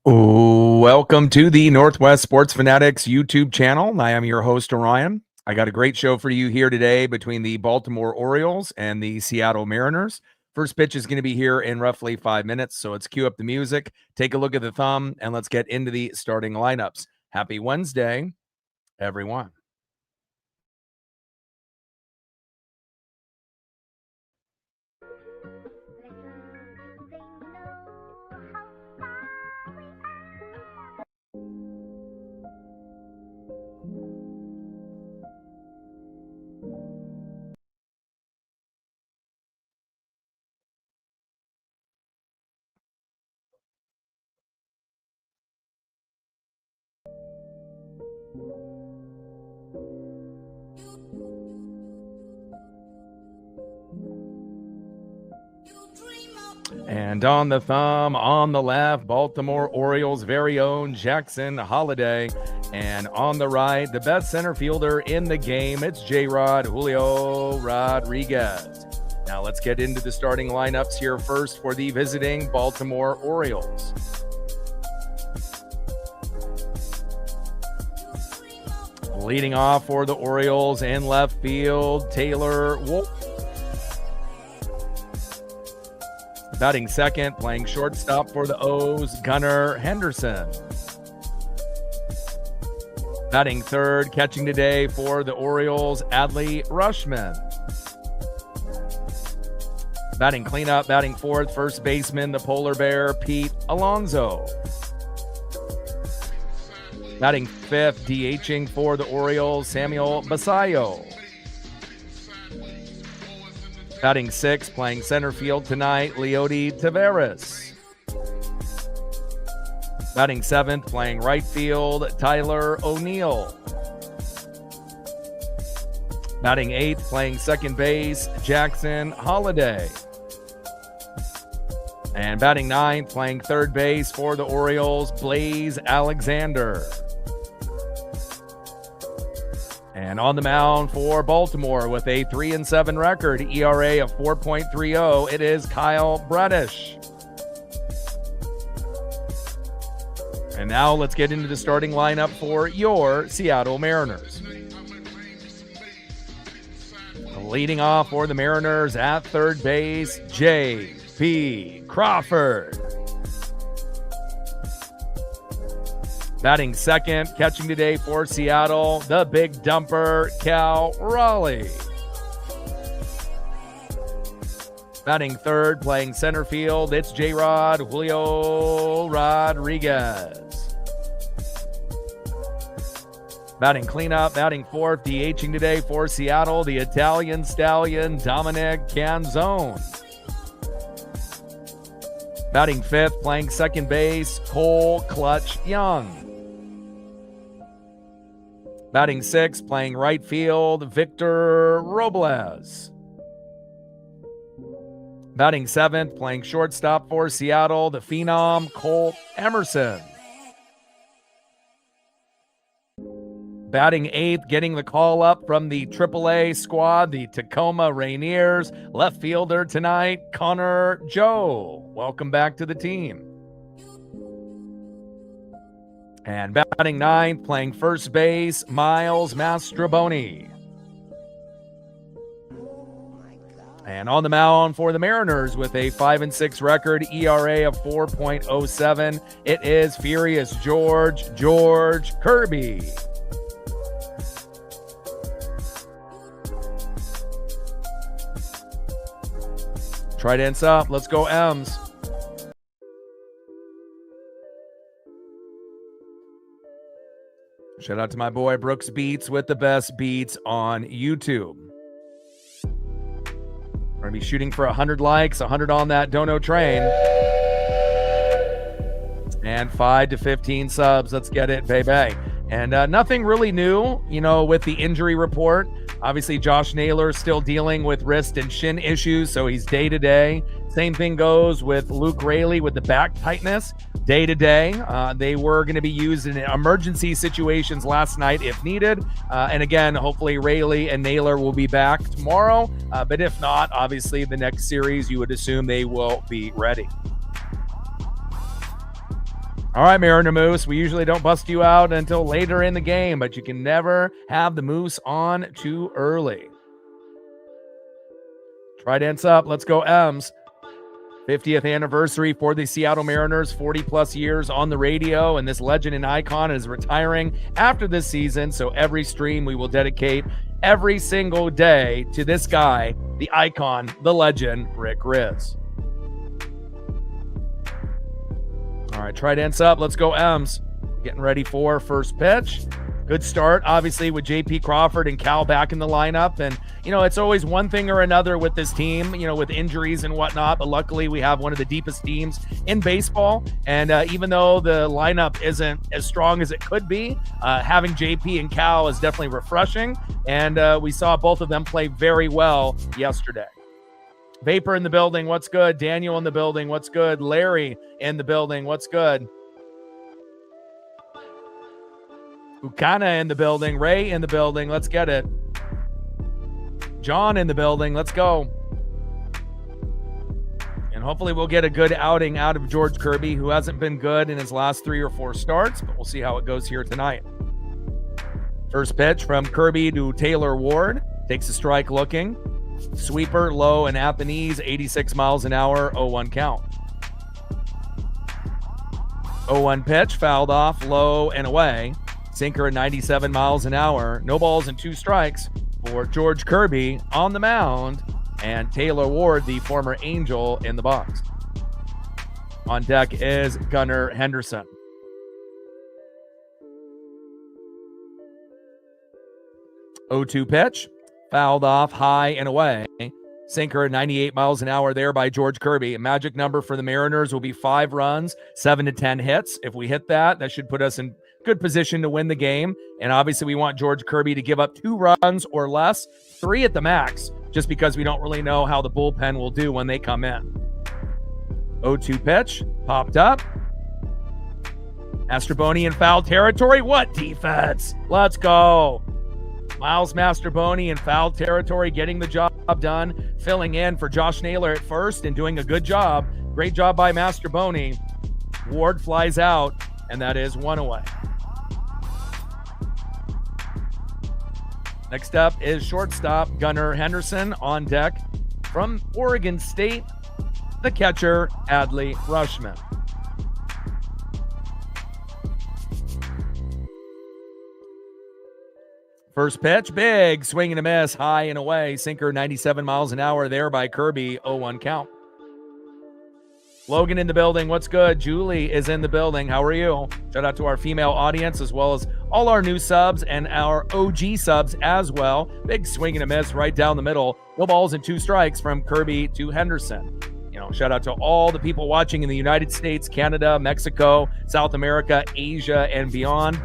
Welcome to the Northwest Sports Fanatics YouTube channel. I am your host, Orion. I got a great show for you here today between the Baltimore Orioles and the Seattle Mariners. First pitch is going to be here in roughly 5 minutes, so let's cue up the music, take a look at the thumb, and let's get into the starting lineups. Happy Wednesday, everyone. And on the thumb, on the left, Baltimore Orioles' very own Jackson Holliday. And on the right, the best center fielder in the game, it's J-Rod Julio Rodriguez. Now let's get into the starting lineups here first for the visiting Baltimore Orioles. Leading off for the Orioles in left field, Taylor Wolf. Batting second, playing shortstop for the O's, Gunnar Henderson. Batting third, catching today for the Orioles, Adley Rushman. Batting cleanup, batting fourth, first baseman, the polar bear, Pete Alonso. Batting fifth, DHing for the Orioles, Samuel Basayo. Batting sixth, playing center field tonight, Leody Taveras. Batting seventh, playing right field, Tyler O'Neill. Batting eighth, playing second base, Jackson Holliday. And batting ninth, playing third base for the Orioles, Blaze Alexander. And on the mound for Baltimore with a 3-7 record, ERA of 4.30, it is Kyle Bradish. And now let's get into the starting lineup for your Seattle Mariners. Leading off for the Mariners at third base, J.P. Crawford. Batting second, catching today for Seattle, the big dumper, Cal Raleigh. Batting third, playing center field, it's J-Rod Julio Rodriguez. Batting cleanup, batting fourth, DHing today for Seattle, the Italian stallion, Dominic Canzone. Batting fifth, playing second base, Cole Clutch Young. Batting sixth, playing right field, Victor Robles. Batting seventh, playing shortstop for Seattle, the phenom, Colt Emerson. Batting eighth, getting the call up from the AAA squad, the Tacoma Rainiers, left fielder tonight, Connor Joe. Welcome back to the team. And batting ninth, playing first base, Miles Mastroboni. And on the mound for the Mariners with a 5-6 record, ERA of 4.07, it is Furious George Kirby. Trident's up. Let's go, M's. Shout out to my boy Brooks Beats with the best beats on YouTube. We're going to be shooting for 100 likes, 100 on that dono train. And 5 to 15 subs. Let's get it, baby. And nothing really new, with the injury report. Obviously, Josh Naylor still dealing with wrist and shin issues, so he's day-to-day. Same thing goes with Luke Raley with the back tightness, day-to-day. They were going to be used in emergency situations last night if needed. And again, hopefully Raley and Naylor will be back tomorrow. But if not, obviously the next series, you would assume they will be ready. All right, Mariner Moose, we usually don't bust you out until later in the game, but you can never have the Moose on too early. Trident's up. Let's go, M's. 50th anniversary for the Seattle Mariners, 40 plus years on the radio, and this legend and icon is retiring after this season. So every stream we will dedicate every single day to this guy, the icon, the legend, Rick Riz. All right, Trident's up. Let's go, M's. Getting ready for first pitch. Good start, obviously, with J.P. Crawford and Cal back in the lineup. And, it's always one thing or another with this team, with injuries and whatnot. But luckily, we have one of the deepest teams in baseball. And even though the lineup isn't as strong as it could be, having J.P. and Cal is definitely refreshing. And we saw both of them play very well yesterday. Vapor in the building, what's good? Daniel in the building, what's good? Larry in the building, what's good? Ukana in the building, Ray in the building, let's get it. John in the building, let's go. And hopefully we'll get a good outing out of George Kirby, who hasn't been good in his last 3 or 4 starts, but we'll see how it goes here tonight. First pitch from Kirby to Taylor Ward. Takes a strike looking. Sweeper, low and at the knees, 86 miles an hour, 0-1 count. 0-1 pitch, fouled off, low and away. Sinker at 97 miles an hour. No balls and 2 strikes for George Kirby on the mound, and Taylor Ward, the former Angel, in the box. On deck is Gunnar Henderson. 0-2 pitch, fouled off, high and away. Sinker at 98 miles an hour there by George Kirby. A magic number for the Mariners will be 5 runs, 7 to 10 hits. If we hit that, that should put us in good position to win the game. And obviously we want George Kirby to give up 2 runs or less, 3 at the max, just because we don't really know how the bullpen will do when they come in. 0-2 pitch, popped up. Mastrobuoni in foul territory. What defense? Let's go. Miles Mastrobuoni in foul territory, getting the job done, filling in for Josh Naylor at first and doing a good job. Great job by Mastrobuoni. Ward flies out, and that is 1 away. Next up is shortstop Gunnar Henderson on deck from Oregon State, the catcher Adley Rutschman. First pitch, big swing and a miss, high and away. Sinker 97 miles an hour there by Kirby, 0-1 count. Logan in the building, what's good? Julie is in the building, how are you? Shout out to our female audience as well as all our new subs and our OG subs as well. Big swing and a miss right down the middle. No balls and 2 strikes from Kirby to Henderson. Shout out to all the people watching in the United States, Canada, Mexico, South America, Asia, and beyond.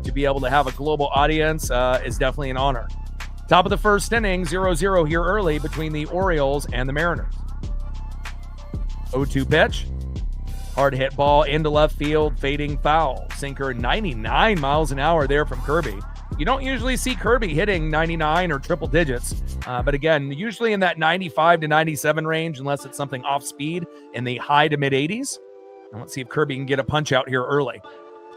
To be able to have a global audience is definitely an honor. Top of the first inning, 0-0 here early between the Orioles and the Mariners. 0-2 pitch. Hard hit ball into left field, fading foul. Sinker 99 miles an hour there from Kirby. You don't usually see Kirby hitting 99 or triple digits, but again, usually in that 95 to 97 range, unless it's something off speed in the high to mid 80s. Now let's see if Kirby can get a punch out here early.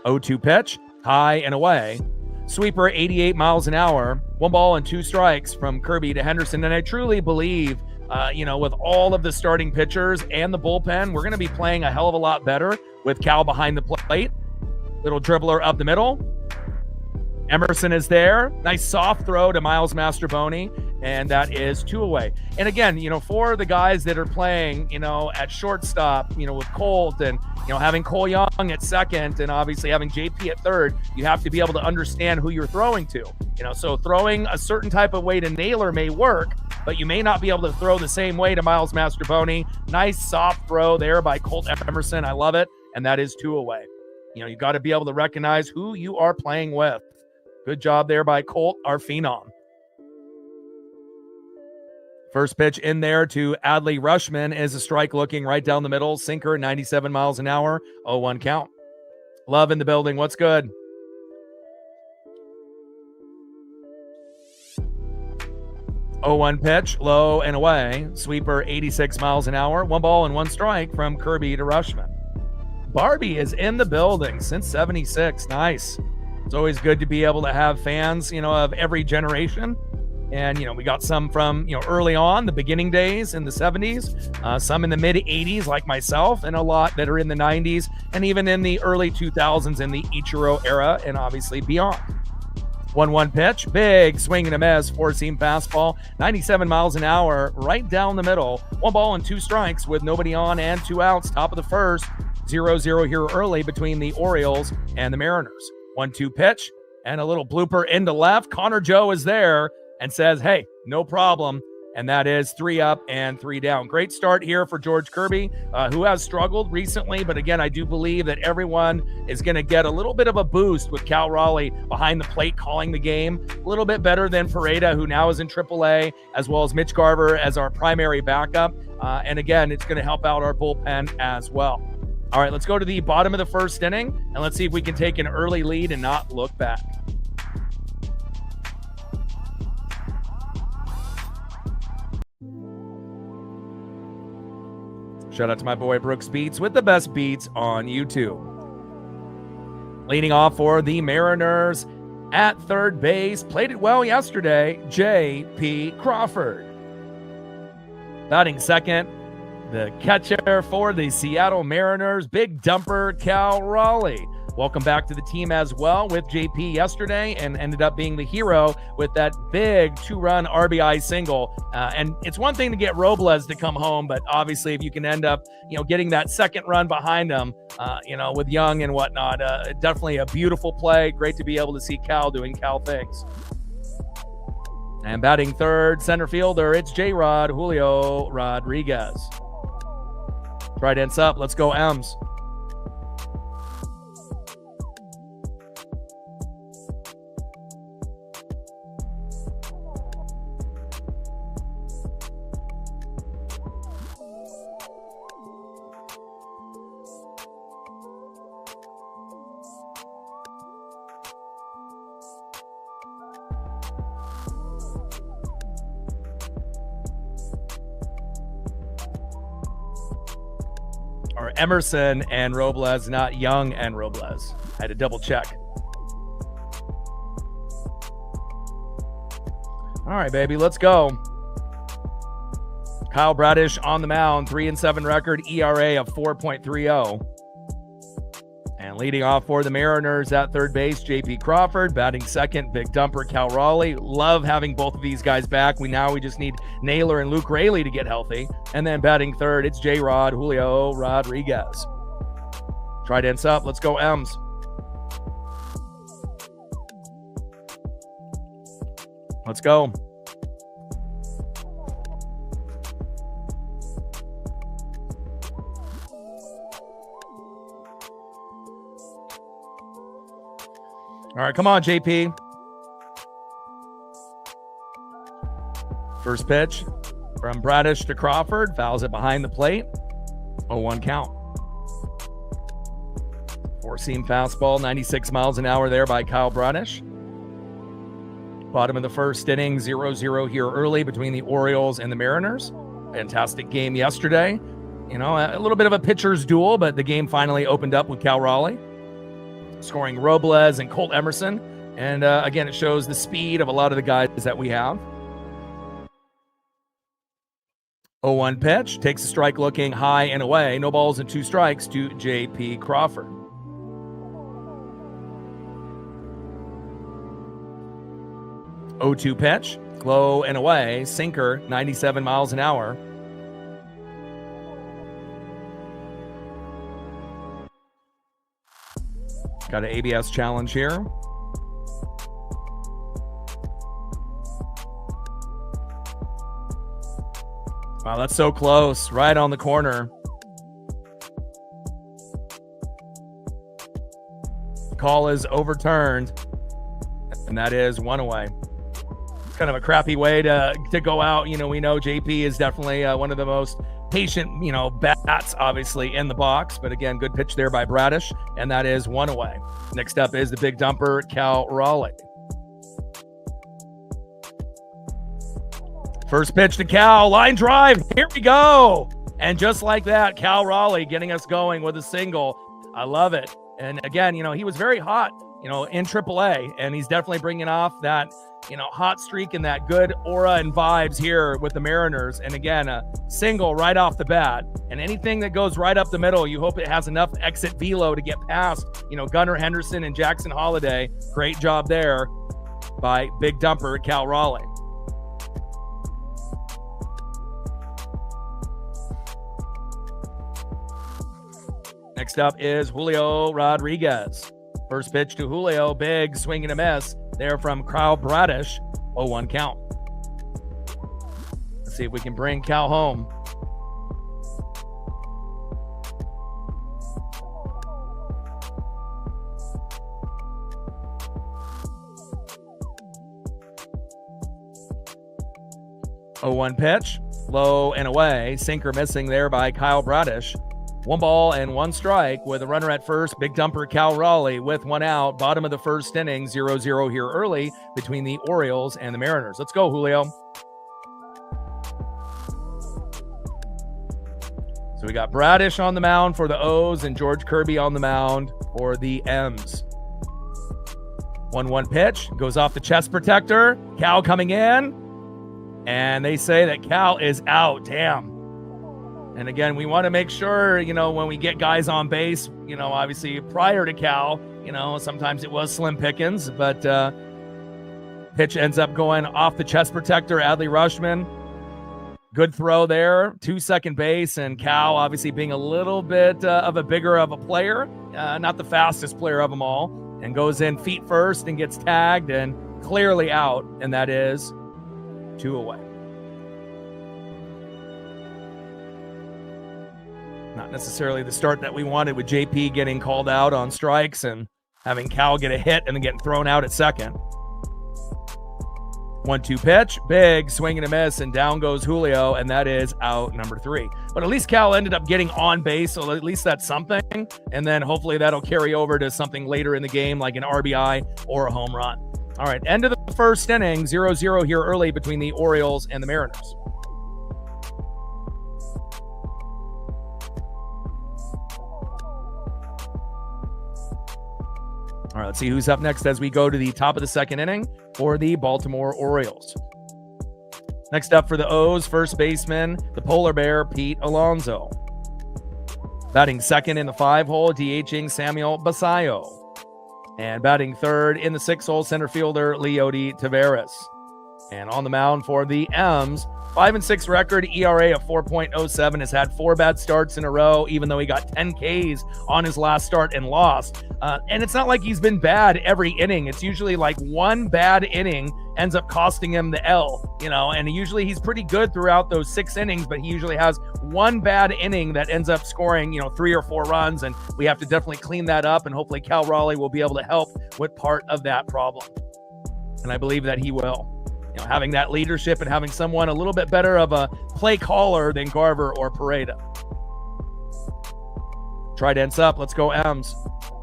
0-2 pitch, high and away. Sweeper 88 miles an hour. 1 ball and 2 strikes from Kirby to Henderson. And I truly believe, with all of the starting pitchers and the bullpen, we're going to be playing a hell of a lot better with Cal behind the plate. Little dribbler up the middle. Emerson is there. Nice soft throw to Miles Mastrobuoni, and that is 2 away. And again, for the guys that are playing, at shortstop, with Colt and, having Cole Young at second and obviously having JP at third, you have to be able to understand who you're throwing to. So throwing a certain type of way to Naylor may work, but you may not be able to throw the same way to Miles Mastrobuoni. Nice soft throw there by Colt Emerson. I love it. And that is 2 away. You got to be able to recognize who you are playing with. Good job there by Colt, our phenom. First pitch in there to Adley Rutschman is a strike looking right down the middle. Sinker 97 miles an hour, 0-1 count. Love in the building. What's good? Oh, 1 pitch, low and away. Sweeper 86 miles an hour. 1 ball and 1 strike from Kirby to Rutschman. Barbie is in the building since 76. Nice. It's always good to be able to have fans, of every generation. And, we got some from, early on, the beginning days in the 70s, some in the mid 80s like myself, and a lot that are in the 90s, and even in the early 2000s in the Ichiro era, and obviously beyond. 1-1 pitch, big swing and a miss, four-seam fastball, 97 miles an hour, right down the middle. 1 ball and 2 strikes with nobody on and 2 outs, top of the first. 0-0 here early between the Orioles and the Mariners. 1-2 pitch, and a little blooper into left. Connor Joe is there and says, hey, no problem. And that is 3 up and 3 down. Great start here for George Kirby, who has struggled recently. But again, I do believe that everyone is going to get a little bit of a boost with Cal Raleigh behind the plate calling the game. A little bit better than Pareda, who now is in AAA, as well as Mitch Garver as our primary backup. And again, it's going to help out our bullpen as well. All right, let's go to the bottom of the first inning, and let's see if we can take an early lead and not look back. Shout out to my boy Brooks Beats with the best beats on YouTube. Leading off for the Mariners at third base, played it well yesterday, J.P. Crawford. Batting second, the catcher for the Seattle Mariners, big dumper Cal Raleigh. Welcome back to the team as well with JP yesterday, and ended up being the hero with that big 2-run RBI single. And it's one thing to get Robles to come home, but obviously if you can end up, getting that second run behind him, with Young and whatnot, definitely a beautiful play. Great to be able to see Cal doing Cal things. And batting third, center fielder, it's J-Rod Julio Rodriguez. Right ends up. Let's go, M's. Or Emerson and Robles, not Young and Robles. I had to double check. All right, baby, let's go. Kyle Bradish on the mound, 3-7 record, ERA of 4.30. And leading off for the Mariners at third base, J.P. Crawford. Batting second, big dumper Cal Raleigh. Love having both of these guys back. We just need Naylor and Luke Raley to get healthy. And then batting third, it's J-Rod Julio Rodriguez. Tried ends up. Let's go, M's. Let's go. All right, come on, JP. First pitch from Bradish to Crawford. Fouls it behind the plate. 0-1 count. Four-seam fastball, 96 miles an hour there by Kyle Bradish. Bottom of the first inning, 0-0 here early between the Orioles and the Mariners. Fantastic game yesterday. A little bit of a pitcher's duel, but the game finally opened up with Cal Raleigh scoring Robles and Colt Emerson. And again, it shows the speed of a lot of the guys that we have. 0-1 pitch, takes a strike looking high and away. No balls and 2 strikes to J.P. Crawford. 0-2 pitch, low and away, sinker, 97 miles an hour. Got an ABS challenge here. Wow, that's so close. Right on the corner. Call is overturned. And that is 1 away. It's kind of a crappy way to go out. We know JP is definitely one of the most patient, bats, obviously, in the box. But again, good pitch there by Bradish, and that is 1 away. Next up is the big dumper, Cal Raleigh. First pitch to Cal, line drive, here we go. And just like that, Cal Raleigh getting us going with a single. I love it. And again, he was very hot, in AAA, and he's definitely bringing off that, hot streak and that good aura and vibes here with the Mariners. And again, a single right off the bat. And anything that goes right up the middle, you hope it has enough exit velo to get past, Gunnar Henderson and Jackson Holiday. Great job there by big dumper Cal Raleigh. Next up is Julio Rodriguez. First pitch to Julio, big swing and a miss there from Kyle Bradish, 0-1 count. Let's see if we can bring Cal home. Oh, 1 pitch, low and away, sinker missing there by Kyle Bradish. 1 ball and 1 strike with a runner at first. Big dumper Cal Raleigh with 1 out. Bottom of the first inning, 0-0 here early between the Orioles and the Mariners. Let's go, Julio. So we got Bradish on the mound for the O's and George Kirby on the mound for the M's. 1-1 pitch, goes off the chest protector. Cal coming in, and they say that Cal is out. Damn. And again, we want to make sure, when we get guys on base, obviously prior to Cal, sometimes it was slim pickings, but pitch ends up going off the chest protector, Adley Rushman. Good throw there to second base, and Cal obviously being a little bit of a bigger of a player, not the fastest player of them all, and goes in feet first and gets tagged and clearly out, and that is 2 away. Not necessarily the start that we wanted with JP getting called out on strikes and having Cal get a hit and then getting thrown out at second. 1-2 pitch, big swing and a miss, and down goes Julio, and that is out number 3. But at least Cal ended up getting on base, so at least that's something. And then hopefully that'll carry over to something later in the game, like an RBI or a home run. All right, end of the first inning, 0-0 here early between the Orioles and the Mariners. All right, let's see who's up next as we go to the top of the second inning for the Baltimore Orioles. Next up for the O's, first baseman, the polar bear, Pete Alonso. Batting second in the 5-hole, DHing Samuel Basayo. And batting third in the 6-hole, center fielder, Leody Taveras. And on the mound for the M's, 5-6 record, ERA of 4.07, has had 4 bad starts in a row, even though he got 10 Ks on his last start and lost. And it's not like he's been bad every inning. It's usually like 1 bad inning ends up costing him the L, and usually he's pretty good throughout those 6 innings, but he usually has 1 bad inning that ends up scoring, 3 or 4 runs, and we have to definitely clean that up, and hopefully Cal Raleigh will be able to help with part of that problem. And I believe that he will. Having that leadership and having someone a little bit better of a play caller than Garver or Pareda. Trident's up. Let's go M's.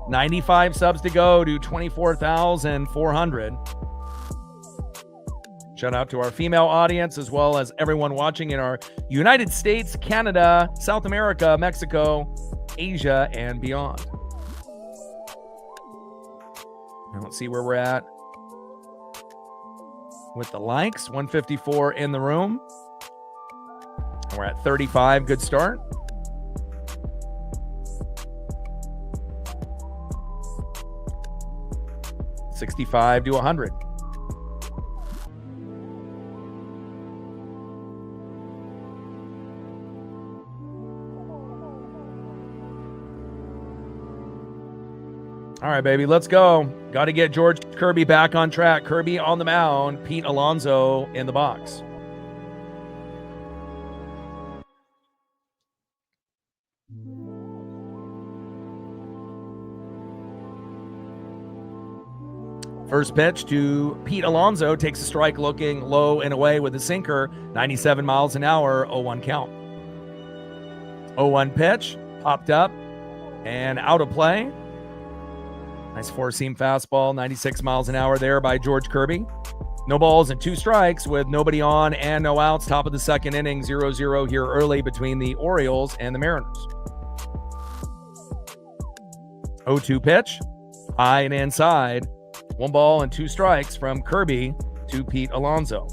95 subs to go to 24,400. Shout out to our female audience as well as everyone watching in our United States, Canada, South America, Mexico, Asia, and beyond. Now let's see where we're at with the likes. 154 in the room. We're at 35. Good start. $65 to $100. All right, baby, let's go. Got to get George Kirby back on track. Kirby on the mound, Pete Alonso in the box. First pitch to Pete Alonso, takes a strike looking low and away with a sinker, 97 miles an hour, 0-1 count. 0-1 pitch, popped up and out of play. Nice 4-seam fastball, 96 miles an hour there by George Kirby. No balls and 2 strikes with nobody on and no outs. Top of the second inning, 0-0 here early between the Orioles and the Mariners. 0-2 pitch. High and inside. 1 ball and 2 strikes from Kirby to Pete Alonso.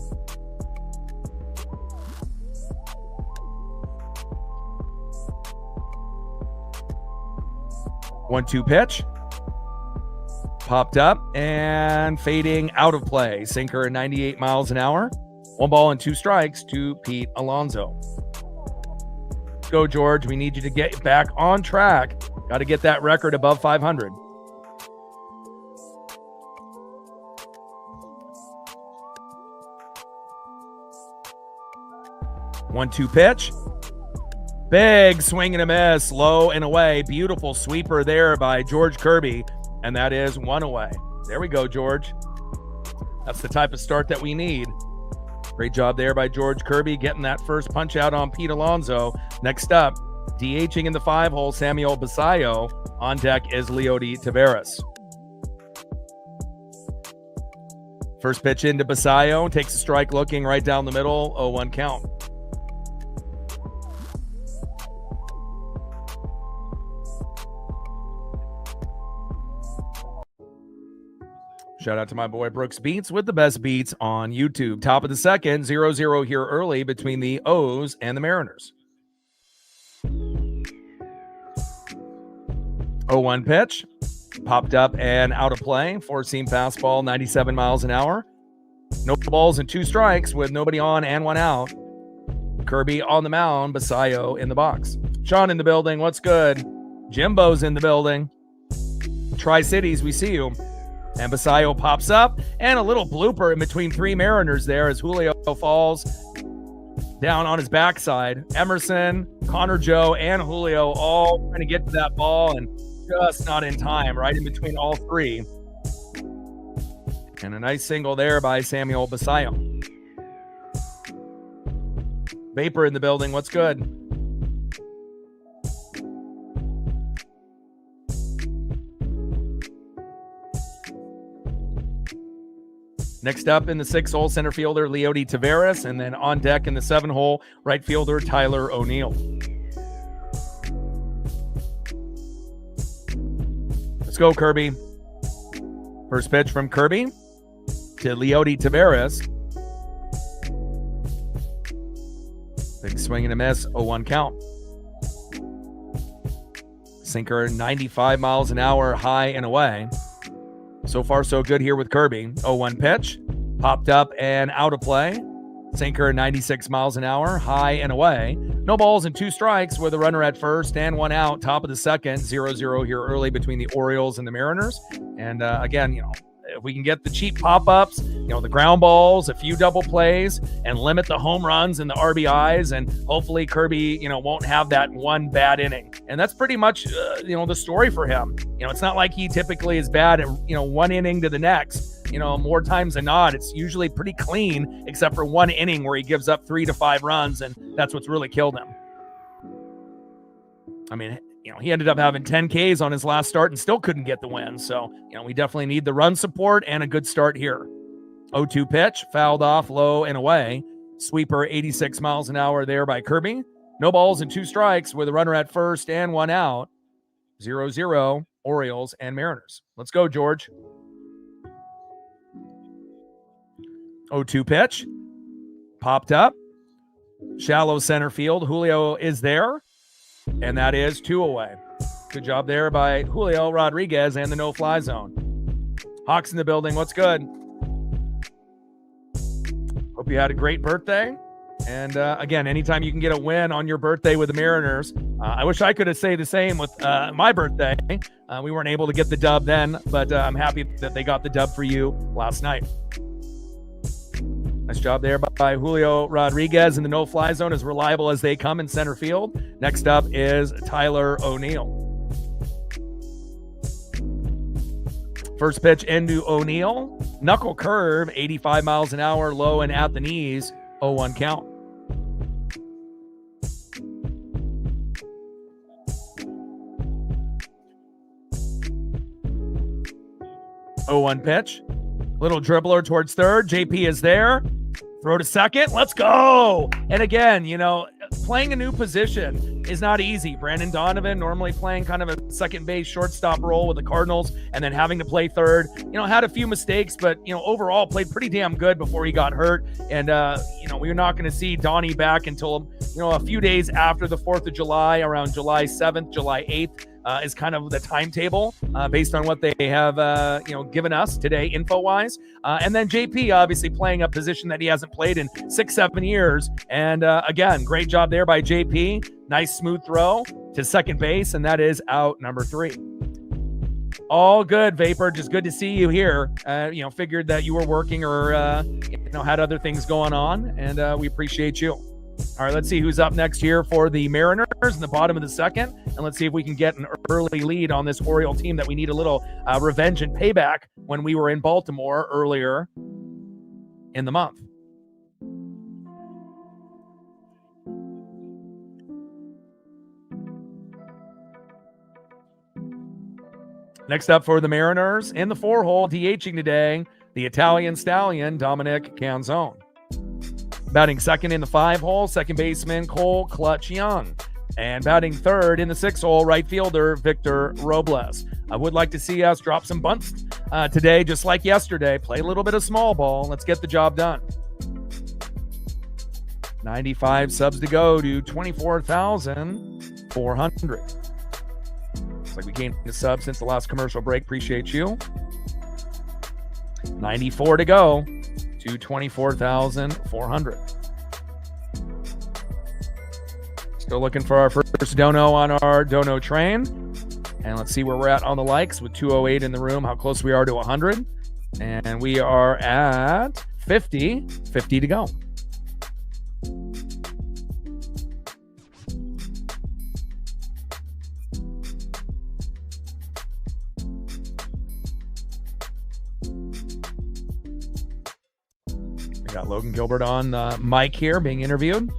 One-two pitch. Popped up and fading out of play. Sinker at 98 miles an hour. 1 ball and 2 strikes to Pete Alonso. Go, George. We need you to get back on track. Got to get that record above 500. One-two pitch. Big swing and a miss. Low and away. Beautiful sweeper there by George Kirby. And that is 1 away. There we go, George. That's the type of start that we need. Great job there by George Kirby getting that first punch out on Pete Alonso. Next up, DHing in the 5-hole, Samuel Basallo. On deck is Leody Taveras. First pitch into Basallo. Takes a strike looking right down the middle. 0-1 count. Shout out to my boy Brooks Beats with the best beats on YouTube. Top of the second, 0-0 here early between the O's and the Mariners. 0-1 pitch. Popped up and out of play. 4-seam fastball, 97 miles an hour. No balls and 2 strikes with nobody on and 1 out. Kirby on the mound, Basallo in the box. Sean in the building, what's good? Jimbo's in the building. Tri-Cities, we see you. And Basallo pops up, and a little blooper in between 3 Mariners there as Julio falls down on his backside. Emerson, Connor Joe, and Julio all trying to get to that ball and just not in time, right in between all 3. And a nice single there by Samuel Basallo. Vapor in the building, what's good? Next up in the 6-hole, center fielder Leody Taveras, and then on deck in the 7-hole, right fielder Tyler O'Neill. Let's go, Kirby. First pitch from Kirby to Leody Taveras. Big swing and a miss, 0-1 count. Sinker 95 miles an hour, high and away. So far, so good here with Kirby. 0-1 pitch. Popped up and out of play. Sinker 96 miles an hour, high and away. No balls and 2 strikes with a runner at first and 1 out. Top of the second, 0-0 here early between the Orioles and the Mariners. And again, if we can get the cheap pop-ups, the ground balls, a few double plays, and limit the home runs and the RBIs, and hopefully Kirby, won't have that one bad inning. And that's pretty much, the story for him. It's not like he typically is bad at, one inning to the next. More times than not, it's usually pretty clean, except for 1 inning where he gives up 3 to 5 runs, and that's what's really killed him. I mean, he ended up having 10 Ks on his last start and still couldn't get the win. So, we definitely need the run support and a good start here. 0-2 pitch, fouled off, low and away. Sweeper 86 miles an hour there by Kirby. No balls and 2 strikes with a runner at first and 1 out. 0-0, Orioles and Mariners. Let's go, George. 0-2 pitch. Popped up. Shallow center field. Julio is there. And that is 2 away. Good job there by Julio Rodriguez and the no-fly zone. Hawks in the building. What's good? Hope you had a great birthday. And again, anytime you can get a win on your birthday with the Mariners, I wish I could have said the same with my birthday. We weren't able to get the dub then, but I'm happy that they got the dub for you last night. Nice job there by Julio Rodriguez in the no-fly zone, as reliable as they come in center field. Next up is Tyler O'Neill. First pitch into O'Neill. Knuckle curve, 85 miles an hour, low and at the knees, 0-1 count. Oh, 0-1 pitch. Little dribbler towards third. JP is there. Throw to second. Let's go. And again, playing a new position, is not easy. Brandon Donovan, normally playing kind of a second base shortstop role with the Cardinals and then having to play third, had a few mistakes, but, overall played pretty damn good before he got hurt. And, we're not going to see Donnie back until, a few days after the 4th of July, around July 7th, July 8th. Is kind of the timetable based on what they have, given us today info-wise. And then JP obviously playing a position that he hasn't played in 6-7 years. And again, great job there by JP. Nice smooth throw to second base, and that is out number 3. All good, Vapor. Just good to see you here. Figured that you were working or, had other things going on, and we appreciate you. All right, let's see who's up next here for the Mariners in the bottom of the second. And let's see if we can get an early lead on this Oriole team that we need a little revenge and payback when we were in Baltimore earlier in the month. Next up for the Mariners in the 4-hole, DHing today, the Italian Stallion, Dominic Canzone. Batting second in the 5-hole, second baseman Cole Clutch Young. And batting third in the 6-hole, right fielder Victor Robles. I would like to see us drop some bunts today, just like yesterday. Play a little bit of small ball. Let's get the job done. 95 subs to go to 24,400. Looks like we gained a sub since the last commercial break. Appreciate you. 94 to go to 24,400. Still looking for our first dono on our dono train. And let's see where we're at on the likes with 208 in the room, how close we are to 100. And we are at 50 to go. We got Logan Gilbert on mic here being interviewed.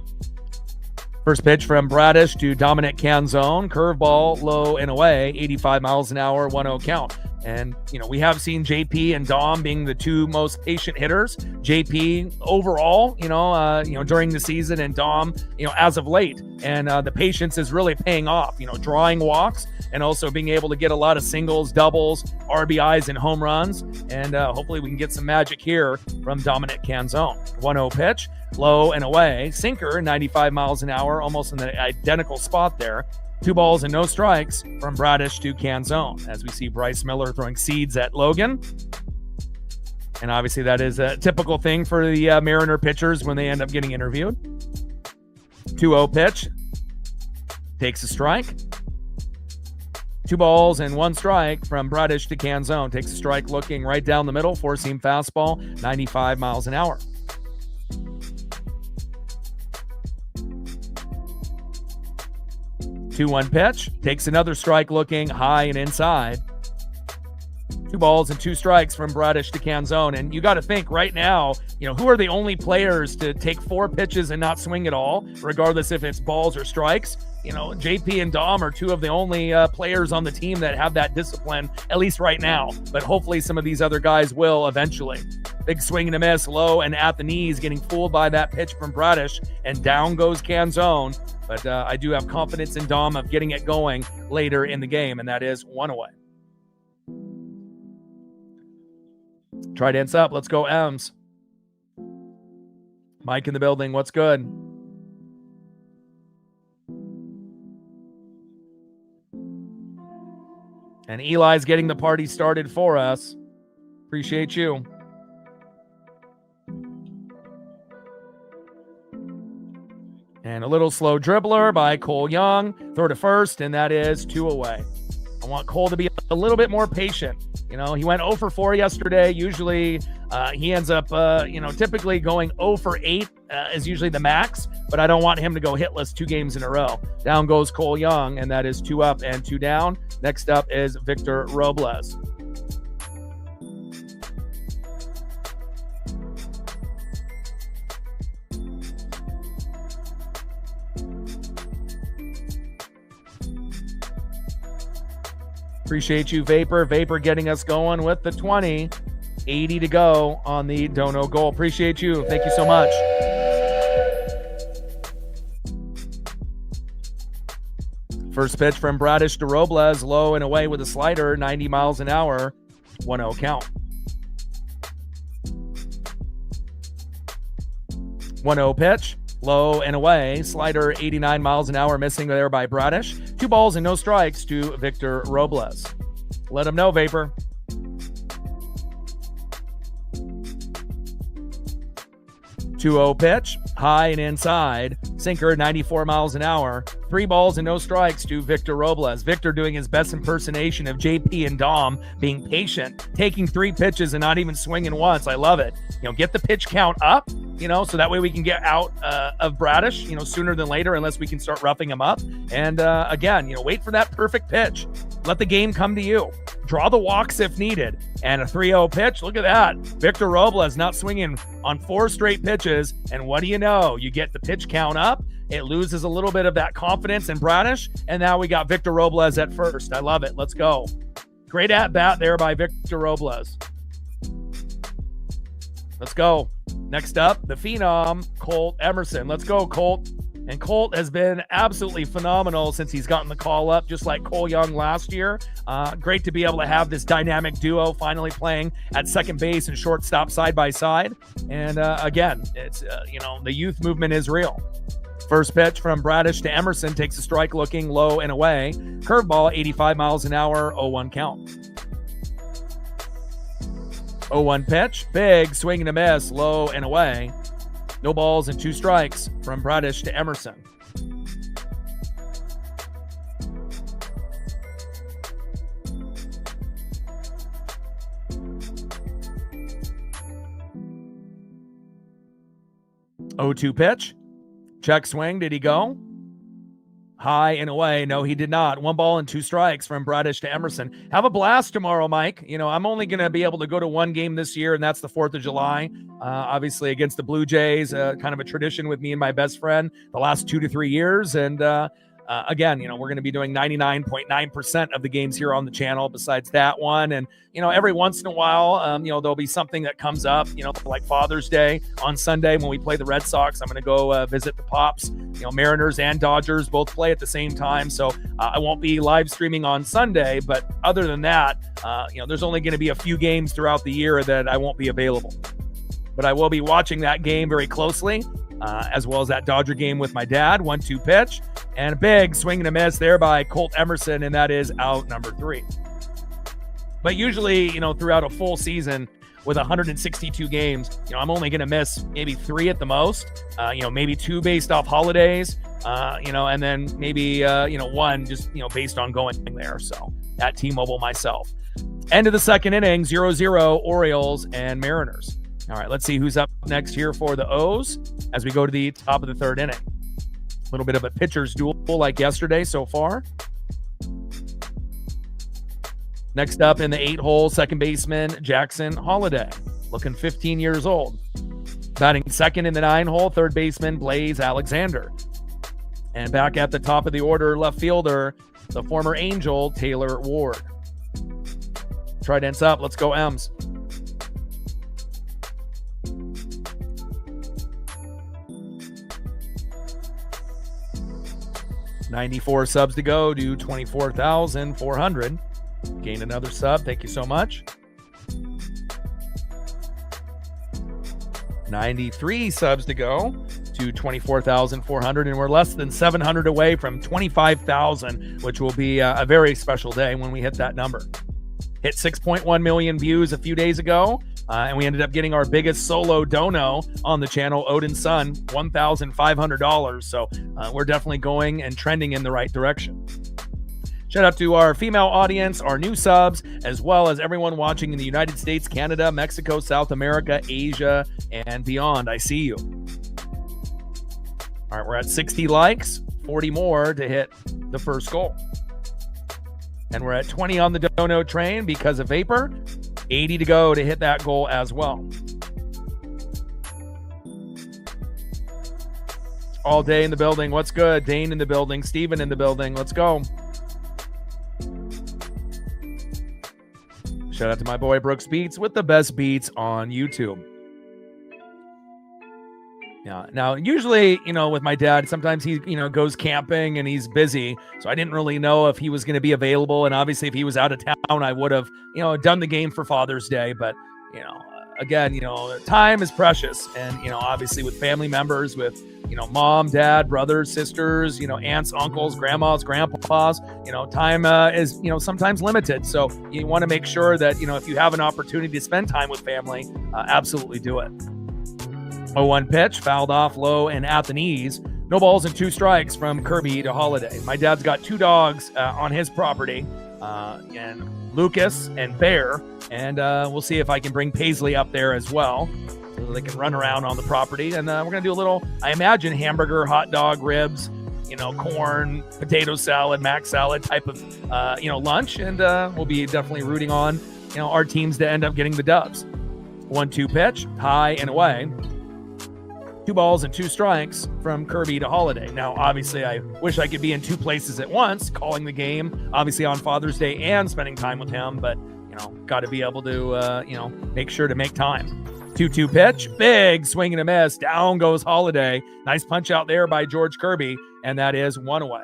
First pitch from Bradish to Dominic Canzone. Curveball, low and away, 85 miles an hour, 1-0 count. And, we have seen JP and Dom being the two most patient hitters. JP overall, during the season, and Dom, as of late. And the patience is really paying off, drawing walks and also being able to get a lot of singles, doubles, RBIs, and home runs. And hopefully we can get some magic here from Dominic Canzone. 1-0 pitch. Low and away, sinker, 95 miles an hour, almost in the identical spot there. 2 balls and no strikes from Bradish to Canzone, as we see Bryce Miller throwing seeds at Logan. And obviously that is a typical thing for the Mariner pitchers when they end up getting interviewed. 2-0 pitch, takes a strike. 2 balls and 1 strike from Bradish to Canzone. Takes a strike looking right down the middle, 4-seam fastball, 95 miles an hour. 2-1 pitch, takes another strike looking high and inside. 2 balls and 2 strikes from Bradish to Canzone. And you got to think right now, who are the only players to take 4 pitches and not swing at all, regardless if it's balls or strikes? JP and Dom are 2 of the only players on the team that have that discipline, at least right now. But hopefully some of these other guys will eventually. Big swing and a miss, low and at the knees, getting fooled by that pitch from Bradish, and down goes Canzone. But I do have confidence in Dom of getting it going later in the game, and that is 1 away. Try dance up. Let's go, M's. Mike in the building. What's good? And Eli's getting the party started for us. Appreciate you. And a little slow dribbler by Cole Young. Throw to first, and that is 2 away. I want Cole to be a little bit more patient. He went 0 for 4 yesterday. Usually he ends up, typically going 0 for 8 is usually the max. But I don't want him to go hitless 2 games in a row. Down goes Cole Young, and that is 2 up and 2 down. Next up is Victor Robles. Appreciate you, Vapor. Vapor getting us going with the 20. 80 to go on the Dono goal. Appreciate you. Thank you so much. First pitch from Bradish to Robles, low and away with a slider, 90 miles an hour, 1-0 count. 1-0 pitch, low and away, slider 89 miles an hour, missing there by Bradish. 2 balls and no strikes to Victor Robles. Let him know, Vapor. 2-0 pitch, high and inside, sinker 94 miles an hour. 3 balls and no strikes to Victor Robles. Victor doing his best impersonation of JP and Dom, being patient, taking 3 pitches and not even swinging once. I love it. Get the pitch count up, so that way we can get out of Bradish, sooner than later, unless we can start roughing him up. And again, wait for that perfect pitch. Let the game come to you. Draw the walks if needed. And a 3-0 pitch, look at that. Victor Robles not swinging on 4 straight pitches. And what do you know? You get the pitch count up. It loses a little bit of that confidence in Bradish. And now we got Victor Robles at first. I love it. Let's go. Great at-bat there by Victor Robles. Let's go. Next up, the phenom, Colt Emerson. Let's go, Colt. And Colt has been absolutely phenomenal since he's gotten the call up, just like Cole Young last year. Great to be able to have this dynamic duo finally playing at second base and shortstop side by side. And again, it's, the youth movement is real. First pitch from Bradish to Emerson takes a strike looking low and away. Curveball, 85 miles an hour, 0-1 count. 0-1 pitch, big swing and a miss, low and away. No balls and 2 strikes from Bradish to Emerson. Oh-2 pitch. Check swing. Did he go? High and away. No, he did not. 1 ball and 2 strikes from Bradish to Emerson. Have a blast tomorrow, Mike. I'm only going to be able to go to 1 game this year, and that's the 4th of July. Obviously against the Blue Jays, kind of a tradition with me and my best friend the last 2 to 3 years. And again, we're going to be doing 99.9% of the games here on the channel besides that one. And, every once in a while, there'll be something that comes up, like Father's Day on Sunday when we play the Red Sox. I'm going to go visit the Pops. Mariners and Dodgers both play at the same time. So I won't be live streaming on Sunday. But other than that, there's only going to be a few games throughout the year that I won't be available. But I will be watching that game very closely, as well as that Dodger game with my dad. 1-2 pitch. And a big swing and a miss there by Colt Emerson, and that is out number 3. But usually, throughout a full season with 162 games, I'm only going to miss maybe 3 at the most, maybe 2 based off holidays, and then maybe, 1 just, based on going there. So at T-Mobile myself. End of the second inning, 0-0 Orioles and Mariners. All right, let's see who's up next here for the O's as we go to the top of the 3rd inning. A little bit of a pitcher's duel like yesterday so far. Next up in the 8-hole, second baseman Jackson Holliday, looking 15 years old. Batting second in the 9-hole, third baseman Blaze Alexander. And back at the top of the order, left fielder, the former Angel Taylor Ward. Trident's up. Let's go, M's. $94 subs to go to 24,400. Gain another sub. Thank you so much. 93 subs to go to 24,400, and we're less than 700 away from 25,000, which will be a very special day when we hit that number. Hit 6.1 million views a few days ago, and we ended up getting our biggest solo dono on the channel, Odin's son, $1,500. So we're definitely going and trending in the right direction. Shout out to our female audience, our new subs, as well as everyone watching in the United States, Canada, Mexico, South America, Asia, and beyond. I see you. All right, we're at 60 likes, 40 more to hit the first goal. And we're at 20 on the dono train because of Vapor. 80 to go to hit that goal as well. All day in the building. What's good? Dane in the building. Steven in the building. Let's go. Shout out to my boy Brooks Beats with the best beats on YouTube. Yeah. Now, usually, with my dad, sometimes he, goes camping and he's busy. So I didn't really know if he was going to be available. And obviously, if he was out of town, I would have, done the game for Father's Day. But, again, time is precious. And, obviously with family members, with, mom, dad, brothers, sisters, aunts, uncles, grandmas, grandpas, time is, sometimes limited. So you want to make sure that, if you have an opportunity to spend time with family, absolutely do it. 0-1 pitch, fouled off low and at the knees. No balls and 2 strikes from Kirby to Holiday. My dad's got 2 dogs on his property, and Lucas and Bear, and we'll see if I can bring Paisley up there as well so they can run around on the property. And we're going to do a little, I imagine, hamburger, hot dog, ribs, corn, potato salad, mac salad type of, lunch. And we'll be definitely rooting on, our teams to end up getting the dubs. 1-2 pitch, high and away. 2 balls and 2 strikes from Kirby to Holiday. Now, obviously, I wish I could be in 2 places at once, calling the game, obviously on Father's Day and spending time with him, but, got to be able to, make sure to make time. 2-2 pitch, big swing and a miss. Down goes Holiday. Nice punch out there by George Kirby, and that is 1 away.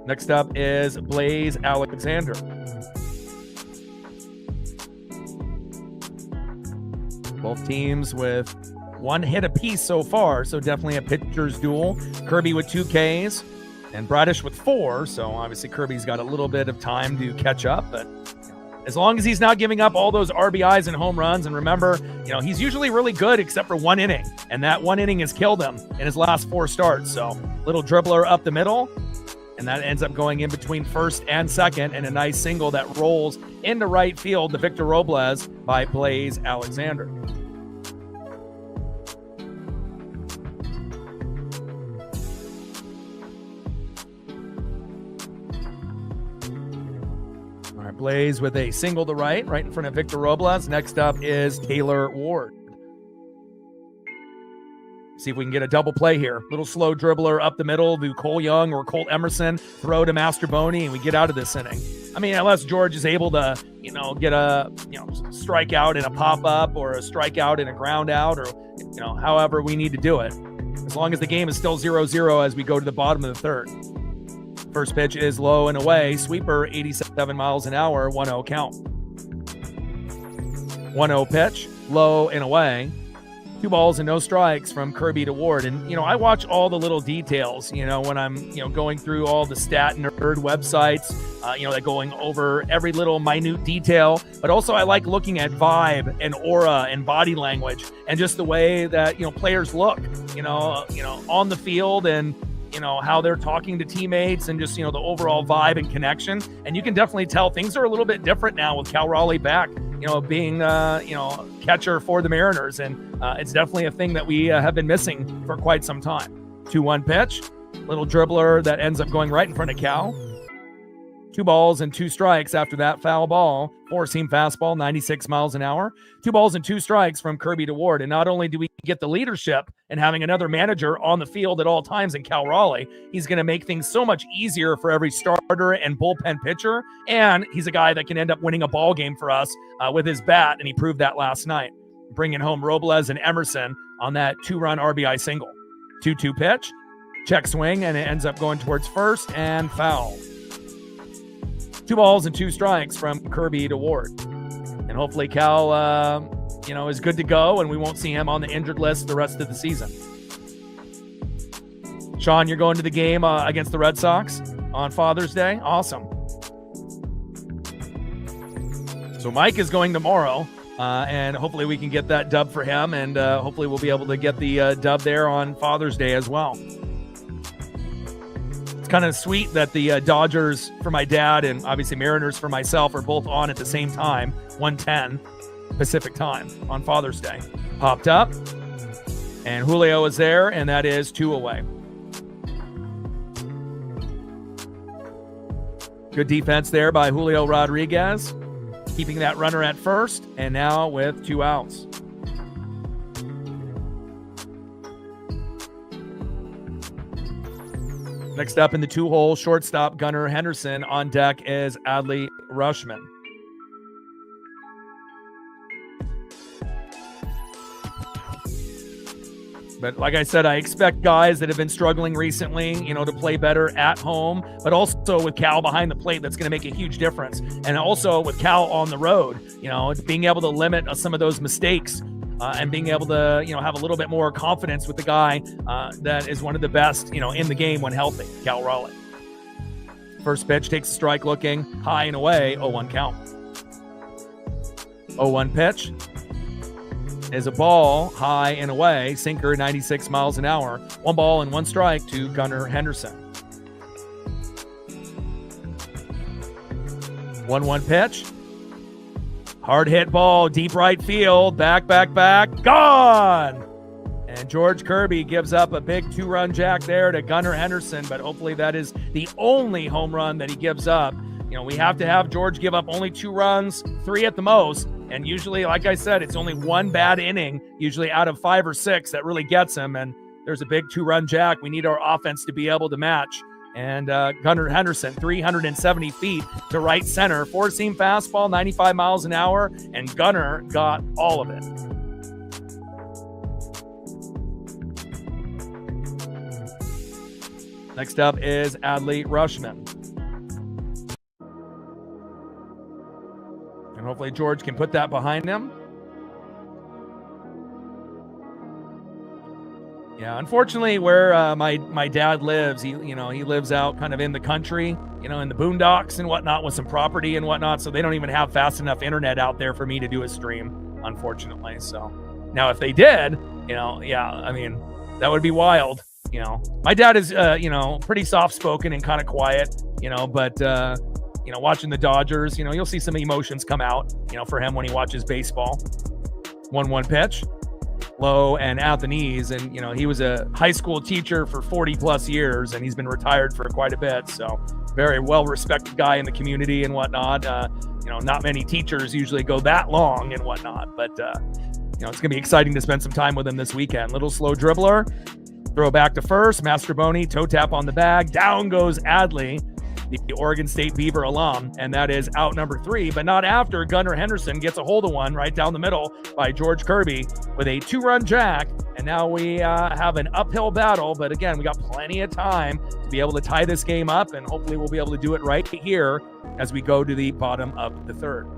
Next up is Blaze Alexander. Both teams with 1 hit apiece so far, so definitely a pitcher's duel. Kirby with 2 Ks and Bradish with 4, so obviously Kirby's got a little bit of time to catch up, but as long as he's not giving up all those RBIs and home runs, and remember, he's usually really good except for 1 inning, and that 1 inning has killed him in his last 4 starts, so little dribbler up the middle, and that ends up going in between first and second, and a nice single that rolls into right field to Victor Robles by Blaze Alexander. All right, Blaze with a single to right in front of Victor Robles. Next up is Taylor Ward. See if we can get a double play here. Little slow dribbler up the middle to Cole Young or Colt Emerson. Throw to Masterboni, and we get out of this inning. I mean, unless George is able to, get a, strikeout in a pop-up or a strikeout in a ground out, or, however we need to do it. As long as the game is still 0-0 as we go to the bottom of the 3rd. First pitch is low and away. Sweeper, 87 miles an hour, 1-0 count. 1-0 pitch, low and away. 2 balls and no strikes from Kirby to Ward. And, I watch all the little details, when I'm, going through all the stat nerd websites, that going over every little minute detail. But also I like looking at vibe and aura and body language and just the way that, players look, on the field, and, how they're talking to teammates, and just, the overall vibe and connection. And you can definitely tell things are a little bit different now with Cal Raleigh back, being, catcher for the Mariners. And it's definitely a thing that we have been missing for quite some time. 2-1 pitch, little dribbler that ends up going right in front of Cal. 2 balls and 2 strikes after that foul ball. 4-seam fastball, 96 miles an hour. 2 balls and 2 strikes from Kirby to Ward. And not only do we get the leadership and having another manager on the field at all times in Cal Raleigh, he's going to make things so much easier for every starter and bullpen pitcher. And he's a guy that can end up winning a ball game for us with his bat, and he proved that last night, bringing home Robles and Emerson on that 2-run RBI single. 2-2 pitch, check swing, and it ends up going towards first and foul. 2 balls and 2 strikes from Kirby to Ward. And hopefully Cal, is good to go, and we won't see him on the injured list the rest of the season. Sean, you're going to the game against the Red Sox on Father's Day? Awesome. So Mike is going tomorrow, and hopefully we can get that dub for him, and hopefully we'll be able to get the dub there on Father's Day as well. It's kind of sweet that the Dodgers for my dad and obviously Mariners for myself are both on at the same time, 1:10 Pacific time on Father's Day. Popped up, and Julio is there, and that is 2 away. Good defense there by Julio Rodriguez, keeping that runner at first, and now with 2 outs. Next up in the 2-hole, shortstop Gunnar Henderson. On deck is Adley Rutschman. But like I said, I expect guys that have been struggling recently, to play better at home, but also with Cal behind the plate, that's going to make a huge difference. And also with Cal on the road, being able to limit some of those mistakes and being able to, have a little bit more confidence with the guy that is one of the best, in the game when healthy, Cal Raleigh. First pitch takes a strike, looking high and away, 0-1 count. 0-1 pitch is a ball high and away, sinker 96 miles an hour. 1 ball and 1 strike to Gunnar Henderson. 1-1 pitch. Hard hit ball, deep right field, back, gone! And George Kirby gives up a big 2-run jack there to Gunnar Henderson, but hopefully that is the only home run that he gives up. We have to have George give up only 2 runs, 3 at the most. And usually, like I said, it's only 1 bad inning, usually out of 5 or 6, that really gets him. And there's a big 2-run jack. We need our offense to be able to match. And Gunnar Henderson, 370 feet to right center, 4-seam fastball, 95 miles an hour, and Gunnar got all of it. Next up is Adley Rutschman. And hopefully George can put that behind him. Yeah, unfortunately, where my dad lives, he lives out kind of in the country, in the boondocks and whatnot with some property and whatnot. So they don't even have fast enough internet out there for me to do a stream, unfortunately. So now if they did, that would be wild. My dad is, pretty soft-spoken and kind of quiet, but watching the Dodgers, you'll see some emotions come out, for him when he watches baseball. 1-1 pitch, low and at the knees. And, he was a high school teacher for 40 plus years, and he's been retired for quite a bit. So very well-respected guy in the community and whatnot. Not many teachers usually go that long and whatnot, but, it's going to be exciting to spend some time with him this weekend. Little slow dribbler, throw back to first, Mastroboni, toe tap on the bag. Down goes Adley, the Oregon State Beaver alum, and that is out number 3, but not after Gunnar Henderson gets a hold of one right down the middle by George Kirby with a 2-run jack. And now we have an uphill battle, but again, we got plenty of time to be able to tie this game up, and hopefully we'll be able to do it right here as we go to the bottom of the 3rd.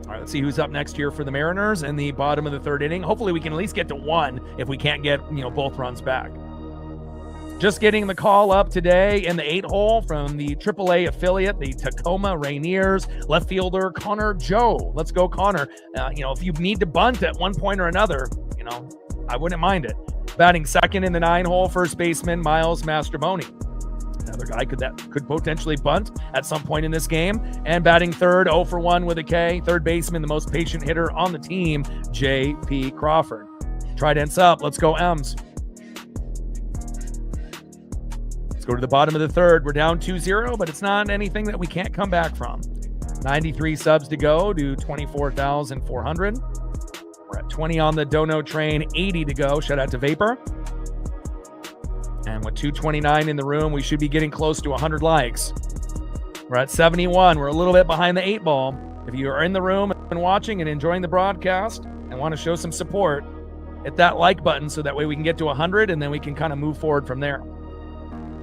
All right, let's see who's up next here for the Mariners in the bottom of the 3rd inning. Hopefully we can at least get to 1 if we can't get, both runs back. Just getting the call up today in the 8-hole from the AAA affiliate, the Tacoma Rainiers, left fielder Connor Joe. Let's go, Connor. If you need to bunt at one point or another, I wouldn't mind it. Batting second in the 9-hole, first baseman Miles Mastroboni. Another guy could potentially bunt at some point in this game. And batting third, 0 for 1 with a K. Third baseman, the most patient hitter on the team, J.P. Crawford. Trident's up. Let's go, M's. Let's go to the bottom of the 3rd. We're down 2-0, but it's not anything that we can't come back from. 93 subs to go to 24,400. We're at 20 on the Dono train, 80 to go. Shout out to Vapor. And with 229 in the room, we should be getting close to 100 likes. We're at 71. We're a little bit behind the 8 ball. If you are in the room and watching and enjoying the broadcast and want to show some support, hit that like button so that way we can get to 100 and then we can kind of move forward from there.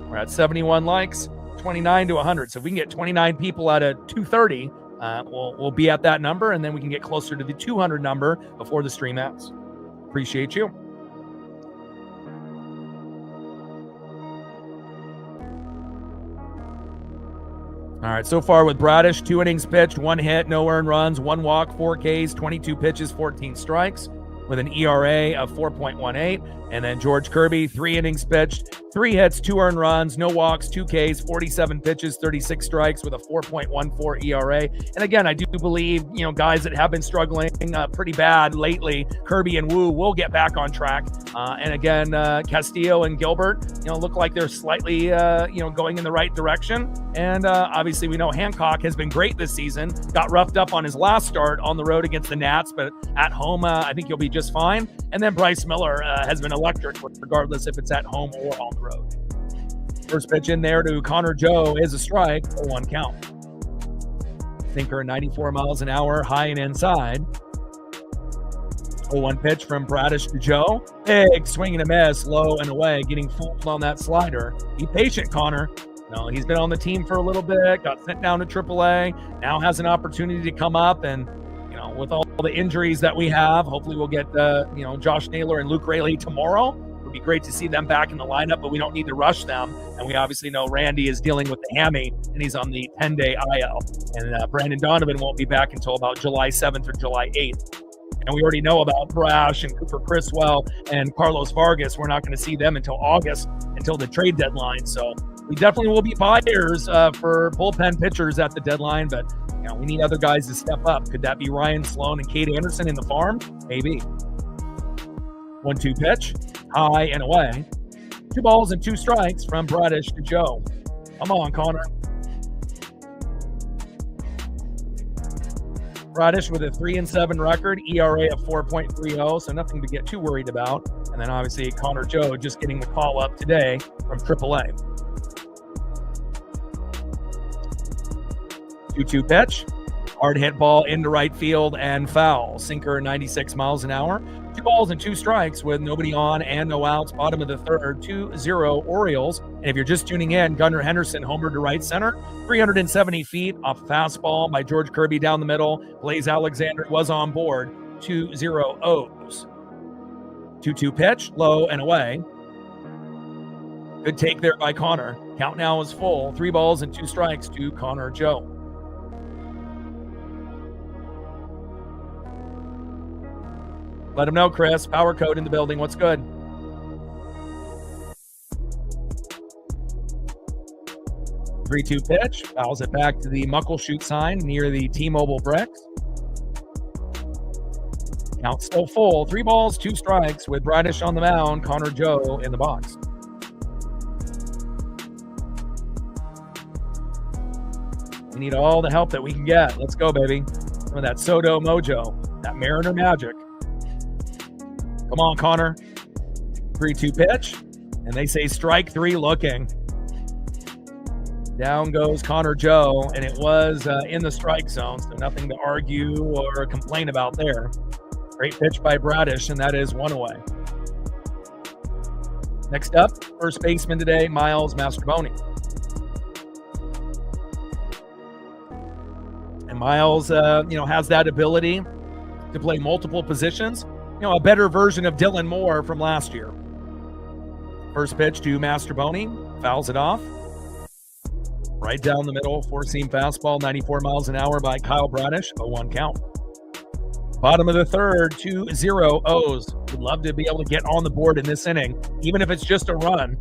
We're at 71 likes, 29 to 100. So if we can get 29 people out of 230, we'll be at that number, and then we can get closer to the 200 number before the stream ends. Appreciate you. All right, so far with Bradish, 2 innings pitched, 1 hit, no earned runs, 1 walk, 4 Ks, 22 pitches, 14 strikes, with an ERA of 4.18. And then George Kirby, 3 innings pitched, 3 hits, 2 earned runs, no walks, 2 Ks, 47 pitches, 36 strikes with a 4.14 ERA. And again, I do believe, guys that have been struggling pretty bad lately, Kirby and Wu will get back on track. And again, Castillo and Gilbert, look like they're slightly, going in the right direction. And obviously we know Hancock has been great this season, got roughed up on his last start on the road against the Nats, but at home, I think he'll be just fine. And then Bryce Miller has been electric, regardless if it's at home or on the road. First pitch in there to Connor Joe is a strike, a 1 count. Sinker 94 miles an hour, high and inside. 0-1 pitch from Bradish to Joe. Big swing and a miss, low and away, getting fooled on that slider. Be patient, Connor. No, he's been on the team for a little bit, got sent down to AAA, now has an opportunity to come up, and with all the injuries that we have, hopefully we'll get Josh Naylor and Luke Raley tomorrow. It would be great to see them back in the lineup, but we don't need to rush them. And we obviously know Randy is dealing with the hammy, and he's on the 10-day IL. And Brandon Donovan won't be back until about July 7th or July 8th. And we already know about Brash and Cooper Criswell and Carlos Vargas. We're not going to see them until August, until the trade deadline. So we definitely will be buyers for bullpen pitchers at the deadline, but we need other guys to step up. Could that be Ryan Sloan and Cade Anderson in the farm? Maybe. 1-2 pitch, high and away. 2 balls and 2 strikes from Bradish to Joe. Come on, Connor. Bradish with a 3-7 record, ERA of 4.30, so nothing to get too worried about. And then obviously Connor Joe just getting the call up today from AAA. 2-2 pitch, hard hit ball into right field and foul. Sinker 96 miles an hour. 2 balls and 2 strikes with nobody on and no outs. Bottom of the third, 2-0 Orioles. And if you're just tuning in, Gunnar Henderson homered to right center, 370 feet off fastball by George Kirby down the middle. Blaze Alexander was on board. 2-0 O's. 2-2 pitch, low and away. Good take there by Connor. Count now is full. 3 balls and 2 strikes to Connor Joe. Let him know, Chris. Power code in the building. What's good? Three-two pitch. Fouls it back to the Muckleshoot sign near the T-Mobile bricks. Count still full. 3 balls, 2 strikes with Bradish on the mound. Connor Joe in the box. We need all the help that we can get. Let's go, baby. Some of that Soto mojo, that Mariner magic. Come on, Connor. 3-2 pitch. And they say strike 3 looking. Down goes Connor Joe, and it was in the strike zone, so nothing to argue or complain about there. Great pitch by Bradish, and that is 1 away. Next up, first baseman today, Miles Mastrobuoni. And Miles, has that ability to play multiple positions. A better version of Dylan Moore from last year. First pitch to Mastrobuoni, fouls it off. Right down the middle, 4-seam fastball, 94 miles an hour by Kyle Bradish, a 1 count. Bottom of the third, 2-0 O's. Would love to be able to get on the board in this inning, even if it's just a run.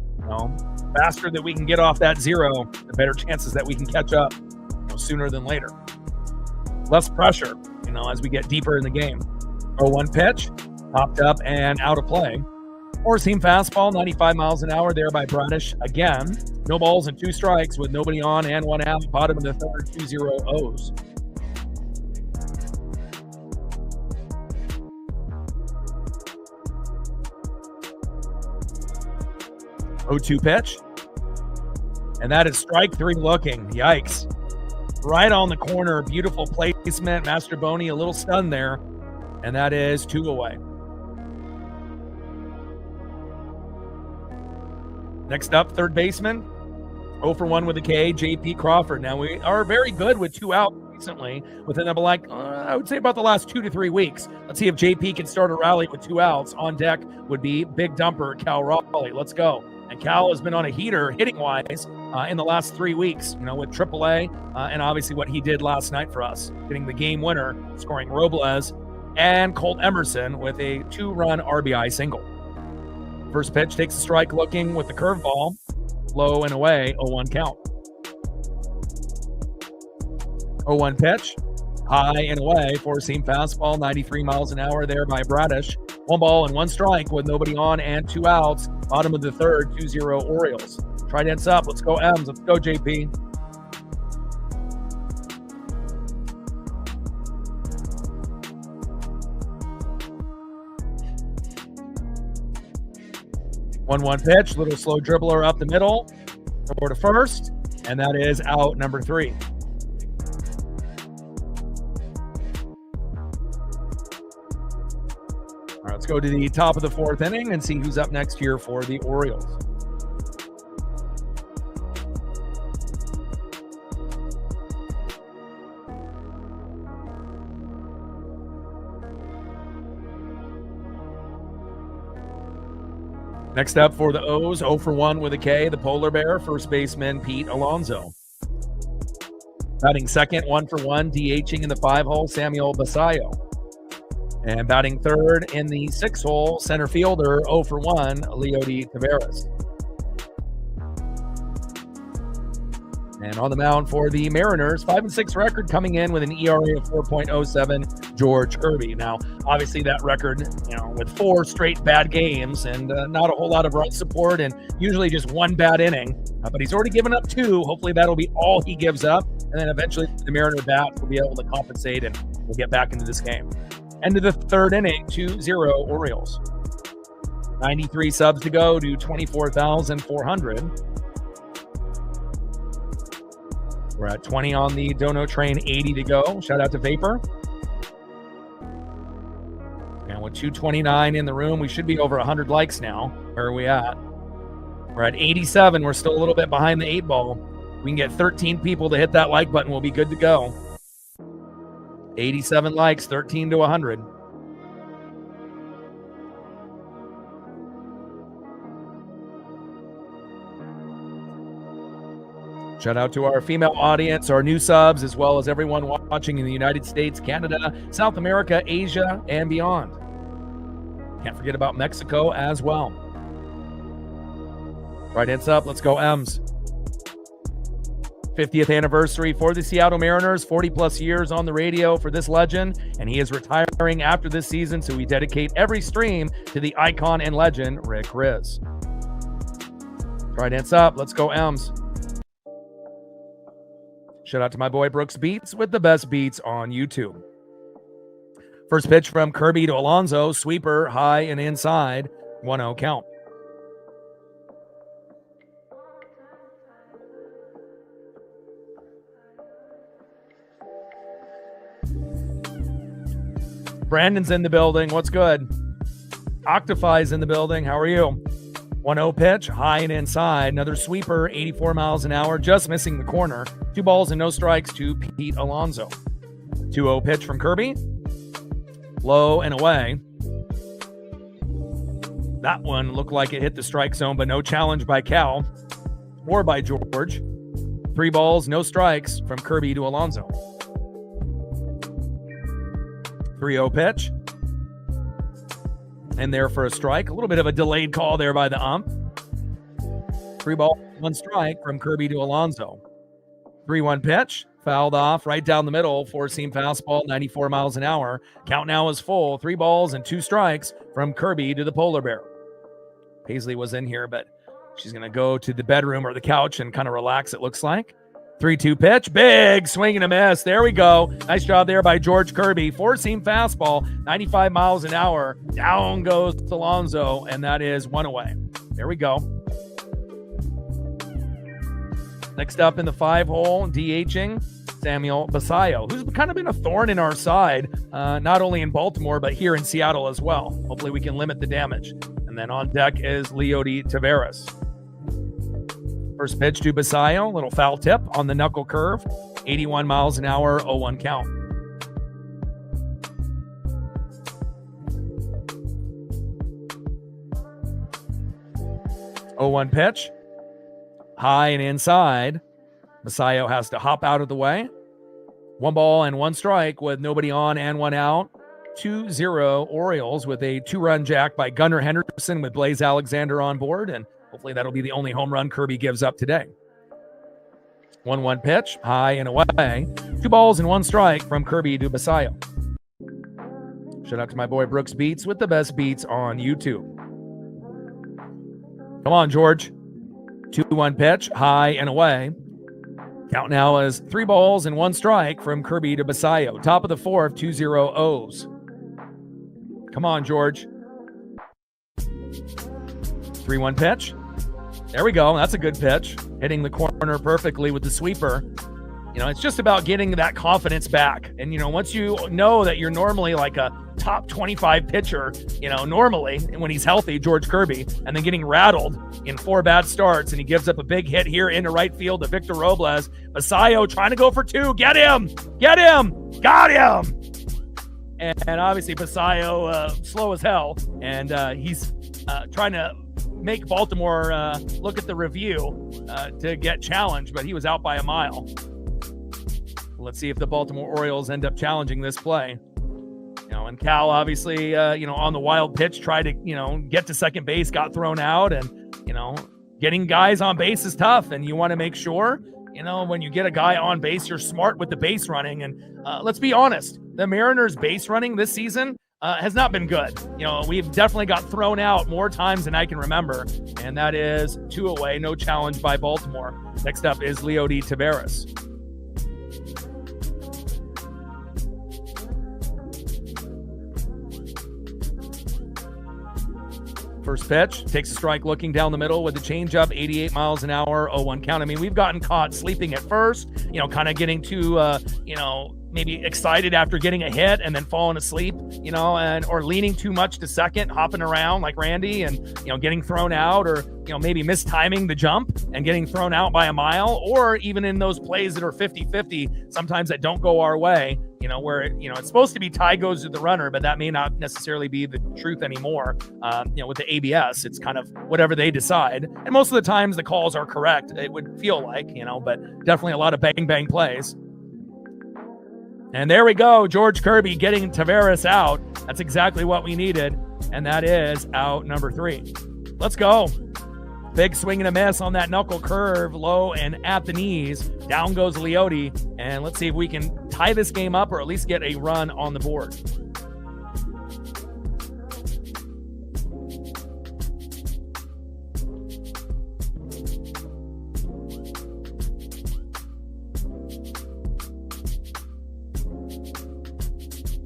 Faster that we can get off that 0, the better chances that we can catch up sooner than later. Less pressure, as we get deeper in the game. 0-1 pitch, popped up and out of play. 4-seam fastball, 95 miles an hour there by Bradish. Again, no balls and 2 strikes with nobody on and 1 out. Bottom of the third, 2-0 O's. Oh-2 pitch. And that is strike 3 looking. Yikes. Right on the corner. Beautiful placement. Mastrobuoni a little stunned there. And that is 2 away. Next up, third baseman. 0 for 1 with a K, J.P. Crawford. Now, we are very good with 2 out recently. Within I would say about the last 2 to 3 weeks. Let's see if J.P. can start a rally with 2 outs. On deck would be big dumper Cal Raleigh. Let's go. And Cal has been on a heater hitting-wise in the last 3 weeks, with AAA and obviously what he did last night for us, getting the game winner, scoring Robles and Colt Emerson with a 2-run RBI single. First pitch takes a strike looking with the curveball, low and away, 0-1 count. 0-1 pitch, high and away, 4-seam fastball, 93 miles an hour there by Bradish. 1 ball and 1 strike with nobody on and 2 outs. Bottom of the third, 2-0 Orioles. Trident's up. Let's go, M's. Let's go, JP. One pitch, little slow dribbler up the middle. for the first, and that is out number 3. All right, let's go to the top of the 4th inning and see who's up next here for the Orioles. Next up for the O's, 0 for 1 with a K, the Polar Bear, first baseman Pete Alonso. Batting second, 1 for 1, DHing in the 5-hole, Samuel Basallo. And batting third in the 6-hole, center fielder, 0 for 1, Leody Taveras. And on the mound for the Mariners, 5-6 record, coming in with an ERA of 4.07, George Kirby. Now, obviously that record, with 4 straight bad games and not a whole lot of run support and usually just 1 bad inning, but he's already given up 2. Hopefully that'll be all he gives up. And then eventually the Mariner bats will be able to compensate and we'll get back into this game. End of the 3rd inning, 2-0 Orioles. 93 subs to go to 24,400. We're at 20 on the Dono train, 80 to go. Shout out to Vapor. And with 229 in the room, we should be over 100 likes now. Where are we at? We're at 87. We're still a little bit behind the 8 ball. We can get 13 people to hit that like button. We'll be good to go. 87 likes, 13 to 100. Shout out to our female audience, our new subs, as well as everyone watching in the United States, Canada, South America, Asia, and beyond. Can't forget about Mexico as well. Right hands up. Let's go M's. 50th anniversary for the Seattle Mariners, 40-plus years on the radio for this legend, and he is retiring after this season, so we dedicate every stream to the icon and legend, Rick Riz. Right hands up. Let's go M's. Shout out to my boy Brooks Beats with the best beats on YouTube. First pitch from Kirby to Alonso, sweeper, high and inside, 1-0 count. Brandon's in the building. What's good? Octify's in the building. How are you? 1-0 pitch, high and inside. Another sweeper, 84 miles an hour, just missing the corner. 2 balls and no strikes to Pete Alonso. 2-0 pitch from Kirby. Low and away. That one looked like it hit the strike zone, but no challenge by Cal or by George. 3 balls, no strikes from Kirby to Alonso. 3-0 pitch. And there for a strike. A little bit of a delayed call there by the ump. 3 balls, 1 strike from Kirby to Alonso. 3-1 pitch. Fouled off right down the middle. 4-seam fastball, 94 miles an hour. Count now is full. 3 balls and 2 strikes from Kirby to the Polar Bear. Paisley was in here, but she's going to go to the bedroom or the couch and kind of relax, it looks like. 3-2 pitch. Big swing and a miss. There we go. Nice job there by George Kirby. 4-seam fastball, 95 miles an hour. Down goes Alonso, and that is 1 away. There we go. Next up in the 5-hole, DHing, Samuel Basallo, who's kind of been a thorn in our side, not only in Baltimore, but here in Seattle as well. Hopefully we can limit the damage. And then on deck is Leody Taveras. First pitch to Basallo, little foul tip on the knuckle curve, 81 miles an hour, 0-1 count. Oh, 1 pitch, high and inside. Basallo has to hop out of the way. 1 ball and 1 strike with nobody on and 1 out. 2-0 Orioles with a 2-run jack by Gunnar Henderson with Blaze Alexander on board, and hopefully that'll be the only home run Kirby gives up today. 1-1 pitch, high and away. 2 balls and 1 strike from Kirby to Basallo. Shout out to my boy Brooks Beats with the best beats on YouTube. Come on, George. 2-1 pitch, high and away. Count now is 3 balls and 1 strike from Kirby to Basallo. Top of the 4th, 2-0 O's. Come on, George. 3-1 pitch. There we go. That's a good pitch. Hitting the corner perfectly with the sweeper. It's just about getting that confidence back. And, once you know that you're normally like a top 25 pitcher, normally when he's healthy, George Kirby, and then getting rattled in 4 bad starts, and he gives up a big hit here into right field to Victor Robles. Basayo trying to go for 2. Get him! Got him! And obviously Basayo slow as hell, and he's trying to make Baltimore look at the review to get challenged, but he was out by a mile. Let's see if the Baltimore Orioles end up challenging this play. And Cal obviously, on the wild pitch, tried to, get to second base, got thrown out, and, getting guys on base is tough, and you want to make sure, when you get a guy on base, you're smart with the base running. And let's be honest, the Mariners' base running this season has not been good. We've definitely got thrown out more times than I can remember, and that is 2 away, no challenge by Baltimore. Next up is Leody Taveras. First pitch, takes a strike looking down the middle with a changeup, 88 miles an hour, 0-1 count. I mean, we've gotten caught sleeping at first, kind of getting too, maybe excited after getting a hit and then falling asleep, or leaning too much to second, hopping around like Randy and, getting thrown out, or, maybe mistiming the jump and getting thrown out by a mile, or even in those plays that are 50-50, sometimes that don't go our way, where, it's supposed to be tie goes to the runner, but that may not necessarily be the truth anymore. With the ABS, it's kind of whatever they decide. And most of the times the calls are correct, it would feel like, but definitely a lot of bang plays. And there we go. George Kirby getting Taveras out. That's exactly what we needed. And that is out number 3. Let's go. Big swing and a miss on that knuckle curve, low and at the knees. Down goes Leody. And let's see if we can tie this game up or at least get a run on the board.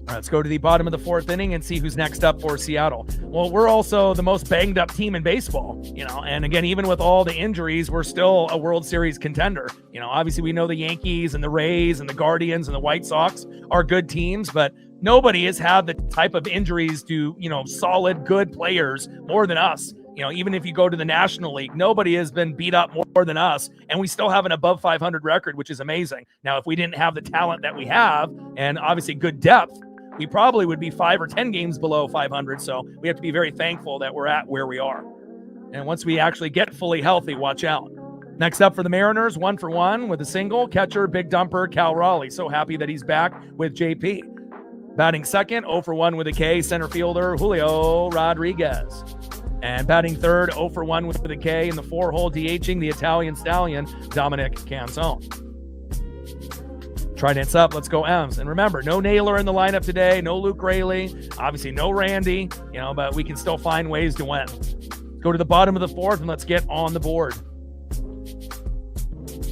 All right, let's go to the bottom of the 4th inning and see who's next up for Seattle. Well, we're also the most banged up team in baseball, and again, even with all the injuries, we're still a World Series contender. Obviously we know the Yankees and the Rays and the Guardians and the White Sox are good teams, but nobody has had the type of injuries to, solid, good players more than us. Even if you go to the National League, nobody has been beat up more than us, and we still have an above 500 record, which is amazing. Now, if we didn't have the talent that we have, and obviously good depth, we probably would be 5 or 10 games below 500. So we have to be very thankful that we're at where we are. And once we actually get fully healthy, watch out. Next up for the Mariners, 1 for 1 with a single. Catcher, big dumper, Cal Raleigh. So happy that he's back with JP. Batting second, 0 for 1 with a K, center fielder, Julio Rodriguez. And batting third, 0 for 1 with a K in the 4-hole, DHing the Italian stallion, Dominic Canzone. Trident's up. Let's go M's. And remember, no Naylor in the lineup today. No Luke Raley. Obviously, no Randy. But we can still find ways to win. Go to the bottom of the 4th and let's get on the board.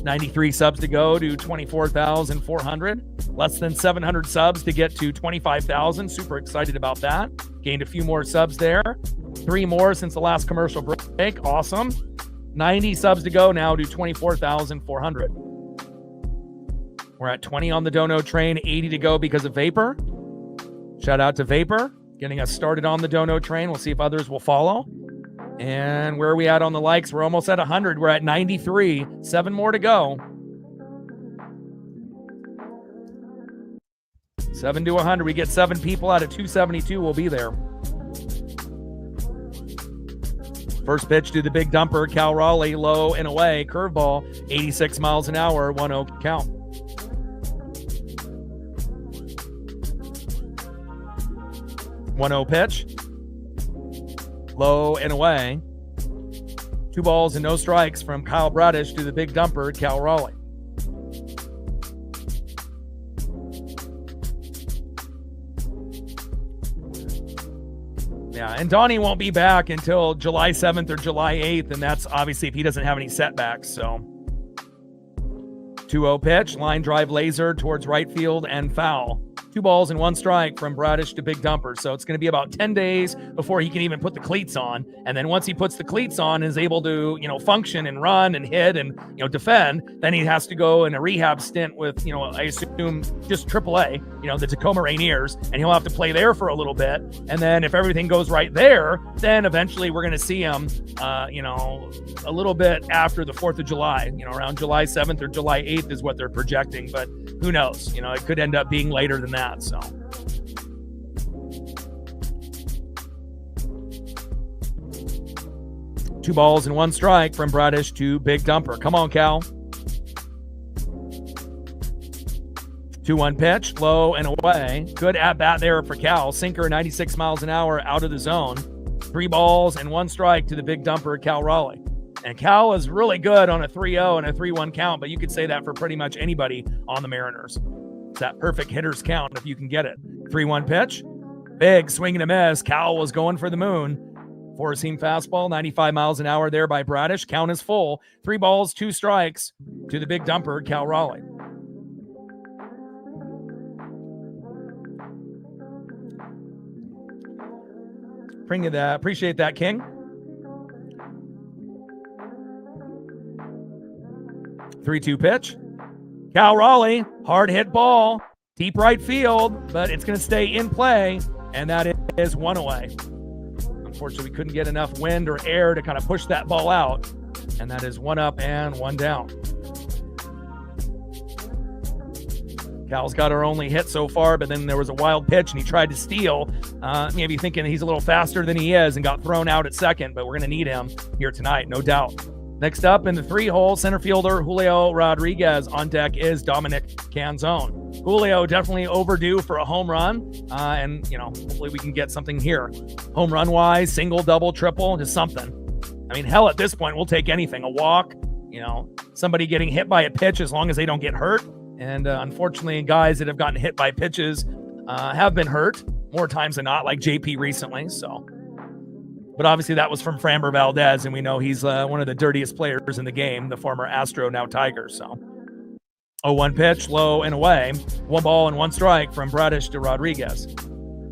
93 subs to go to 24,400. Less than 700 subs to get to 25,000. Super excited about that. Gained a few more subs there. 3 more since the last commercial break. Awesome. 90 subs to go now to 24,400. We're at 20 on the Dono train, 80 to go because of Vapor. Shout out to Vapor, getting us started on the Dono train. We'll see if others will follow. And where are we at on the likes? We're almost at 100. We're at 93. 7 more to go. 7 to 100. We get 7 people out of 272. We'll be there. First pitch to the big dumper, Cal Raleigh, low and away. Curveball, 86 miles an hour, 1-0 count. 1-0 pitch. Low and away. 2 balls and no strikes from Kyle Bradish to the big dumper, Cal Raleigh. Yeah, and Donnie won't be back until July 7th or July 8th, and that's obviously if he doesn't have any setbacks. So 2-0 pitch, line drive laser towards right field and foul. 2 balls and 1 strike from Bradish to Big Dumper. So it's going to be about 10 days before he can even put the cleats on. And then once he puts the cleats on and is able to, function and run and hit and, defend, then he has to go in a rehab stint with, I assume just AAA, the Tacoma Rainiers, and he'll have to play there for a little bit. And then if everything goes right there, then eventually we're going to see him, a little bit after the 4th of July, around July 7th or July 8th is what they're projecting. But who knows? It could end up being later than that. So. Two balls and 1 strike from Bradish to Big Dumper. Come on, Cal. 2-1 pitch, low and away. Good at bat there for Cal. Sinker 96 miles an hour out of the zone. 3 balls and 1 strike to the Big Dumper, Cal Raleigh. And Cal is really good on a 3-0 and a 3-1 count, but you could say that for pretty much anybody on the Mariners. It's that perfect hitter's count if you can get it. 3-1 pitch. Big swing and a miss. Cal was going for the moon. 4-seam fastball, 95 miles an hour there by Bradish. Count is full. 3 balls, 2 strikes to the Big Dumper, Cal Raleigh. Bring you that. Appreciate that, King. 3-2 pitch. Cal Raleigh, hard hit ball, deep right field, but it's going to stay in play, and that is 1 away. Unfortunately, we couldn't get enough wind or air to kind of push that ball out, and that is 1 up and 1 down. Cal's got our only hit so far, but then there was a wild pitch, and he tried to steal, maybe thinking he's a little faster than he is, and got thrown out at second, but we're going to need him here tonight, no doubt. Next up in the 3-hole, center fielder Julio Rodriguez. On deck is Dominic Canzone. Julio definitely overdue for a home run, and, hopefully we can get something here. Home run-wise, single, double, triple, just something. I mean, hell, at this point, we'll take anything. A walk, somebody getting hit by a pitch as long as they don't get hurt. And unfortunately, guys that have gotten hit by pitches have been hurt more times than not, like JP recently, so... But obviously that was from Framber Valdez, and we know he's one of the dirtiest players in the game, the former Astro, now Tiger. So 0-1 pitch, low and away. 1 ball and 1 strike from Bradish to Rodriguez.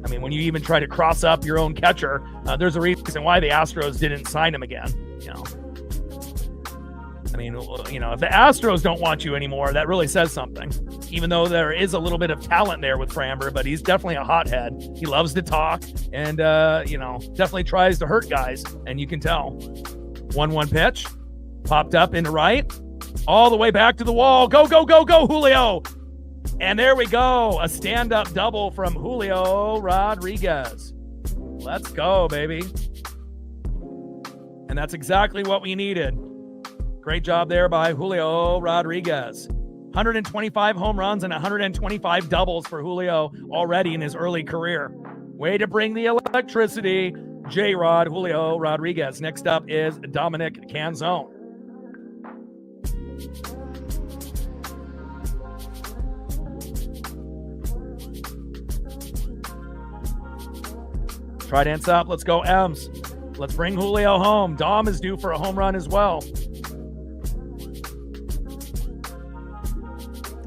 I mean, when you even try to cross up your own catcher, there's a reason why the Astros didn't sign him again. I mean, if the Astros don't want you anymore, that really says something. Even though there is a little bit of talent there with Framber, but he's definitely a hothead. He loves to talk and, definitely tries to hurt guys, and you can tell. 1-1 pitch, popped up into right, all the way back to the wall. Go, go, go, go, Julio. And there we go. A stand-up double from Julio Rodriguez. Let's go, baby. And that's exactly what we needed. Great job there by Julio Rodriguez. 125 home runs and 125 doubles for Julio already in his early career. Way to bring the electricity, J-Rod Julio Rodriguez. Next up is Dominic Canzone. Try dance up. Let's go, M's. Let's bring Julio home. Dom is due for a home run as well.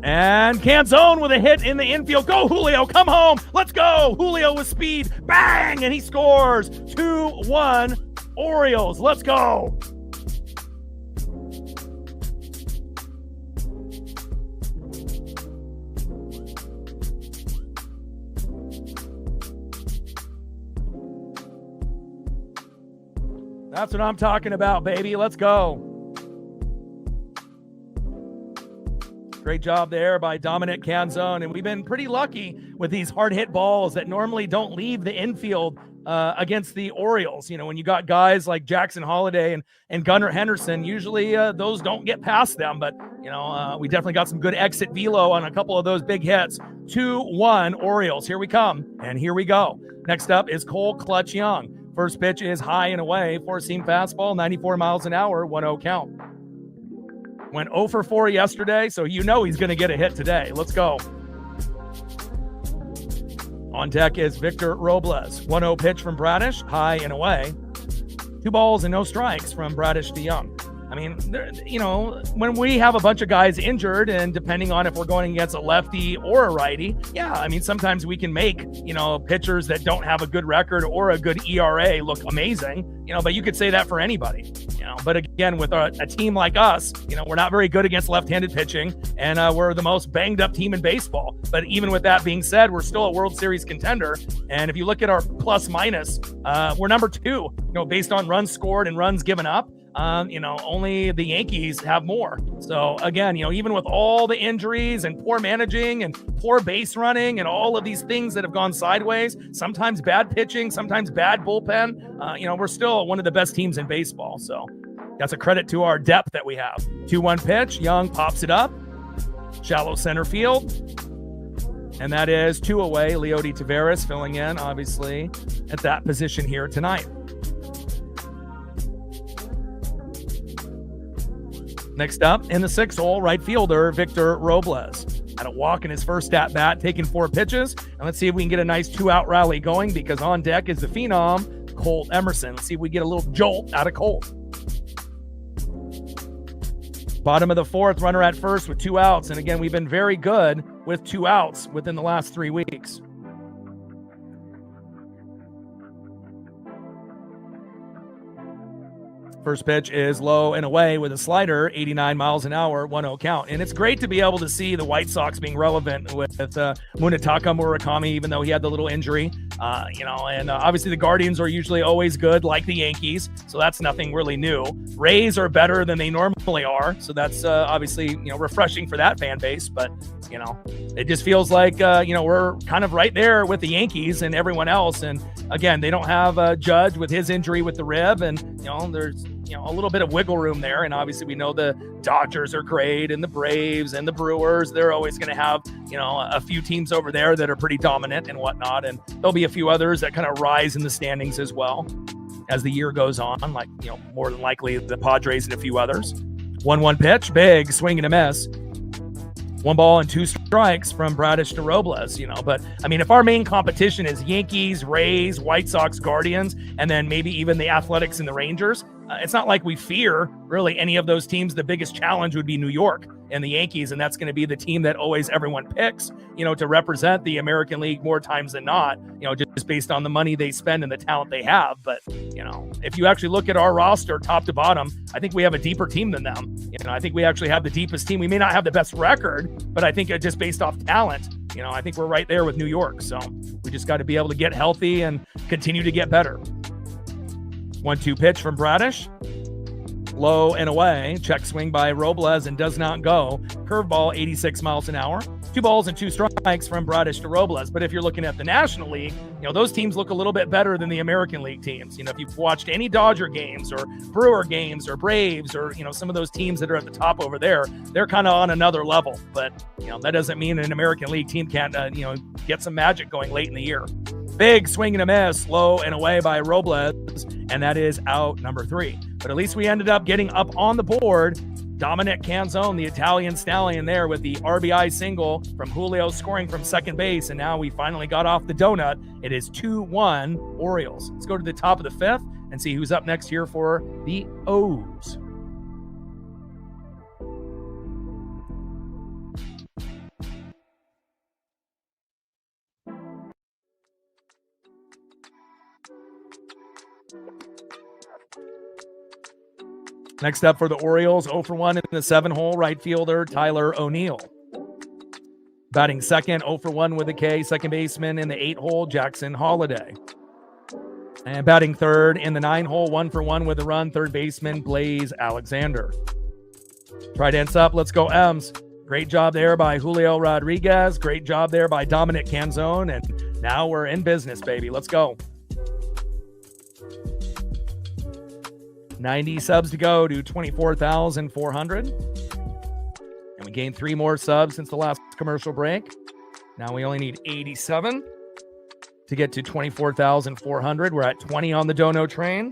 And Canzone with a hit in the infield. Go, Julio. Come home. Let's go. Julio with speed. Bang! And he scores. 2-1 Orioles. Let's go. That's what I'm talking about, baby. Let's go. Great job there by Dominic Canzone. And we've been pretty lucky with these hard hit balls that normally don't leave the infield against the Orioles. When you got guys like Jackson Holiday and Gunnar Henderson, usually those don't get past them. But, we definitely got some good exit velo on a couple of those big hits. 2-1 Orioles. Here we come. And here we go. Next up is Cole Clutch Young. First pitch is high and away. 4-seam fastball, 94 miles an hour, 1-0 count. Went 0 for 4 yesterday, so he's going to get a hit today. Let's go. On deck is Victor Robles. 1-0 pitch from Bradish, high and away. 2 balls and no strikes from Bradish to Young. I mean, when we have a bunch of guys injured, and depending on if we're going against a lefty or a righty, yeah, I mean, sometimes we can make, pitchers that don't have a good record or a good ERA look amazing, but you could say that for anybody, but again, with a team like us, we're not very good against left-handed pitching, and we're the most banged up team in baseball. But even with that being said, we're still a World Series contender. And if you look at our plus minus, we're number 2, based on runs scored and runs given up. Only the Yankees have more. So again, even with all the injuries and poor managing and poor base running and all of these things that have gone sideways, sometimes bad pitching, sometimes bad bullpen, we're still one of the best teams in baseball. So that's a credit to our depth that we have. 2-1 pitch. Young pops it up. Shallow center field. And that is 2 away. Leody Taveras filling in, obviously, at that position here tonight. Next up, in the 6th hole, right fielder Victor Robles. Had a walk in his first at-bat, taking 4 pitches. And let's see if we can get a nice 2-out rally going, because on deck is the phenom, Colt Emerson. Let's see if we get a little jolt out of Colt. Bottom of the 4th, runner at first with 2 outs. And again, we've been very good with 2 outs within the last 3 weeks. First pitch is low and away with a slider, 89 miles an hour, 1-0 count. And it's great to be able to see the White Sox being relevant with Munetaka Murakami, even though he had the little injury. And obviously the Guardians are usually always good, like the Yankees. So that's nothing really new. Rays are better than they normally are. So that's obviously, refreshing for that fan base. But, it just feels like, we're kind of right there with the Yankees and everyone else. And again, they don't have Judge with his injury with the rib. And, there's, a little bit of wiggle room there. And obviously we know the Dodgers are great, and the Braves and the Brewers, they're always going to have, a few teams over there that are pretty dominant and whatnot. And there'll be a few others that kind of rise in the standings as well as the year goes on, like, more than likely the Padres and a few others. 1-1 pitch, big swing and a miss. 1 ball and 2 strikes from Bradish to Robles, But, I mean, if our main competition is Yankees, Rays, White Sox, Guardians, and then maybe even the Athletics and the Rangers, it's not like we fear really any of those teams. The biggest challenge would be New York and the Yankees, and that's going to be the team that always everyone picks, to represent the American League more times than not, just based on the money they spend and the talent they have. But, if you actually look at our roster top to bottom, I think we have a deeper team than them. I think we actually have the deepest team. We may not have the best record, but I think just based off talent, I think we're right there with New York. So we just got to be able to get healthy and continue to get better. 1-2 pitch from Bradish. Low and away. Check swing by Robles and does not go. Curveball, 86 miles an hour. 2 balls and 2 strikes from Bradish to Robles. But if you're looking at the National League, those teams look a little bit better than the American League teams. If you've watched any Dodger games or Brewer games or Braves or, some of those teams that are at the top over there, they're kind of on another level. But, that doesn't mean an American League team can't, get some magic going late in the year. Big swing and a miss, low and away by Robles, and that is out number 3. But at least we ended up getting up on the board. Dominic Canzone, the Italian stallion there with the RBI single from Julio scoring from second base, and now we finally got off the donut. It is 2-1 Orioles. Let's go to the top of the 5th and see who's up next here for the O's. Next up for the Orioles, 0 for 1 in the 7-hole, right fielder Tyler O'Neill. Batting second, 0 for 1 with a K, second baseman in the 8-hole, Jackson Holliday. And batting third in the 9-hole, 1 for 1 with a run, third baseman Blaze Alexander. Trident's up, let's go M's. Great job there by Julio Rodriguez. Great job there by Dominic Canzone. And now we're in business, baby. Let's go. 90 subs to go to 24,400. And we gained 3 more subs since the last commercial break. Now we only need 87 to get to 24,400. We're at 20 on the Dono train.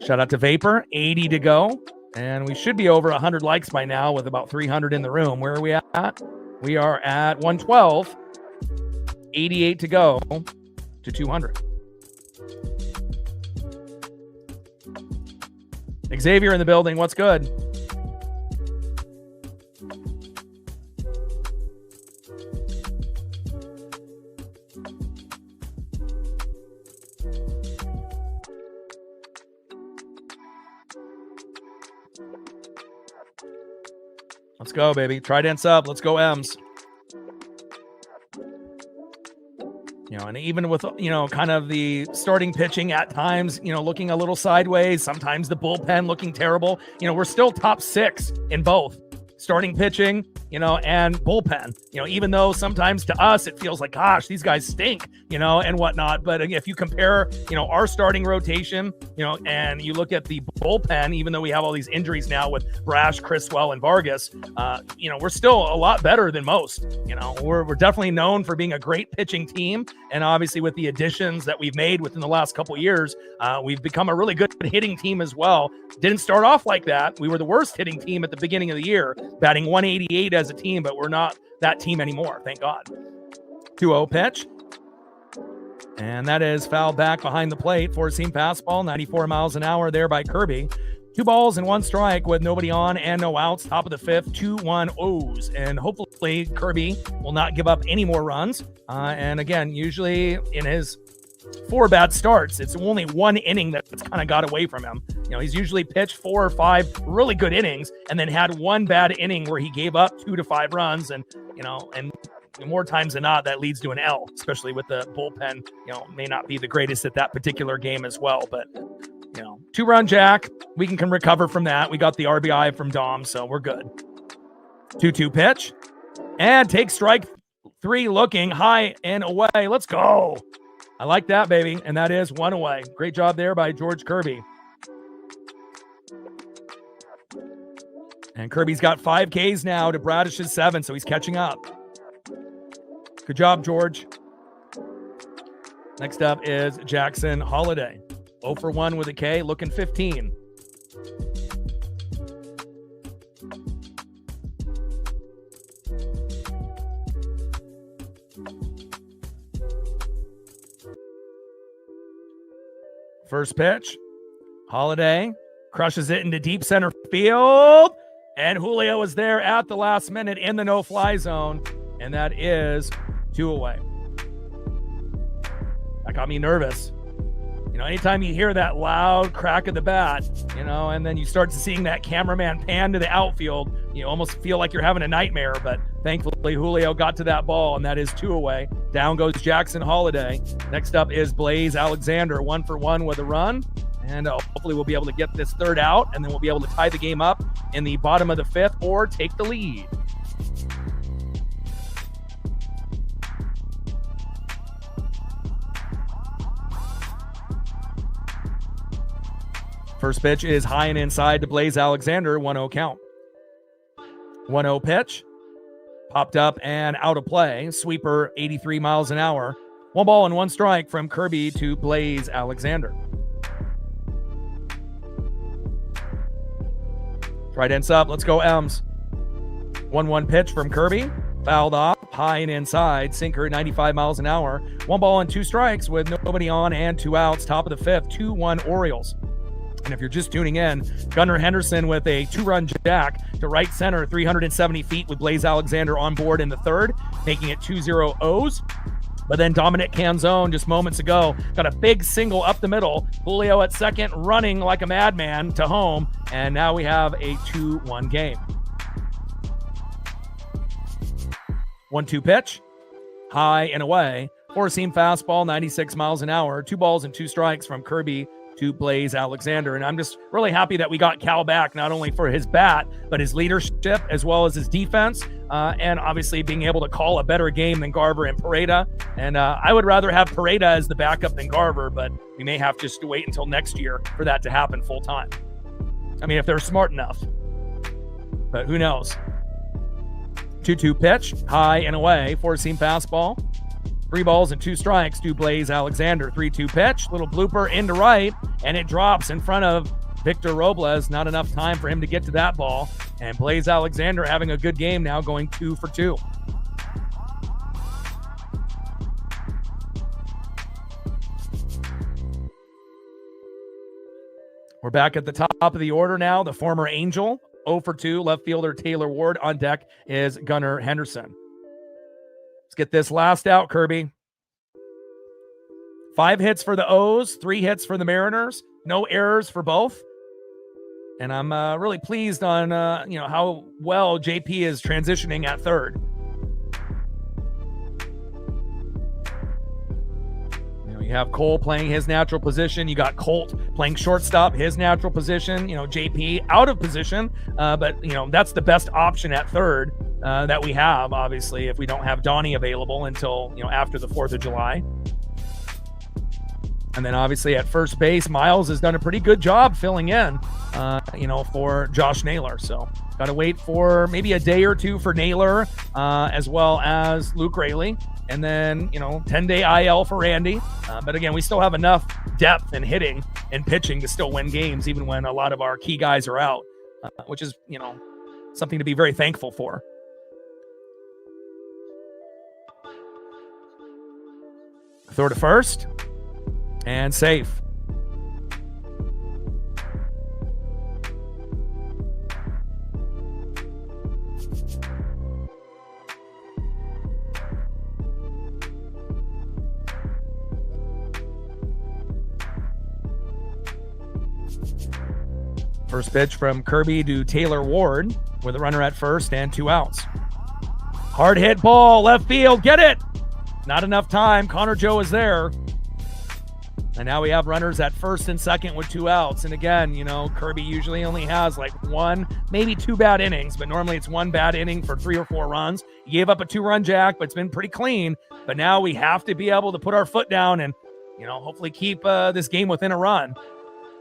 Shout out to Vapor, 80 to go. And we should be over 100 likes by now with about 300 in the room. Where are we at? We are at 112, 88 to go to 200. Xavier in the building. What's good? Let's go, baby. Trident's up. Let's go, M's. And even with, kind of the starting pitching at times, looking a little sideways, sometimes the bullpen looking terrible, we're still top 6 in both starting pitching, and bullpen, even though sometimes to us, it feels like, gosh, these guys stink, and whatnot. But if you compare, our starting rotation, and you look at the bullpen, even though we have all these injuries now with Brash, Criswell, and Vargas, we're still a lot better than most. We're definitely known for being a great pitching team. And obviously with the additions that we've made within the last couple of years, we've become a really good hitting team as well. Didn't start off like that. We were the worst hitting team at the beginning of the year, batting 188 as a team, but we're not that team anymore, thank God. 2-0 pitch. And that is fouled back behind the plate. Four-seam fastball, 94 miles an hour there by Kirby. 2 balls and 1 strike with nobody on and no outs. Top of the 5th, 2-1 O's. And hopefully Kirby will not give up any more runs. And again, usually in his 4 bad starts, it's only 1 inning that's kind of got away from him. He's usually pitched 4 or 5 really good innings and then had 1 bad inning where he gave up 2 to 5 runs. And, and more times than not, that leads to an L, especially with the bullpen, may not be the greatest at that particular game as well. But, 2-run jack, we can recover from that. We got the RBI from Dom, so we're good. 2-2 pitch and take strike 3 looking high and away. Let's go. I like that, baby. And that is 1 away. Great job there by George Kirby. And Kirby's got 5 Ks now to Bradish's 7, so he's catching up. Good job, George. Next up is Jackson Holiday. 0 for 1 with a K, looking 15. First pitch, Holiday crushes it into deep center field, and Julio is there at the last minute in the no-fly zone, and that is 2 away. That got me nervous. Anytime you hear that loud crack of the bat, and then you start seeing that cameraman pan to the outfield, you almost feel like you're having a nightmare. But thankfully, Julio got to that ball, and that is 2 away. Down goes Jackson Holiday. Next up is Blaze Alexander, 1 for 1 with a run. And hopefully we'll be able to get this 3rd out, and then we'll be able to tie the game up in the bottom of the 5th or take the lead. First pitch is high and inside to Blaze Alexander, 1-0 count. 1-0 pitch, popped up and out of play. Sweeper, 83 miles an hour. 1 ball and 1 strike from Kirby to Blaze Alexander. Trident's up, let's go M's. 1-1 pitch from Kirby, fouled off, high and inside, sinker, 95 miles an hour. 1 ball and 2 strikes with nobody on and 2 outs. Top of the 5th, 2-1 Orioles. And if you're just tuning in, Gunnar Henderson with a 2-run jack to right center, 370 feet with Blaze Alexander on board in the 3rd, making it 2-0 O's. But then Dominic Canzone just moments ago got a big single up the middle. Julio at second, running like a madman to home. And now we have a 2-1 game. 1-2 pitch, high and away. 4-seam fastball, 96 miles an hour. 2 balls and 2 strikes from Kirby to Blaze Alexander. And I'm just really happy that we got Cal back, not only for his bat, but his leadership as well as his defense. And obviously being able to call a better game than Garver and Pareda. And I would rather have Pareda as the backup than Garver, but we may have just to wait until next year for that to happen full time. I mean, if they're smart enough, but who knows? 2-2 pitch, high and away, 4-seam fastball. 3 balls and 2 strikes to Blaze Alexander. 3-2 pitch, little blooper into right, and it drops in front of Victor Robles. Not enough time for him to get to that ball. And Blaze Alexander having a good game now, going 2 for 2. We're back at the top of the order now. The former Angel, 0 for 2, left fielder Taylor Ward. On deck is Gunnar Henderson. Let's get this last out, Kirby. 5 hits for the O's, 3 hits for the Mariners. No errors for both. And I'm really pleased on how well JP is transitioning at third. You have Cole playing his natural position. You got Colt playing shortstop, his natural position. JP out of position, but that's the best option at third that we have. Obviously, if we don't have Donnie available until after the 4th of July. And then obviously at first base, Miles has done a pretty good job filling in, for Josh Naylor. So got to wait for maybe a day or two for Naylor, as well as Luke Raley. And then, 10-day IL for Randy. But again, we still have enough depth in hitting and pitching to still win games, even when a lot of our key guys are out, which is, something to be very thankful for. Throw to first. And safe. First pitch from Kirby to Taylor Ward with a runner at first and 2 outs. Hard hit ball, left field, get it! Not enough time. Connor Joe is there. And now we have runners at first and second with 2 outs. And again, Kirby usually only has like 1, maybe 2 bad innings, but normally it's 1 bad inning for 3 or 4 runs. He gave up a 2-run jack, but it's been pretty clean. But now we have to be able to put our foot down and, hopefully keep this game within a run.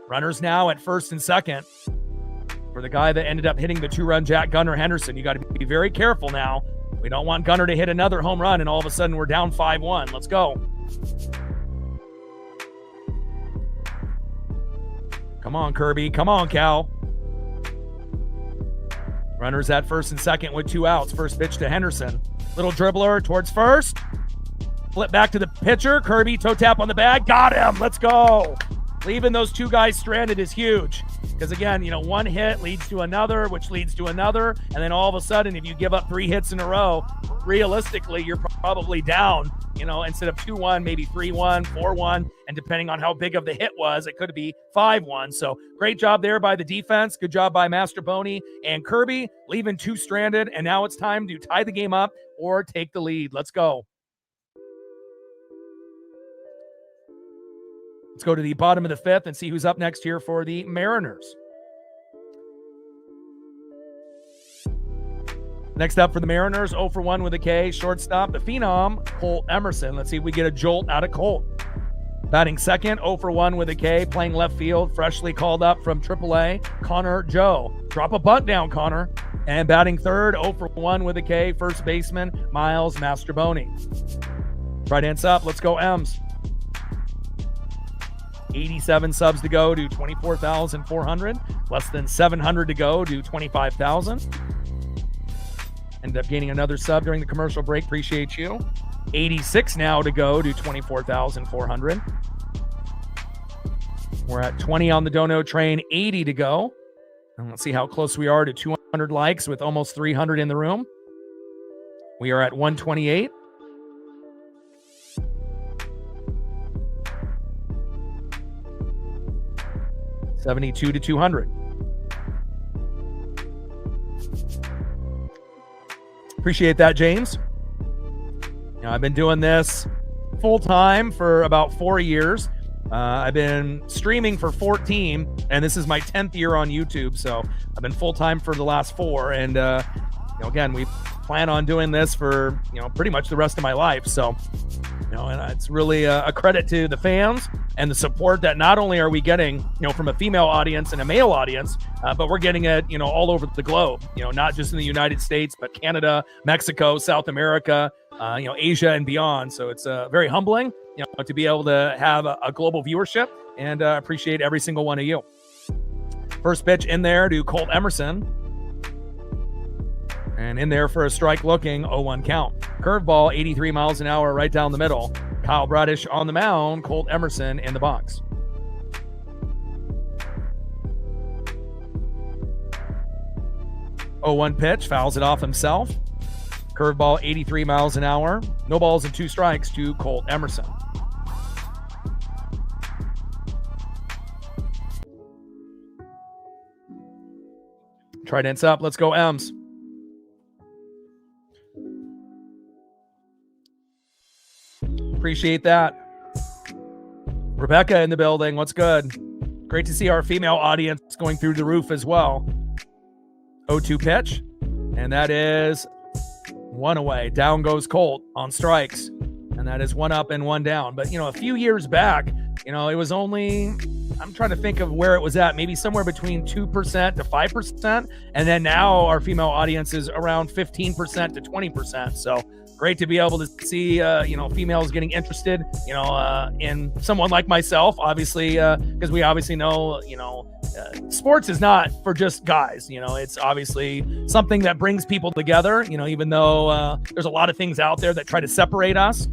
Runners now at first and second for the guy that ended up hitting the 2-run jack, Gunnar Henderson. You got to be very careful now. We don't want Gunnar to hit another home run and all of a sudden we're down 5-1. Let's go. Come on, Kirby. Come on, Cal. Runners at first and second with 2 outs. First pitch to Henderson. Little dribbler towards first. Flip back to the pitcher. Kirby, toe tap on the bag. Got him. Let's go. Leaving those 2 guys stranded is huge. Because again, 1 hit leads to another, which leads to another. And then all of a sudden, if you give up 3 hits in a row, realistically, you're probably down, instead of 2-1, maybe 3-1, 4-1. And depending on how big of the hit was, it could be 5-1. So great job there by the defense. Good job by Master Boney and Kirby, leaving 2 stranded. And now it's time to tie the game up or take the lead. Let's go. Let's go to the bottom of the 5th and see who's up next here for the Mariners. Next up for the Mariners, 0 for 1 with a K, shortstop, the phenom, Colt Emerson. Let's see if we get a jolt out of Colt. Batting second, 0 for 1 with a K, playing left field, freshly called up from AAA, Connor Joe. Drop a bunt down, Connor. And batting third, 0 for 1 with a K, first baseman, Miles Mastroboni. Right hands up, let's go M's. 87 subs to go to 24,400. Less than 700 to go to 25,000. Ended up gaining another sub during the commercial break. Appreciate you. 86 now to go to 24,400. We're at 20 on the dono train, 80 to go. And let's see how close we are to 200 likes with almost 300 in the room. We are at 128. $72 to 200. Appreciate that, James. I've been doing this full time for about 4 years. I've been streaming for 14, and this is my 10th year on YouTube. So I've been full time for the last 4. And again, we plan on doing this for pretty much the rest of my life. So and it's really a credit to the fans and the support that not only are we getting, from a female audience and a male audience, but we're getting it, all over the globe, not just in the United States, but Canada, Mexico, South America, Asia and beyond. So it's very humbling, to be able to have a global viewership, and appreciate every single one of you. First pitch in there to Colt Emerson. And in there for a strike looking, 0-1 count. Curveball, 83 miles an hour right down the middle. Kyle Bradish on the mound, Colt Emerson in the box. 0-1 pitch, fouls it off himself. Curveball, 83 miles an hour. No balls and 2 strikes to Colt Emerson. Trident's up. Let's go, Ems. Appreciate that. Rebecca in the building. What's good? Great to see our female audience going through the roof as well. 0-2 pitch. And that is 1 away. Down goes Colt on strikes. And that is 1 up and 1 down. But, a few years back, it was only, I'm trying to think of where it was at, maybe somewhere between 2% to 5%. And then now our female audience is around 15% to 20%. So great to be able to see, females getting interested, in someone like myself, obviously, because we obviously know, sports is not for just guys. It's obviously something that brings people together, even though there's a lot of things out there that try to separate us,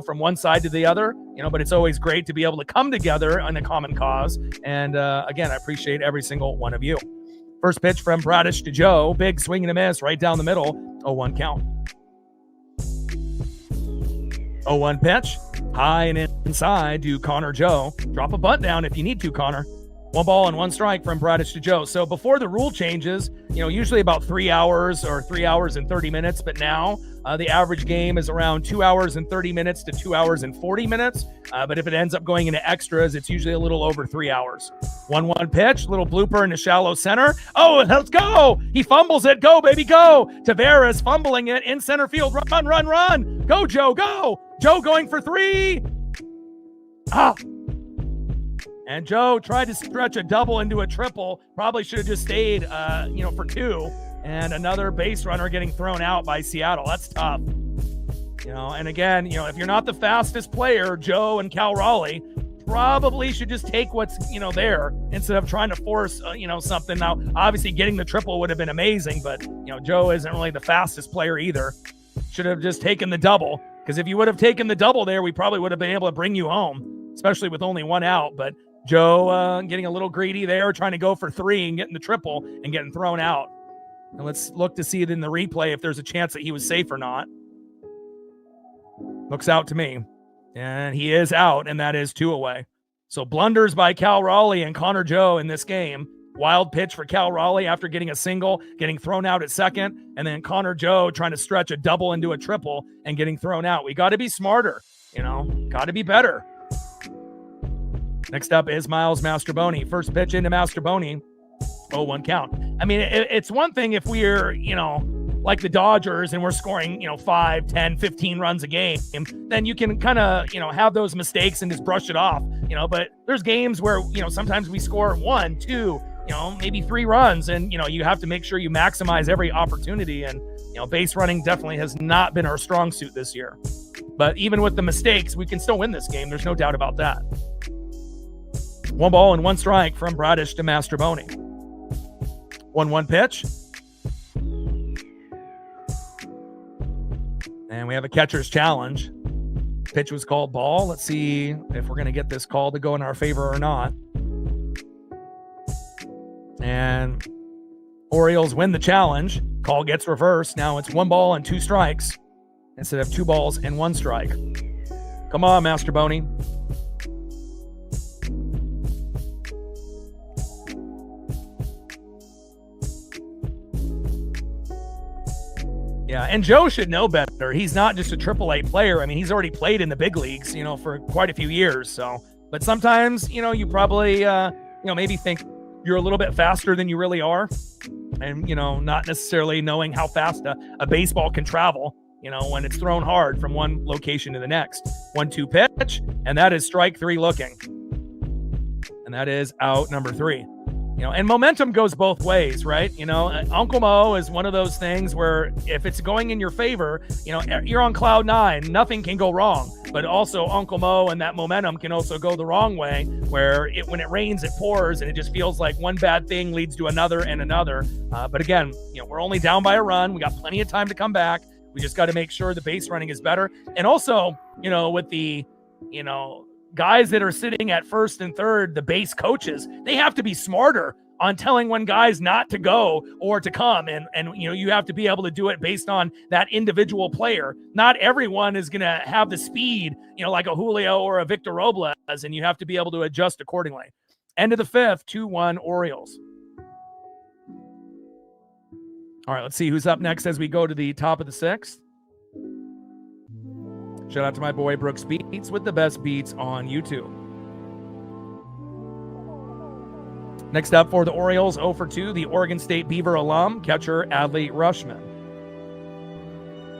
from one side to the other, but it's always great to be able to come together on a common cause. And again, I appreciate every single one of you. First pitch from Bradish to Joe, big swing and a miss right down the middle, 0-1 count. 0-1 pitch, high and inside to Connor Joe. Drop a bunt down if you need to, Connor. 1 ball and 1 strike from Bradish to Joe. So before the rule changes, usually about 3 hours or 3 hours and 30 minutes. But now the average game is around 2 hours and 30 minutes to 2 hours and 40 minutes. But if it ends up going into extras, it's usually a little over 3 hours. 1-1 pitch, little blooper in the shallow center. Oh, let's go. He fumbles it. Go, baby, go. Tavares fumbling it in center field. Run, run, run. Go, Joe, go. Joe going for 3. And Joe tried to stretch a double into a triple. Probably should have just stayed, for 2. And another base runner getting thrown out by Seattle. That's tough. And again, if you're not the fastest player, Joe and Cal Raleigh probably should just take what's, there instead of trying to force, something. Now, obviously getting the triple would have been amazing, but, Joe isn't really the fastest player either. Should have just taken the double, because if you would have taken the double there, we probably would have been able to bring you home, especially with only 1 out. But Joe getting a little greedy there, trying to go for 3 and getting the triple and getting thrown out. And let's look to see it in the replay if there's a chance that he was safe or not. Looks out to me. And he is out, and that is 2 away. So blunders by Cal Raleigh and Connor Joe in this game. Wild pitch for Cal Raleigh after getting a single, getting thrown out at second, and then Connor Joe trying to stretch a double into a triple and getting thrown out. We got to be smarter, got to be better. Next up is Miles Mastroboni. First pitch into Mastroboni, 0-1 count. I mean, it's one thing if we're, like the Dodgers and we're scoring, 5, 10, 15 runs a game, then you can kind of, have those mistakes and just brush it off, but there's games where, sometimes we score 1, 2, maybe 3 runs, and, you have to make sure you maximize every opportunity. And, base running definitely has not been our strong suit this year. But even with the mistakes, we can still win this game. There's no doubt about that. 1 ball and 1 strike from Bradish to Mastroboni. 1-1 pitch. And we have a catcher's challenge. Pitch was called ball. Let's see if we're going to get this call to go in our favor or not. And Orioles win the challenge. Call gets reversed. Now it's 1 ball and 2 strikes instead of 2 balls and 1 strike. Come on, Mastroboni. Yeah, and Joe should know better. He's not just a AAA player. I mean, he's already played in the big leagues, for quite a few years. So, but sometimes, you probably, maybe think you're a little bit faster than you really are. And, not necessarily knowing how fast a baseball can travel, when it's thrown hard from one location to the next. 1-2 pitch, and that is strike 3 looking. And that is out number 3. And momentum goes both ways, right? Uncle Mo is one of those things where if it's going in your favor, you're on cloud 9, nothing can go wrong. But also Uncle Mo and that momentum can also go the wrong way, where when it rains, it pours, and it just feels like one bad thing leads to another and another. But again, we're only down by a run. We got plenty of time to come back. We just got to make sure the base running is better. And also, with the, guys that are sitting at first and third, the base coaches, they have to be smarter on telling when guys not to go or to come. And you have to be able to do it based on that individual player. Not everyone is going to have the speed, like a Julio or a Victor Robles, and you have to be able to adjust accordingly. End of the fifth, 2-1 Orioles. All right, let's see who's up next as we go to the top of the sixth. Shout out to my boy Brooks Beats with the best beats on YouTube. Next up for the Orioles, 0 for 2, the Oregon State Beaver alum, catcher Adley Rushman.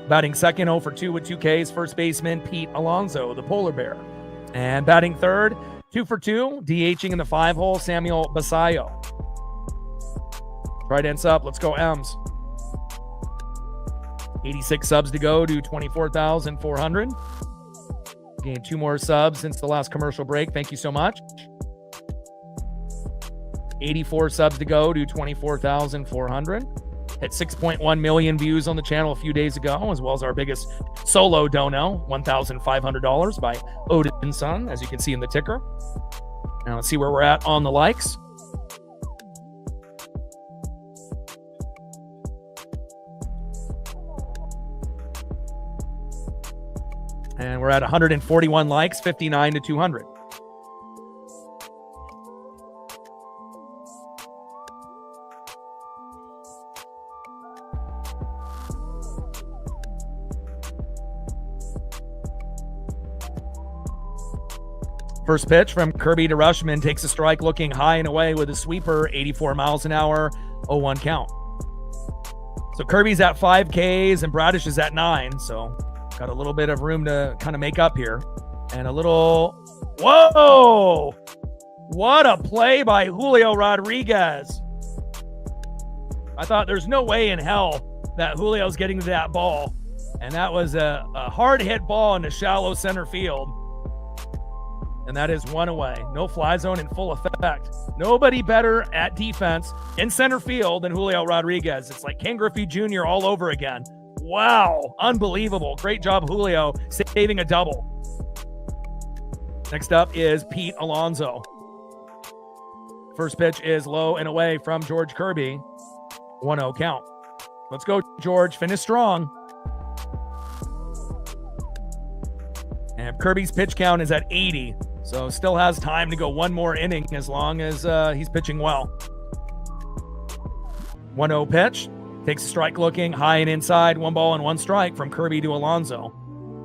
Batting second, 0 for 2 with 2 Ks, first baseman Pete Alonso, the polar bear. And batting third, 2 for 2, DHing in the 5-hole, Samuel Basayo. Right ends up, let's go M's. 86 subs to go to 24,400. Gained 2 more subs since the last commercial break. Thank you so much. 84 subs to go to 24,400. Hit 6.1 million views on the channel a few days ago, as well as our biggest solo dono, $1,500 by Odin Son, as you can see in the ticker. Now let's see where we're at on the likes. And we're at 141 likes, 59 to 200. First pitch from Kirby to Rushman, takes a strike looking high and away with a sweeper, 84 miles an hour, 0-1 count. So Kirby's at 5 Ks and Bradish is at 9, so got a little bit of room to kind of make up here. And a little, whoa! What a play by Julio Rodriguez. I thought there's no way in hell that Julio's getting to that ball. And that was a hard hit ball in the shallow center field. And that is 1 away. No fly zone in full effect. Nobody better at defense in center field than Julio Rodriguez. It's like Ken Griffey Jr. all over again. Wow. Unbelievable. Great job, Julio, saving a double. Next up is Pete Alonso. First pitch is low and away from George Kirby. 1-0 count. Let's go, George. Finish strong. And Kirby's pitch count is at 80. So still has time to go one more inning as long as he's pitching well. 1-0 pitch. Takes a strike looking high and inside. 1 ball and 1 strike from Kirby to Alonso.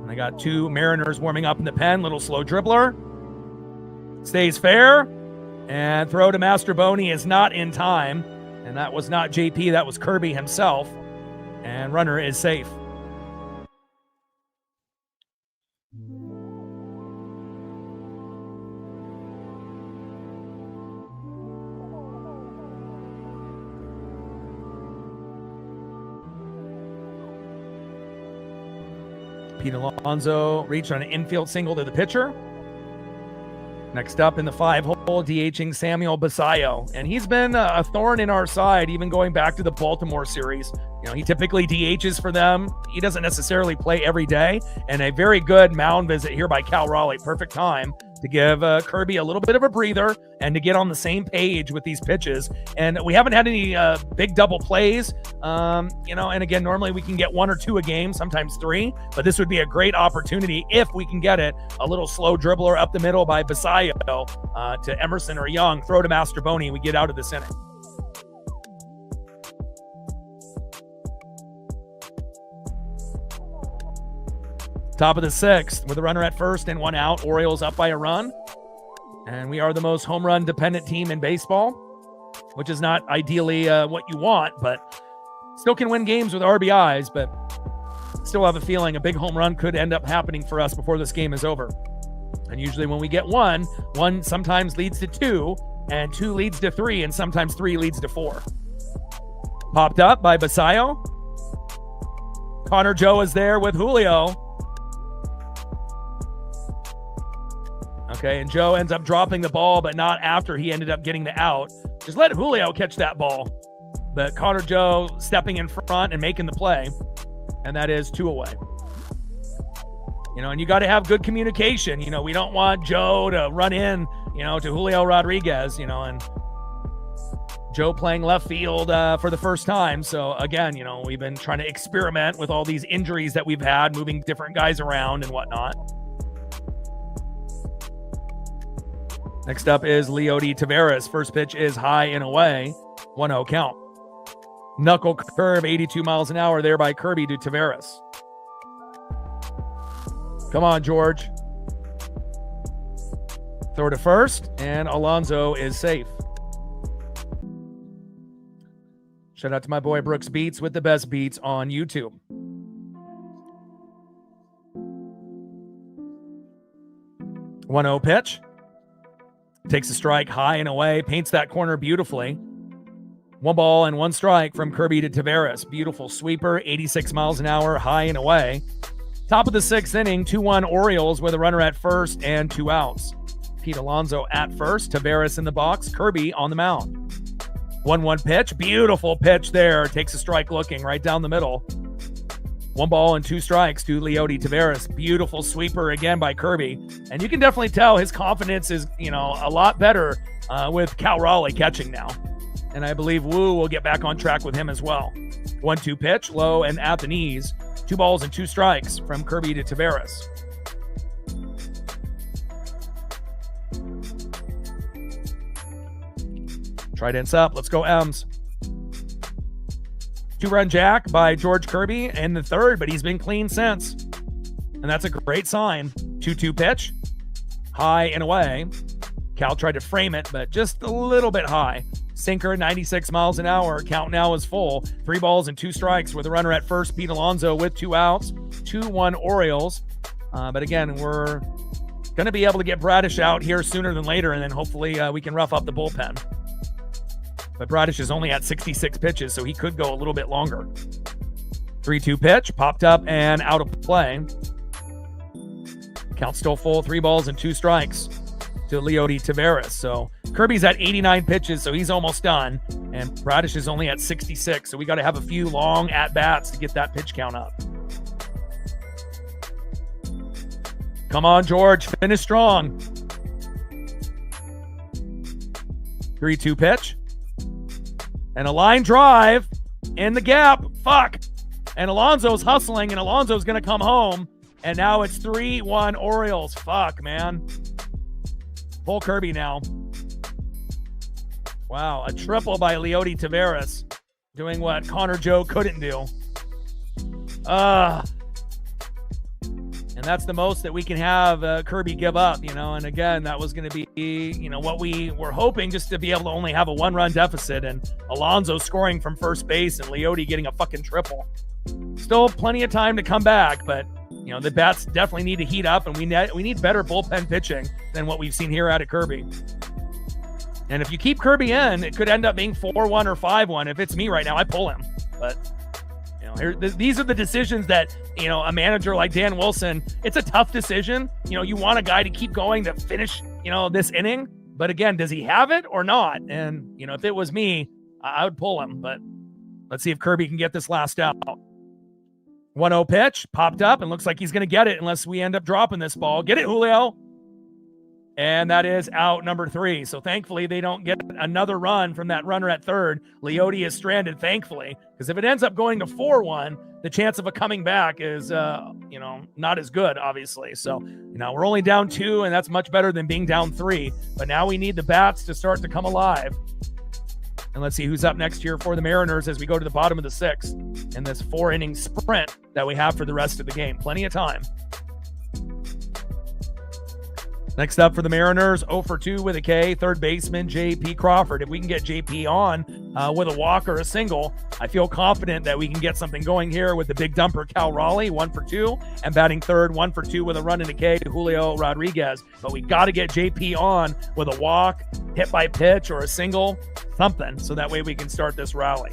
And I got 2 Mariners warming up in the pen. Little slow dribbler. Stays fair. And throw to Mastroboni is not in time. And that was not JP. That was Kirby himself. And runner is safe. Pete Alonso reached on an infield single to the pitcher. Next up in the 5-hole, DHing Samuel Basayo. And he's been a thorn in our side, even going back to the Baltimore series. He typically DHs for them. He doesn't necessarily play every day. And a very good mound visit here by Cal Raleigh. Perfect time to give Kirby a little bit of a breather and to get on the same page with these pitches. And we haven't had any big double plays, and again, normally we can get 1 or 2 a game, sometimes 3, but this would be a great opportunity if we can get it. A little slow dribbler up the middle by Basayo to Emerson or Young, throw to Mastroboni, we get out of this inning. Top of the 6th with a runner at first and 1 out. Orioles up by a run. And we are the most home run dependent team in baseball, which is not ideally what you want, but still can win games with RBIs, but still have a feeling a big home run could end up happening for us before this game is over. And usually when we get one sometimes leads to 2, and 2 leads to 3, and sometimes 3 leads to 4. Popped up by Basayo. Connor Joe is there with Julio. Okay, and Joe ends up dropping the ball, but not after he ended up getting the out. Just let Julio catch that ball. But Connor Joe stepping in front and making the play. And that is 2 away. And you got to have good communication. We don't want Joe to run in, to Julio Rodriguez, and Joe playing left field for the first time. So again, we've been trying to experiment with all these injuries that we've had, moving different guys around and whatnot. Next up is Leody Taveras. First pitch is high and away. 1-0 count. Knuckle curve, 82 miles an hour there by Kirby to Taveras. Come on, George. Throw to first, and Alonso is safe. Shout out to my boy Brooks Beats with the best beats on YouTube. One 0 pitch. Takes a strike high and away, paints that corner beautifully. 1 ball and 1 strike from Kirby to Taveras. Beautiful sweeper, 86 miles an hour, high and away. Top of the 6th inning, 2-1 Orioles with a runner at first and 2 outs. Pete Alonso at first, Taveras in the box, Kirby on the mound. 1-1 pitch, beautiful pitch there. Takes a strike looking right down the middle. 1 ball and 2 strikes to Leody Taveras. Beautiful sweeper again by Kirby. And you can definitely tell his confidence is, a lot better with Cal Raleigh catching now. And I believe Wu will get back on track with him as well. 1-2 pitch, low and at the knees. 2 balls and 2 strikes from Kirby to Taveras. Trident's up. Let's go, M's. 2-run jack by George Kirby in the 3rd, but he's been clean since. And that's a great sign. 2-2 pitch. High and away. Cal tried to frame it, but just a little bit high. Sinker, 96 miles an hour. Count now is full. 3 balls and 2 strikes with a runner at first. Pete Alonso with 2 outs. 2-1 Orioles. But again, we're going to be able to get Bradish out here sooner than later, and then hopefully we can rough up the bullpen. But Bradish is only at 66 pitches, so he could go a little bit longer. 3-2 pitch, popped up and out of play. Count still full, 3 balls and 2 strikes to Leody Taveras. So Kirby's at 89 pitches, so he's almost done. And Bradish is only at 66, so we got to have a few long at-bats to get that pitch count up. Come on, George, finish strong. 3-2 pitch. And a line drive in the gap. Fuck. And Alonso's hustling, and Alonso's going to come home. And now it's 3-1 Orioles. Fuck, man. Pull Kirby now. Wow, a triple by Leody Taveras. Doing what Connor Joe couldn't do. And that's the most that we can have Kirby give up, And again, that was going to be, what we were hoping, just to be able to only have a 1-run deficit, and Alonso scoring from first base and Leody getting a fucking triple. Still plenty of time to come back, but the bats definitely need to heat up, and we need better bullpen pitching than what we've seen here out of Kirby. And if you keep Kirby in, it could end up being 4-1 or 5-1. If it's me right now, I pull him, but. These are the decisions that, a manager like Dan Wilson, it's a tough decision. You want a guy to keep going, to finish, this inning. But again, does he have it or not? And, if it was me, I would pull him. But let's see if Kirby can get this last out. 1-0 pitch, popped up, and looks like he's going to get it unless we end up dropping this ball. Get it, Julio. And that is out number 3. So thankfully, they don't get another run from that runner at third. Leody is stranded, thankfully, because if it ends up going to 4-1, the chance of a coming back is, not as good, obviously. So, we're only down 2, and that's much better than being down 3. But now we need the bats to start to come alive. And let's see who's up next here for the Mariners as we go to the bottom of the 6th in this 4-inning sprint that we have for the rest of the game. Plenty of time. Next up for the Mariners, 0 for 2 with a K, third baseman J.P. Crawford. If we can get J.P. on with a walk or a single, I feel confident that we can get something going here with the big dumper Cal Raleigh, 1 for 2, and batting third, 1 for 2 with a run and a K to Julio Rodriguez. But we got to get J.P. on with a walk, hit by pitch, or a single, something, so that way we can start this rally.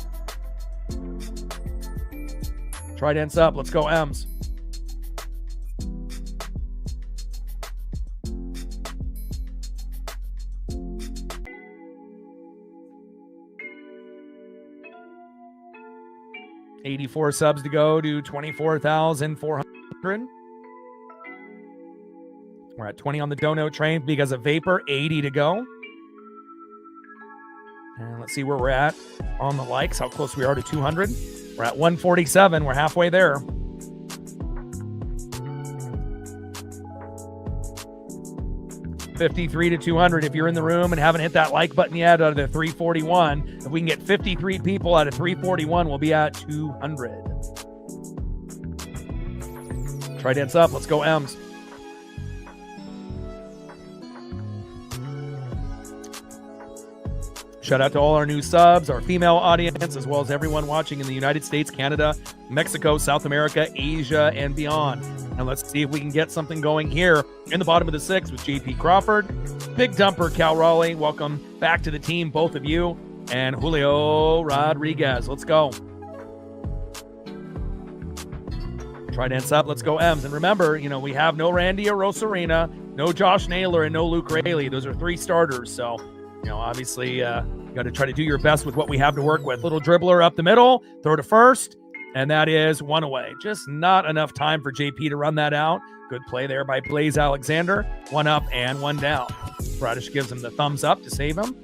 Trident's up. Let's go, M's. $84 subs to go to 24,400. We're at 20 on the dono train because of Vapor, 80 to go. And let's see where we're at on the likes, how close we are to 200. We're at 147. We're halfway there. $53 to 200. If you're in the room and haven't hit that like button yet out of the 341, if we can get 53 people out of 341, we'll be at 200. Try dance up. Let's go M's. Shout out to all our new subs, our female audience, as well as everyone watching in the United States, Canada, Mexico, South America, Asia, and beyond. And let's see if we can get something going here in the bottom of the sixth with JP Crawford, Big Dumper Cal Raleigh. Welcome back to the team, both of you, and Julio Rodriguez. Let's go. Try dance up. Let's go M's. And remember, we have no Randy Arosarena, no Josh Naylor, and no Luke Raley. Those are three starters. So, obviously, you got to try to do your best with what we have to work with. Little dribbler up the middle, throw to first, and that is one away. Just not enough time for JP to run that out. Good play there by Blaze Alexander. One up and one down. Bradish gives him the thumbs up to save him.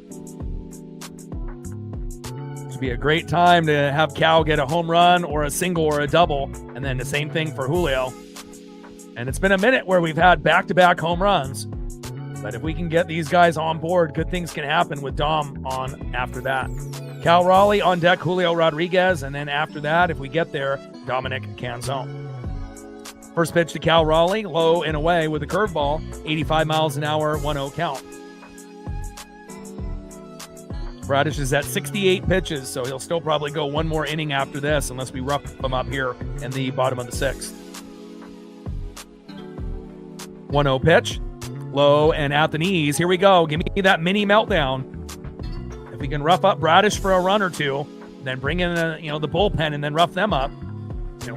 This would be a great time to have Cal get a home run or a single or a double, and then the same thing for Julio. And it's been a minute where we've had back-to-back home runs. But if we can get these guys on board, good things can happen with Dom on after that. Cal Raleigh on deck, Julio Rodriguez, and then after that, if we get there, Dominic Canzone. First pitch to Cal Raleigh, low and away with a curveball, 85 miles an hour, 1-0 count. Bradish is at 68 pitches, so he'll still probably go one more inning after this unless we rough him up here in the bottom of the sixth. 1-0 pitch. Low and at the knees. Here we go. Give me that mini meltdown. If we can rough up Bradish for a run or two, then bring in the bullpen and then rough them up,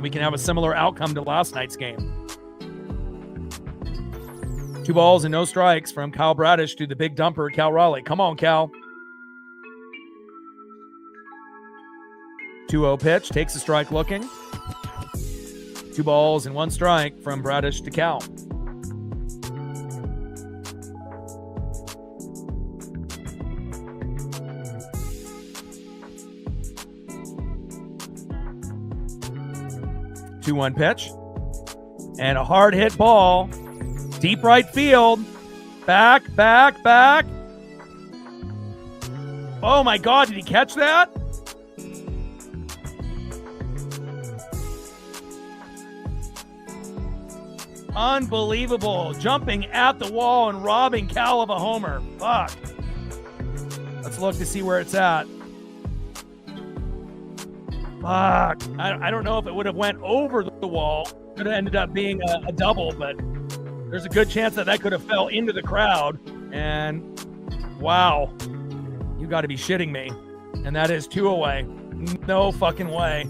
we can have a similar outcome to last night's game. 2 balls and no strikes from Kyle Bradish to the big dumper, Cal Raleigh. Come on, Cal. 2-0 pitch. Takes a strike looking. 2 balls and 1 strike from Bradish to Cal. Two-one pitch. And a hard hit ball. Deep right field. Back. Oh my God, did he catch that? Unbelievable. Jumping at the wall and robbing Cal of a homer. Fuck. Let's look to see where it's at. Fuck. I don't know if it would have went over the wall. Could have ended up being a double, but there's a good chance that could have fell into the crowd. And wow, you got to be shitting me. And that is 2 away. No fucking way.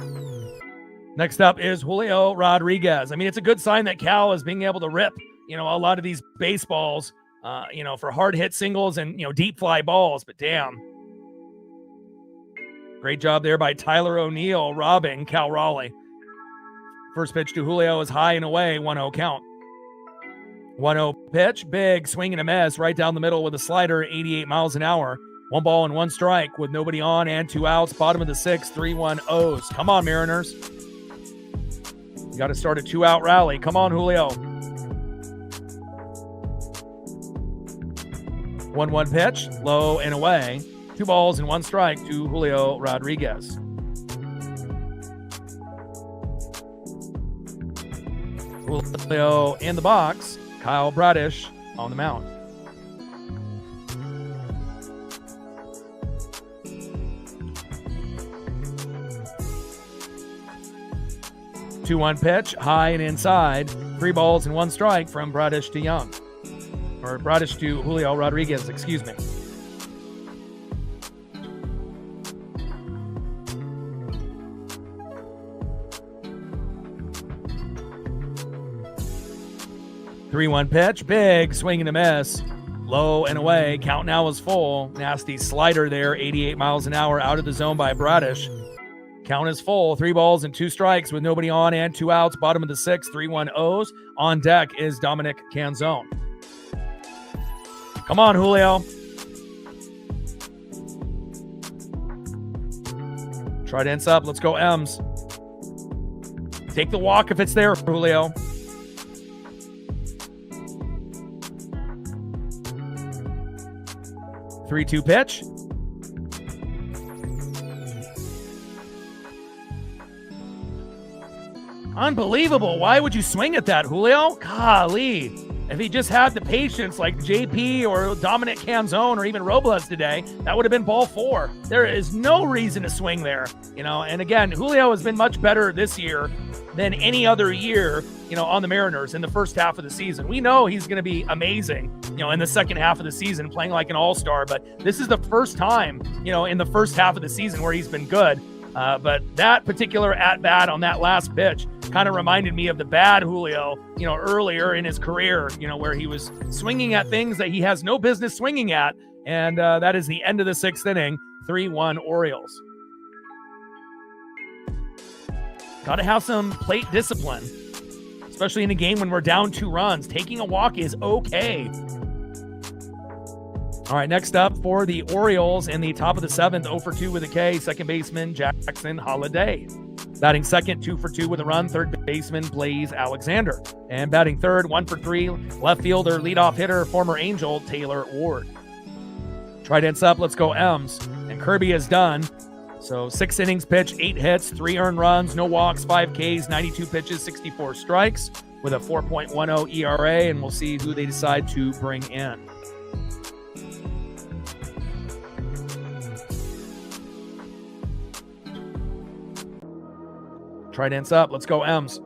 Next up is Julio Rodriguez. I mean, it's a good sign that Cal is being able to rip, a lot of these baseballs, for hard hit singles and, deep fly balls, but damn. Great job there by Tyler O'Neill, robbing Cal Raleigh. First pitch to Julio is high and away, 1-0 count. 1-0 pitch, big swing and a miss right down the middle with a slider, 88 miles an hour. 1 ball and 1 strike with nobody on and 2 outs. Bottom of the sixth, 3-1 O's. Come on, Mariners. You got to start a 2-out rally. Come on, Julio. 1-1 pitch, low and away. 2 balls and 1 strike to Julio Rodriguez. Julio in the box. Kyle Bradish on the mound. Two-one pitch, high and inside. 3 balls and 1 strike from Bradish to Young. Or Bradish to Julio Rodriguez, excuse me. Three-one pitch, big swing and a miss. Low and away. Count now is full. Nasty slider there, 88 miles an hour out of the zone by Bradish. Count is full. 3 balls and 2 strikes with nobody on and 2 outs. Bottom of the sixth, 3-1 O's. On deck is Dominic Canzone. Come on, Julio. Try to ends up. Let's go M's. Take the walk if it's there, Julio. 3-2 pitch. Unbelievable. Why would you swing at that, Julio? Golly. If he just had the patience like JP or Dominic Canzone or even Robles today, that would have been ball 4. There is no reason to swing there, and again, Julio has been much better this year than any other year, on the Mariners in the first half of the season. We know he's going to be amazing, in the second half of the season, playing like an all-star, but this is the first time, in the first half of the season where he's been good. But that particular at-bat on that last pitch kind of reminded me of the bad Julio, earlier in his career, where he was swinging at things that he has no business swinging at. And that is the end of the 6th inning, 3-1 Orioles. Got to have some plate discipline, especially in a game when we're down 2 runs. Taking a walk is okay. All right, next up for the Orioles in the top of the 7th, 0 for 2 with a K, second baseman Jackson Holiday. Batting second, 2 for 2 with a run, third baseman Blaze Alexander. And batting third, 1 for 3, left fielder, leadoff hitter, former Angel Taylor Ward. Tried ends up, let's go M's. And Kirby is done. So 6 innings pitched, 8 hits, 3 earned runs, no walks, 5 Ks, 92 pitches, 64 strikes with a 4.10 ERA. And we'll see who they decide to bring in. Tried ends up. Let's go M's.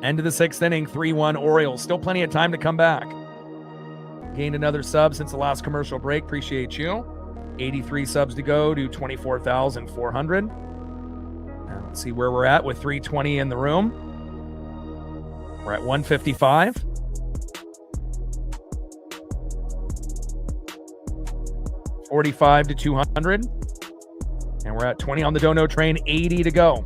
End of the 6th inning, 3-1 Orioles. Still plenty of time to come back. Gained another sub since the last commercial break. Appreciate you. 83 subs to go to 24,400. Now let's see where we're at with 320 in the room. We're at 155. $45 to 200, and we're at 20 on the dono train, 80 to go.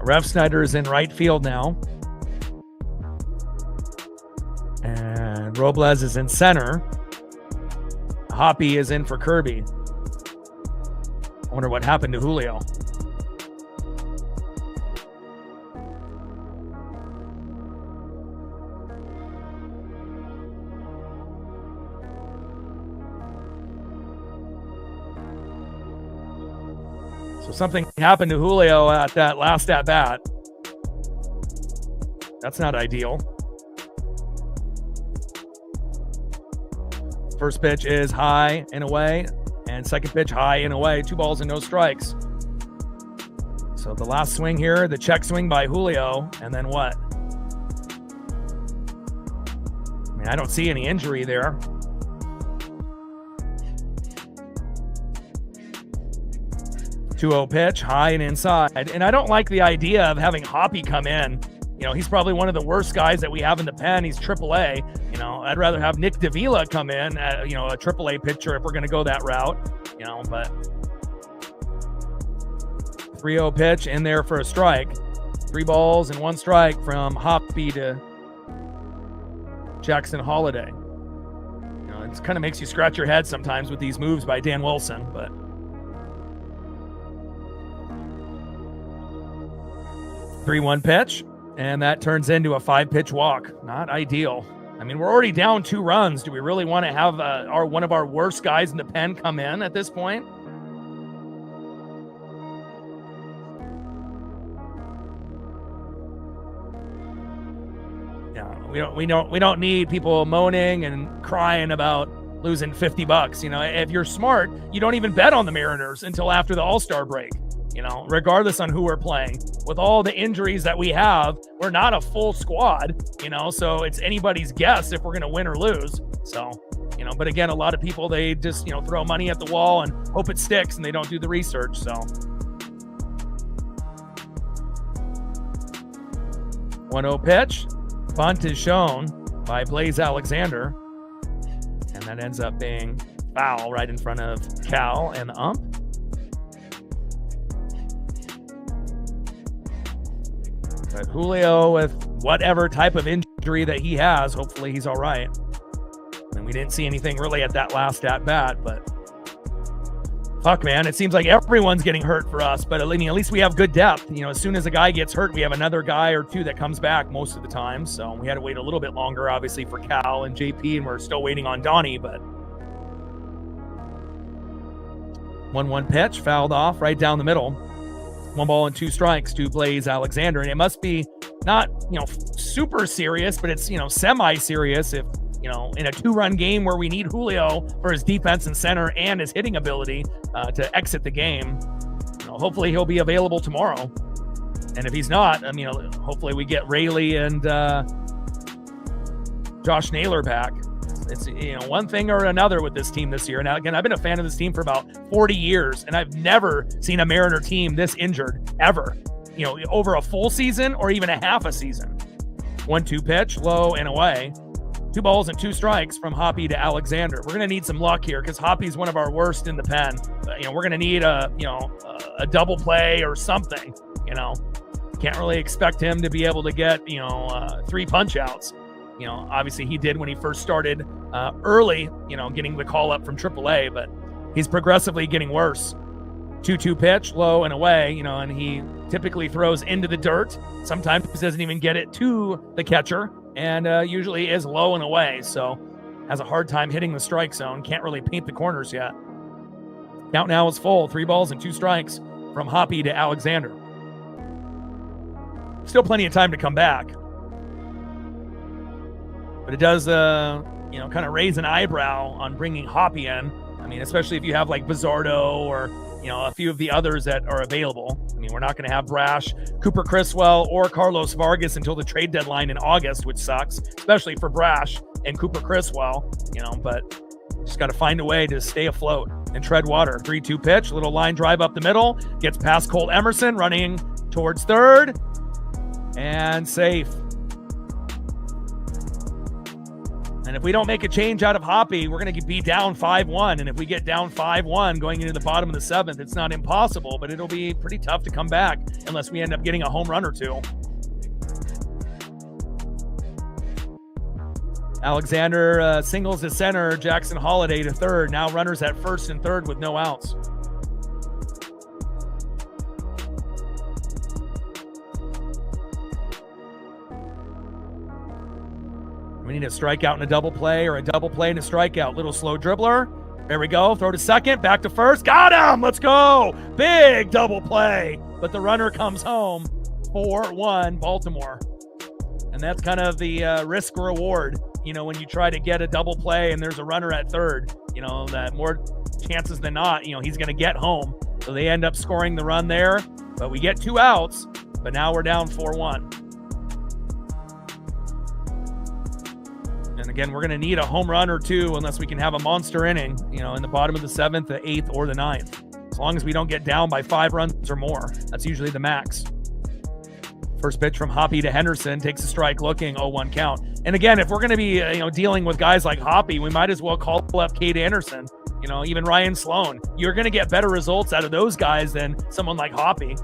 Rev Snyder is in right field now. And Robles is in center. Hoppy is in for Kirby. I wonder what happened to Julio. So something happened to Julio at that last at-bat. That's not ideal. First pitch is high and away, and second pitch high and away. 2 balls and no strikes. So the last swing here, the check swing by Julio, and then what? I mean, I don't see any injury there. 2-0 pitch, high and inside. And I don't like the idea of having Hoppy come in. He's probably one of the worst guys that we have in the pen. He's AAA. I'd rather have Nick Davila come in, a AAA pitcher if we're going to go that route. But 3-0 pitch in there for a strike. 3 balls and 1 strike from Hoppy to Jackson Holiday. It kind of makes you scratch your head sometimes with these moves by Dan Wilson, but 3-1 pitch, and that turns into a 5-pitch walk. Not ideal. I mean, we're already down 2 runs. Do we really want to have one of our worst guys in the pen come in at this point? Yeah, we don't need people moaning and crying about losing $50. If you're smart, you don't even bet on the Mariners until after the All-Star break. Regardless on who we're playing. With all the injuries that we have, we're not a full squad, so it's anybody's guess if we're going to win or lose. So, but again, a lot of people, they just, throw money at the wall and hope it sticks, and they don't do the research. So 1-0 pitch. Bunt is shown by Blaze Alexander. And that ends up being foul right in front of Cal and the ump. But Julio, with whatever type of injury that he has, hopefully he's all right. And we didn't see anything really at that last at-bat, but fuck, man, it seems like everyone's getting hurt for us, but at least we have good depth. As soon as a guy gets hurt, we have another guy or two that comes back most of the time. So we had to wait a little bit longer, obviously, for Cal and JP, and we're still waiting on Donnie, but 1-1 pitch, fouled off right down the middle. 1 ball and 2 strikes to Blaze Alexander. And it must be not, super serious, but it's, semi-serious if, in a 2-run game where we need Julio for his defense and center and his hitting ability to exit the game. Hopefully he'll be available tomorrow. And if he's not, hopefully we get Rayleigh and Josh Naylor back. It's, one thing or another with this team this year. Now, again, I've been a fan of this team for about 40 years, and I've never seen a Mariner team this injured, ever. Over a full season or even a half a season. 1-2 pitch, low and away. 2 balls and 2 strikes from Hoppy to Alexander. We're going to need some luck here because Hoppy's one of our worst in the pen. We're going to need a double play or something. Can't really expect him to be able to get, 3 punch outs. Obviously he did when he first started early, getting the call up from AAA, but he's progressively getting worse. 2-2 pitch, low and away, and he typically throws into the dirt. Sometimes he doesn't even get it to the catcher, and usually is low and away, so has a hard time hitting the strike zone. Can't really paint the corners yet. Count now is full. 3 balls and 2 strikes from Hoppy to Alexander. Still plenty of time to come back. But it does, kind of raise an eyebrow on bringing Hoppy in. Especially if you have like Bizzardo or, a few of the others that are available. We're not going to have Brash, Cooper Criswell, or Carlos Vargas until the trade deadline in August, which sucks, especially for Brash and Cooper Criswell, but just got to find a way to stay afloat and tread water. 3-2 pitch, little line drive up the middle, gets past Cole Emerson, running towards third, and safe. And if we don't make a change out of Hoppy, we're going to be down 5-1. And if we get down 5-1 going into the bottom of the 7th, it's not impossible, but it'll be pretty tough to come back unless we end up getting a home run or 2. Alexander singles to center, Jackson Holiday to third. Now runners at first and third with no outs. We need a strikeout and a double play, or a double play and a strikeout. Little slow dribbler. There we go. Throw to second. Back to first. Got him. Let's go. Big double play. But the runner comes home. 4-1 Baltimore. And that's kind of the risk reward. When you try to get a double play and there's a runner at third, that more chances than not, he's going to get home. So they end up scoring the run there. But we get 2 outs. But now we're down 4-1. And again, we're going to need a home run or 2 unless we can have a monster inning, in the bottom of the 7th, the 8th, or the 9th. As long as we don't get down by 5 runs or more. That's usually the max. First pitch from Hoppy to Henderson, takes a strike looking, 0-1 count. And again, if we're going to be, dealing with guys like Hoppy, we might as well call up Cade Anderson, even Ryan Sloan. You're going to get better results out of those guys than someone like Hoppy.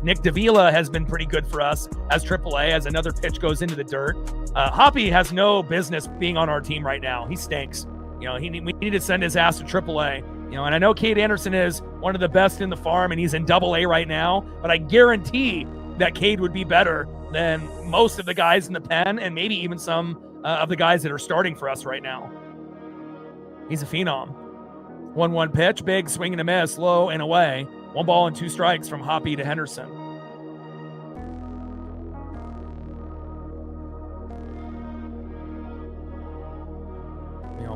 Nick Davila has been pretty good for us as AAA as another pitch goes into the dirt. Hoppy has no business being on our team right now. He stinks. We need to send his ass to AAA. And I know Cade Anderson is one of the best in the farm and he's in AA right now, but I guarantee that Cade would be better than most of the guys in the pen and maybe even some of the guys that are starting for us right now. He's a phenom. 1-1 pitch, big swing and a miss, low and away. 1 ball and 2 strikes from Hoppy to Henderson.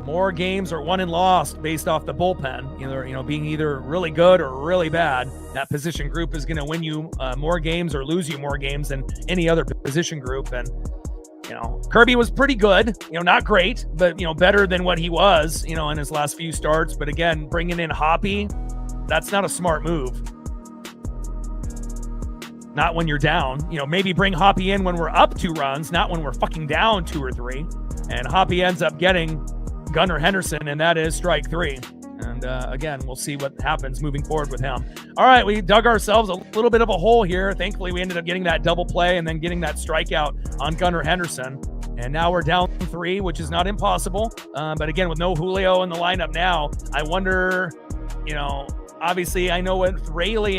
More games are won and lost based off the bullpen, being either really good or really bad. That position group is going to win you more games or lose you more games than any other position group. And, Kirby was pretty good, not great, but, better than what he was, in his last few starts. But again, bringing in Hoppy, that's not a smart move. not when you're down. Maybe bring Hoppy in when we're up 2 runs, not when we're fucking down 2 or 3. And Hoppy ends up getting Gunnar Henderson, and that is strike 3. And again, we'll see what happens moving forward with him. All right, we dug ourselves a little bit of a hole here. Thankfully, we ended up getting that double play and then getting that strikeout on Gunnar Henderson. And now we're down 3, which is not impossible. But again, with no Julio in the lineup now, I wonder, obviously I know with Rayleigh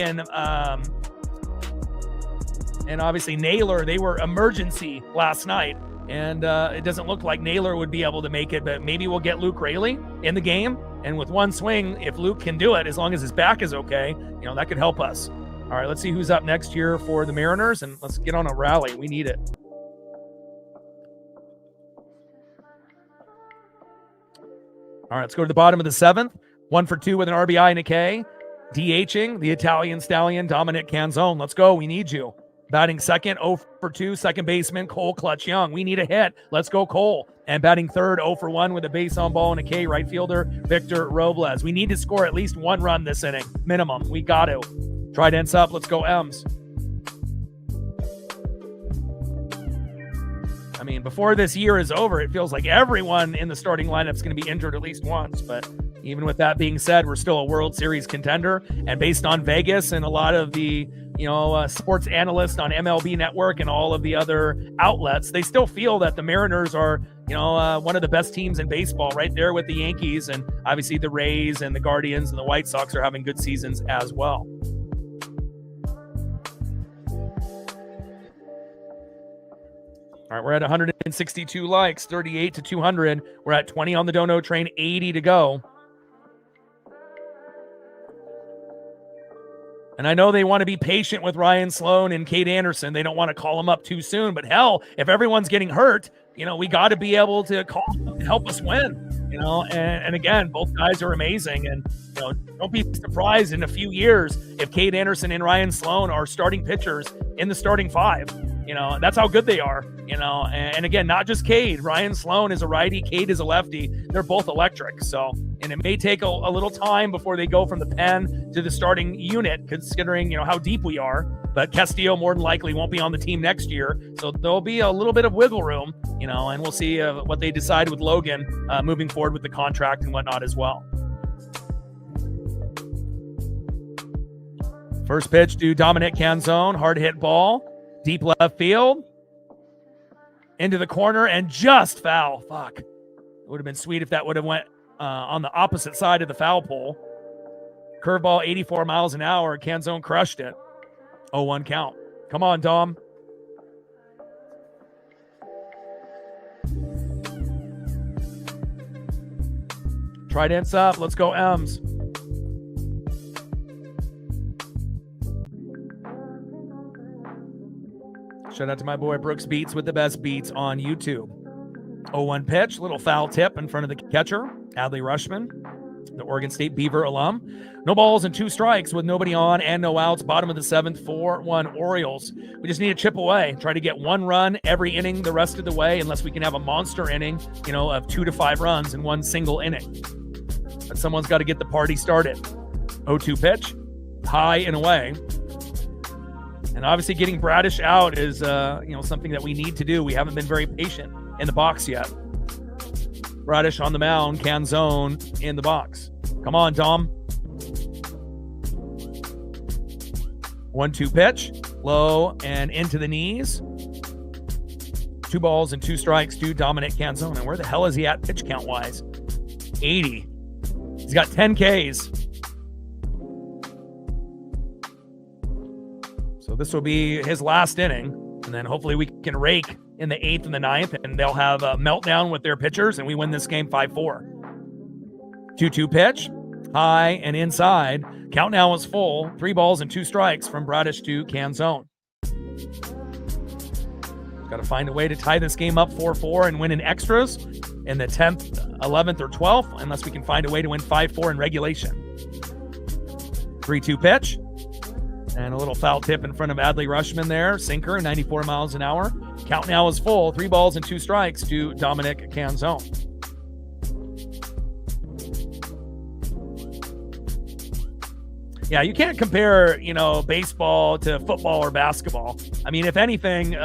and obviously Naylor, they were emergency last night. And it doesn't look like Naylor would be able to make it, but maybe we'll get Luke Rayleigh in the game. And with one swing, if Luke can do it, as long as his back is okay, that could help us. All right, let's see who's up next here for the Mariners, and let's get on a rally. We need it. All right, let's go to the bottom of the 7th. 1 for 2 with an RBI and a K. DHing the Italian stallion, Dominic Canzone. Let's go. We need you. Batting second, 0 for 2, second baseman, Cole Clutch Young. We need a hit. Let's go, Cole. And batting third, 0 for 1 with a base on ball and a K, right fielder, Victor Robles. We need to score at least 1 run this inning, minimum. We got to. Trident's up. Let's go, Ems. I mean, before this year is over, it feels like everyone in the starting lineup is going to be injured at least once. But even with that being said, we're still a World Series contender. And based on Vegas and a lot of the sports analysts on MLB Network and all of the other outlets, they still feel that the Mariners are, one of the best teams in baseball, right there with the Yankees, and obviously the Rays and the Guardians and the White Sox are having good seasons as well. All right, we're at 162 likes, 38 to 200. We're at 20 on the Dono train, 80 to go. And I know they want to be patient with Ryan Sloan and Cade Anderson. They don't want to call them up too soon. But hell, if everyone's getting hurt, we got to be able to call them to help us win. And again, both guys are amazing. And don't be surprised in a few years if Cade Anderson and Ryan Sloan are starting pitchers in the starting 5. That's how good they are. And again, not just Cade. Ryan Sloan is a righty, Cade is a lefty. They're both electric. So, and it may take a little time before they go from the pen to the starting unit, considering, how deep we are. But Castillo more than likely won't be on the team next year. So there'll be a little bit of wiggle room, and we'll see what they decide with Logan moving forward with the contract and whatnot as well. First pitch to Dominic Canzone, hard hit ball, deep left field, into the corner and just foul. Fuck. It would have been sweet if that would have went on the opposite side of the foul pole. Curveball, 84 miles an hour. Canzone crushed it. 0-1 count. Come on, Dom. Trident's up. Let's go, Ems. Shout out to my boy Brooks Beats with the best beats on YouTube. 0-1 pitch, little foul tip in front of the catcher, Adley Rutschman, the Oregon State Beaver alum. No balls and 2 strikes with nobody on and no outs. Bottom of the 7th, 4-1 Orioles. We just need to chip away, try to get 1 run every inning the rest of the way, unless we can have a monster inning, of 2 to 5 runs in one single inning. But someone's got to get the party started. 0-2 pitch, high and away. And obviously getting Bradish out is, something that we need to do. We haven't been very patient in the box yet. Bradish on the mound, Canzone in the box. Come on, Dom. 1-2 pitch, low and into the knees. 2 balls and 2 strikes to Dominic Canzone. And where the hell is he at pitch count wise? 80. He's got 10 Ks. So this will be his last inning, and then hopefully we can rake in the 8th and the 9th, and they'll have a meltdown with their pitchers, and we win this game 5-4. 2-2 pitch, high and inside. Count now is full. 3 balls and 2 strikes from Bradish to Canzone. Got to find a way to tie this game up 4-4 and win in extras in the 10th, 11th, or 12th, unless we can find a way to win 5-4 in regulation. 3-2 pitch. And a little foul tip in front of Adley Rutschman there. Sinker, 94 miles an hour. Count now is full. 3 balls and 2 strikes to Dominic Canzone. Yeah, you can't compare, baseball to football or basketball. I mean, if anything,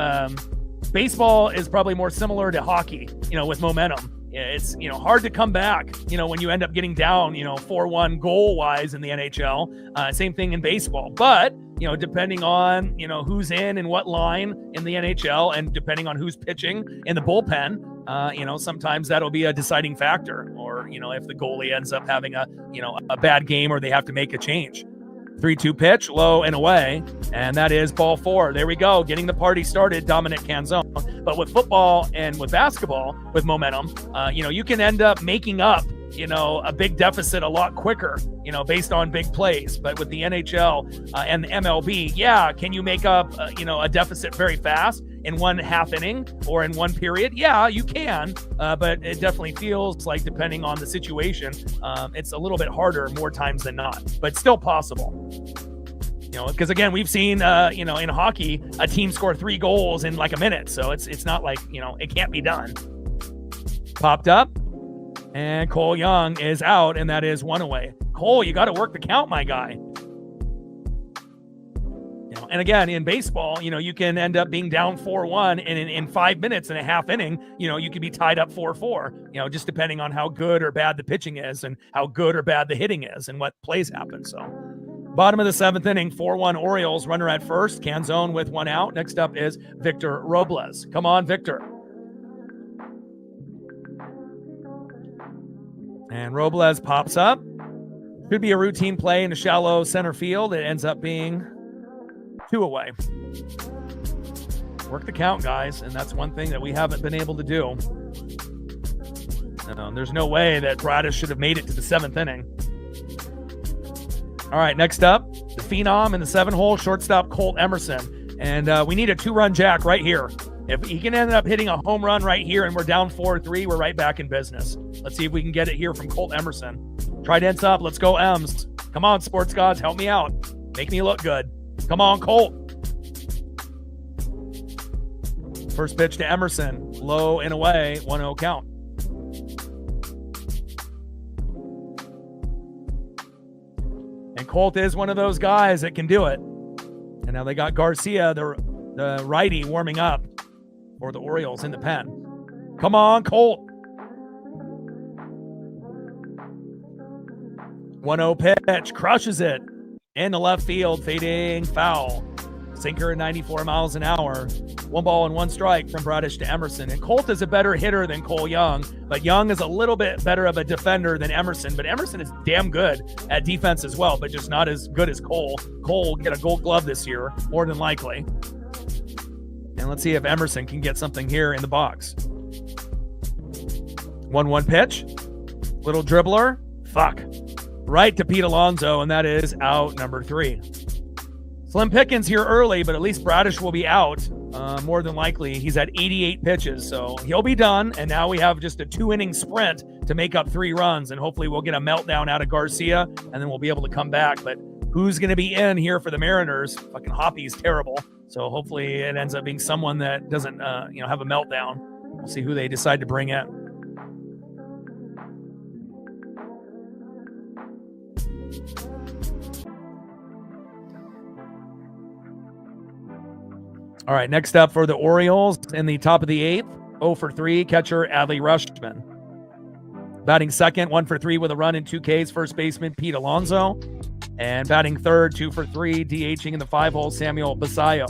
baseball is probably more similar to hockey, with momentum. It's, hard to come back, when you end up getting down, 4-1 goal-wise in the NHL. Same thing in baseball. But, depending on, who's in and what line in the NHL and depending on who's pitching in the bullpen, sometimes that'll be a deciding factor. Or, if the goalie ends up having a bad game or they have to make a change. 3-2 pitch, low and away, and that is ball 4. There we go, getting the party started, Dominic Canzone. But with football and with basketball, with momentum, you can end up making up, a big deficit a lot quicker, based on big plays. But with the NHL and the MLB, can you make up, a deficit very fast in one half inning or in one period? Yeah, you can, but it definitely feels like, depending on the situation, it's a little bit harder more times than not, but still possible. Because again, we've seen, in hockey, a team score 3 goals in like a minute. So it's not like, it can't be done. Popped up, and Cole Young is out, and that is 1 away. Cole, you got to work the count, my guy. And again, in baseball, you can end up being down 4-1, and in 5 minutes and a half inning, you could be tied up 4-4, just depending on how good or bad the pitching is and how good or bad the hitting is and what plays happen. So bottom of the 7th inning, 4-1 Orioles, runner at first, Canzone with 1 out. Next up is Victor Robles. Come on, Victor. And Robles pops up. Could be a routine play in a shallow center field. It ends up being 2 away. Work the count, guys, and that's one thing that we haven't been able to do. There's no way that Bradish should have made it to the 7th inning. All right, next up, the phenom in the 7-hole, shortstop Colt Emerson. And we need a 2-run jack right here. If he can end up hitting a home run right here and we're down 4-3, we're right back in business. Let's see if we can get it here from Colt Emerson. Trident's up. Let's go, Ems. Come on, sports gods, help me out. Make me look good. Come on, Colt. First pitch to Emerson. Low and away. 1-0 count. And Colt is one of those guys that can do it. And now they got Garcia, the righty, warming up for the Orioles in the pen. Come on, Colt. 1-0 pitch. Crushes it. In the left field, fading foul. Sinker at 94 miles an hour. 1 ball and 1 strike from Bradish to Emerson. And Colt is a better hitter than Cole Young, but Young is a little bit better of a defender than Emerson. But Emerson is damn good at defense as well, but just not as good as Cole. Cole will get a gold glove this year, more than likely. And let's see if Emerson can get something here in the box. 1-1 pitch. Little dribbler. Fuck. Right to Pete Alonso, and that is out number 3. Slim pickings here early, but at least Bradish will be out. More than likely, he's at 88 pitches, so he'll be done. And now we have just a 2-inning sprint to make up 3 runs, and hopefully we'll get a meltdown out of Garcia, and then we'll be able to come back. But who's going to be in here for the Mariners? Fucking Hoppy's terrible, so hopefully it ends up being someone that doesn't, have a meltdown. We'll see who they decide to bring in. All right, next up for the Orioles in the top of the 8th, 0 for 3, catcher Adley Rutschman. Batting second, 1 for 3 with a run and 2 Ks, first baseman Pete Alonso. And batting third, 2 for 3, DHing in the 5-hole, Samuel Basayo.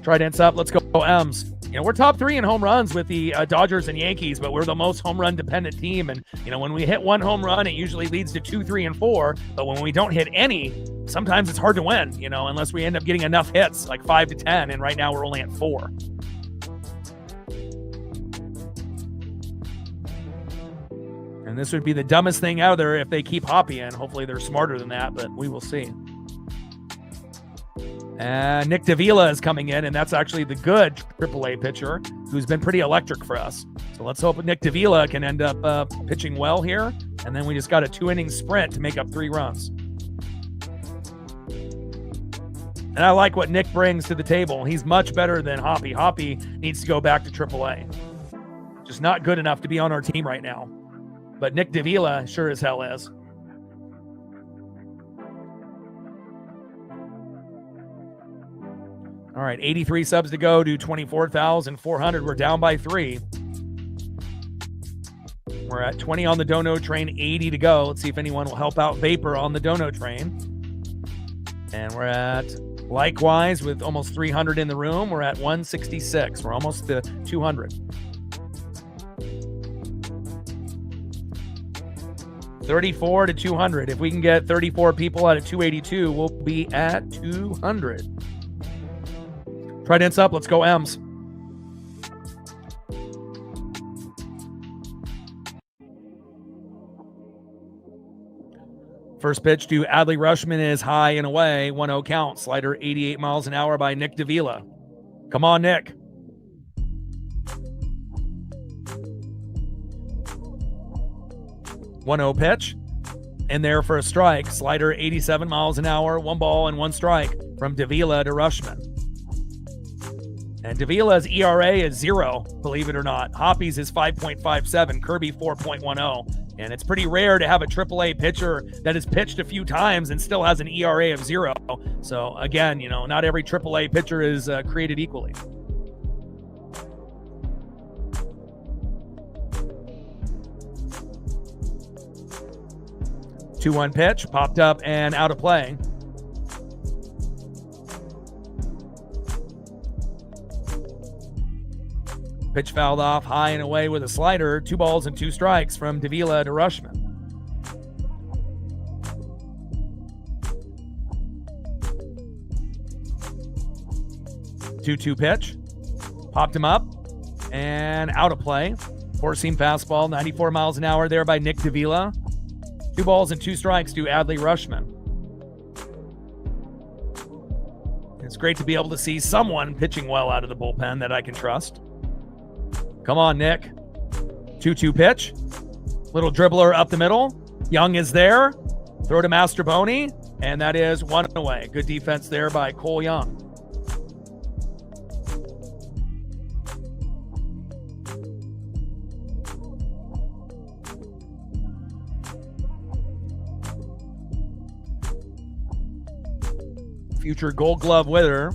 Trident's up, let's go M's. We're top 3 in home runs with the Dodgers and Yankees, but we're the most home run dependent team. And, when we hit 1 home run, it usually leads to 2, 3, and 4. But when we don't hit any, sometimes it's hard to win, unless we end up getting enough hits, like 5 to 10. And right now we're only at 4. And this would be the dumbest thing out there if they keep Hoppy in. Hopefully they're smarter than that, but we will see. And Nick Davila is coming in, and that's actually the good AAA pitcher who's been pretty electric for us. So let's hope Nick Davila can end up pitching well here. And then we just got a 2-inning sprint to make up 3 runs. And I like what Nick brings to the table. He's much better than Hoppy. Hoppy needs to go back to AAA. Just not good enough to be on our team right now. But Nick Davila sure as hell is. All right, 83 subs to go to 24,400. We're down by 3. We're at 20 on the Dono train, 80 to go. Let's see if anyone will help out Vapor on the Dono train. And we're at, likewise, with almost 300 in the room, we're at 166. We're almost to 200. 34 to 200. If we can get 34 people out of 282, we'll be at 200. Tridents up. Let's go M's. First pitch to Adley Rutschman is high and away. 1-0 count. Slider 88 miles an hour by Nick Davila. Come on, Nick. One 0 pitch. In there for a strike. Slider 87 miles an hour. 1 ball and 1 strike from Davila to Rutschman. And Davila's ERA is 0, believe it or not. Hoppy's is 5.57. Kirby 4.10. And it's pretty rare to have a AAA pitcher that has pitched a few times and still has an ERA of 0. So again, not every AAA pitcher is created equally. Two-one pitch, popped up and out of play. Pitch fouled off high and away with a slider. 2 balls and 2 strikes from Davila to Rutschman. Two-two pitch. Popped him up and out of play. Four-seam fastball, 94 miles an hour there by Nick Davila. 2 balls and 2 strikes to Adley Rutschman. It's great to be able to see someone pitching well out of the bullpen that I can trust. Come on, Nick. 2-2 pitch. Little dribbler up the middle. Young is there. Throw to Mastroboni, and that is 1 away. Good defense there by Cole Young. Future Gold Glove winner,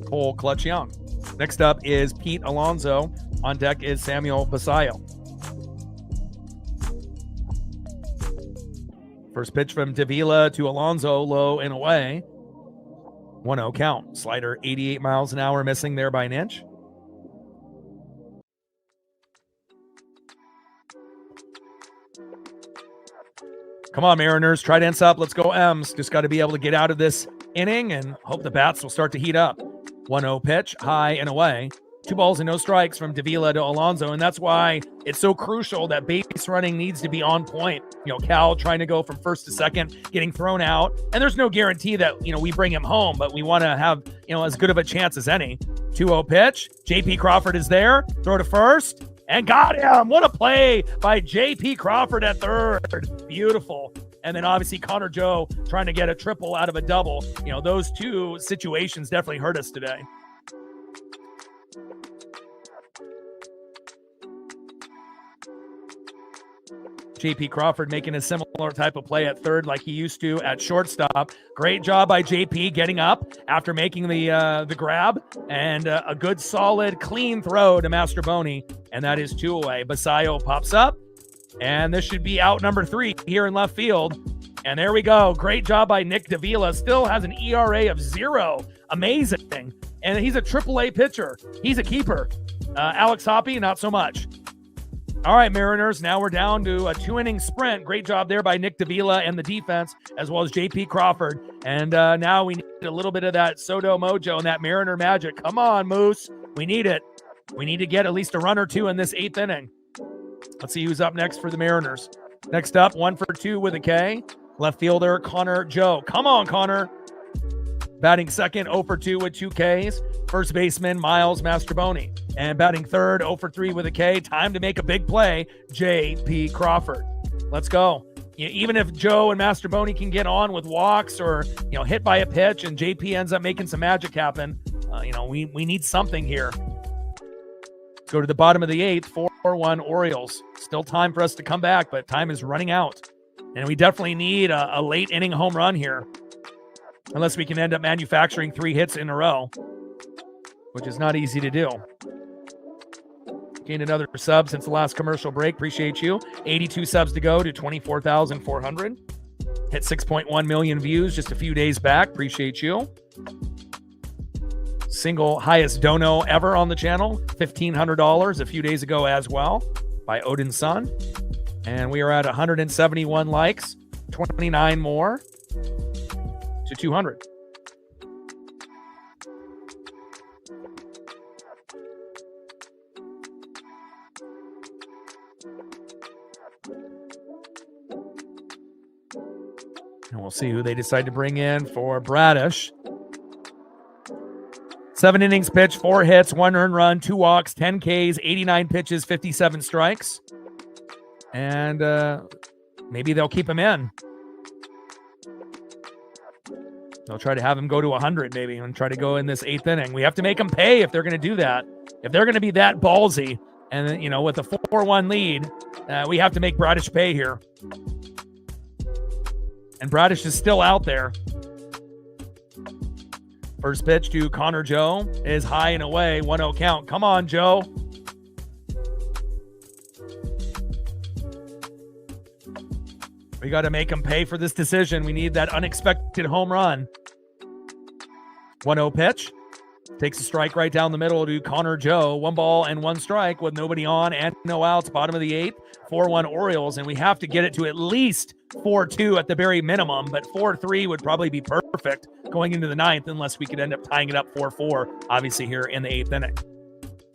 Cole Clutch Young. Next up is Pete Alonso. On deck is Samuel Basayo. First pitch from Davila to Alonso, low and away. 1-0 count. Slider 88 miles an hour, missing there by an inch. Come on, Mariners. Tridents up. Let's go M's. Just got to be able to get out of this inning and hope the bats will start to heat up. 1-0 pitch, high and away. 2 balls and no strikes from Davila to Alonso, and that's why it's so crucial that base running needs to be on point. Cal trying to go from first to second, getting thrown out, and there's no guarantee that, we bring him home, but we want to have, as good of a chance as any. 2-0 pitch, J.P. Crawford is there, throw to first, and got him. What a play by J.P. Crawford at third. Beautiful. And then obviously Connor Joe trying to get a triple out of a double. Those 2 situations definitely hurt us today. J.P. Crawford making a similar type of play at third like he used to at shortstop. Great job by J.P. getting up after making the grab, and a good, solid, clean throw to Mastroboni, and that is 2 away. Basayo pops up, and this should be out number 3 here in left field. And there we go. Great job by Nick Davila. Still has an ERA of 0. Amazing. And he's a AAA pitcher. He's a keeper. Alex Hoppy, not so much. All right, Mariners, now we're down to a 2-inning sprint. Great job there by Nick Davila and the defense, as well as J.P. Crawford. And now we need a little bit of that Soto mojo and that Mariner magic. Come on, Moose. We need it. We need to get at least a run or 2 in this 8th inning. Let's see who's up next for the Mariners. Next up, 1 for 2 with a K. Left fielder, Connor Joe. Come on, Connor. Batting second, 0 for 2 with 2 Ks. First baseman, Miles Mastroboni. And batting third, 0 for 3 with a K. Time to make a big play, J.P. Crawford. Let's go. Even if Joe and Mastroboni can get on with walks or, hit by a pitch and J.P. ends up making some magic happen, we need something here. Let's go to the bottom of the 8th, 4-1 Orioles. Still time for us to come back, but time is running out. And we definitely need a late inning home run here, unless we can end up manufacturing 3 hits in a row. which is not easy to do. Gained another sub since the last commercial break. Appreciate you. 82 subs to go to 24,400. Hit 6.1 million views just a few days back. Appreciate you. Single highest dono ever on the channel. $1,500 a few days ago as well by Odin's son. And we are at 171 likes. 29 more to 200. And we'll see who they decide to bring in for Bradish. 7 innings pitched, 4 hits, 1 earned run, 2 walks, 10 Ks, 89 pitches, 57 strikes. And maybe they'll keep him in. They'll try to have him go to 100 maybe and try to go in this 8th inning. We have to make them pay if they're going to do that. If they're going to be that ballsy and, you know, with a 4-1 lead, we have to make Bradish pay here. And Bradish is still out there. First pitch to Connor Joe is high and away. 1-0 count. Come on, Joe. We got to make him pay for this decision. We need that unexpected home run. 1-0 pitch. Takes a strike right down the middle to Connor Joe. 1 ball and 1 strike with nobody on and no outs. Bottom of the 8th. 4-1 Orioles. And we have to get it to at least 4-2 at the very minimum. But 4-3 would probably be perfect going into the 9th unless we could end up tying it up 4-4, obviously here in the 8th inning.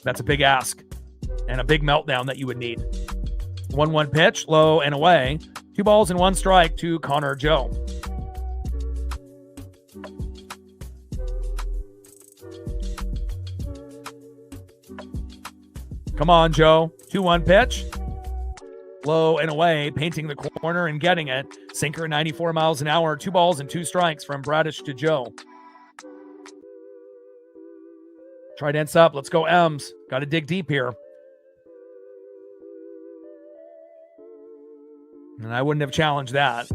That's a big ask and a big meltdown that you would need. 1-1 pitch, low and away. 2 balls and 1 strike to Connor Joe. Come on, Joe. 2-1 pitch. Low and away, painting the corner and getting it. Sinker 94 miles an hour. 2 balls and 2 strikes from Bradish to Joe. Trident's up. Let's go, Ems. Got to dig deep here. And I wouldn't have challenged that.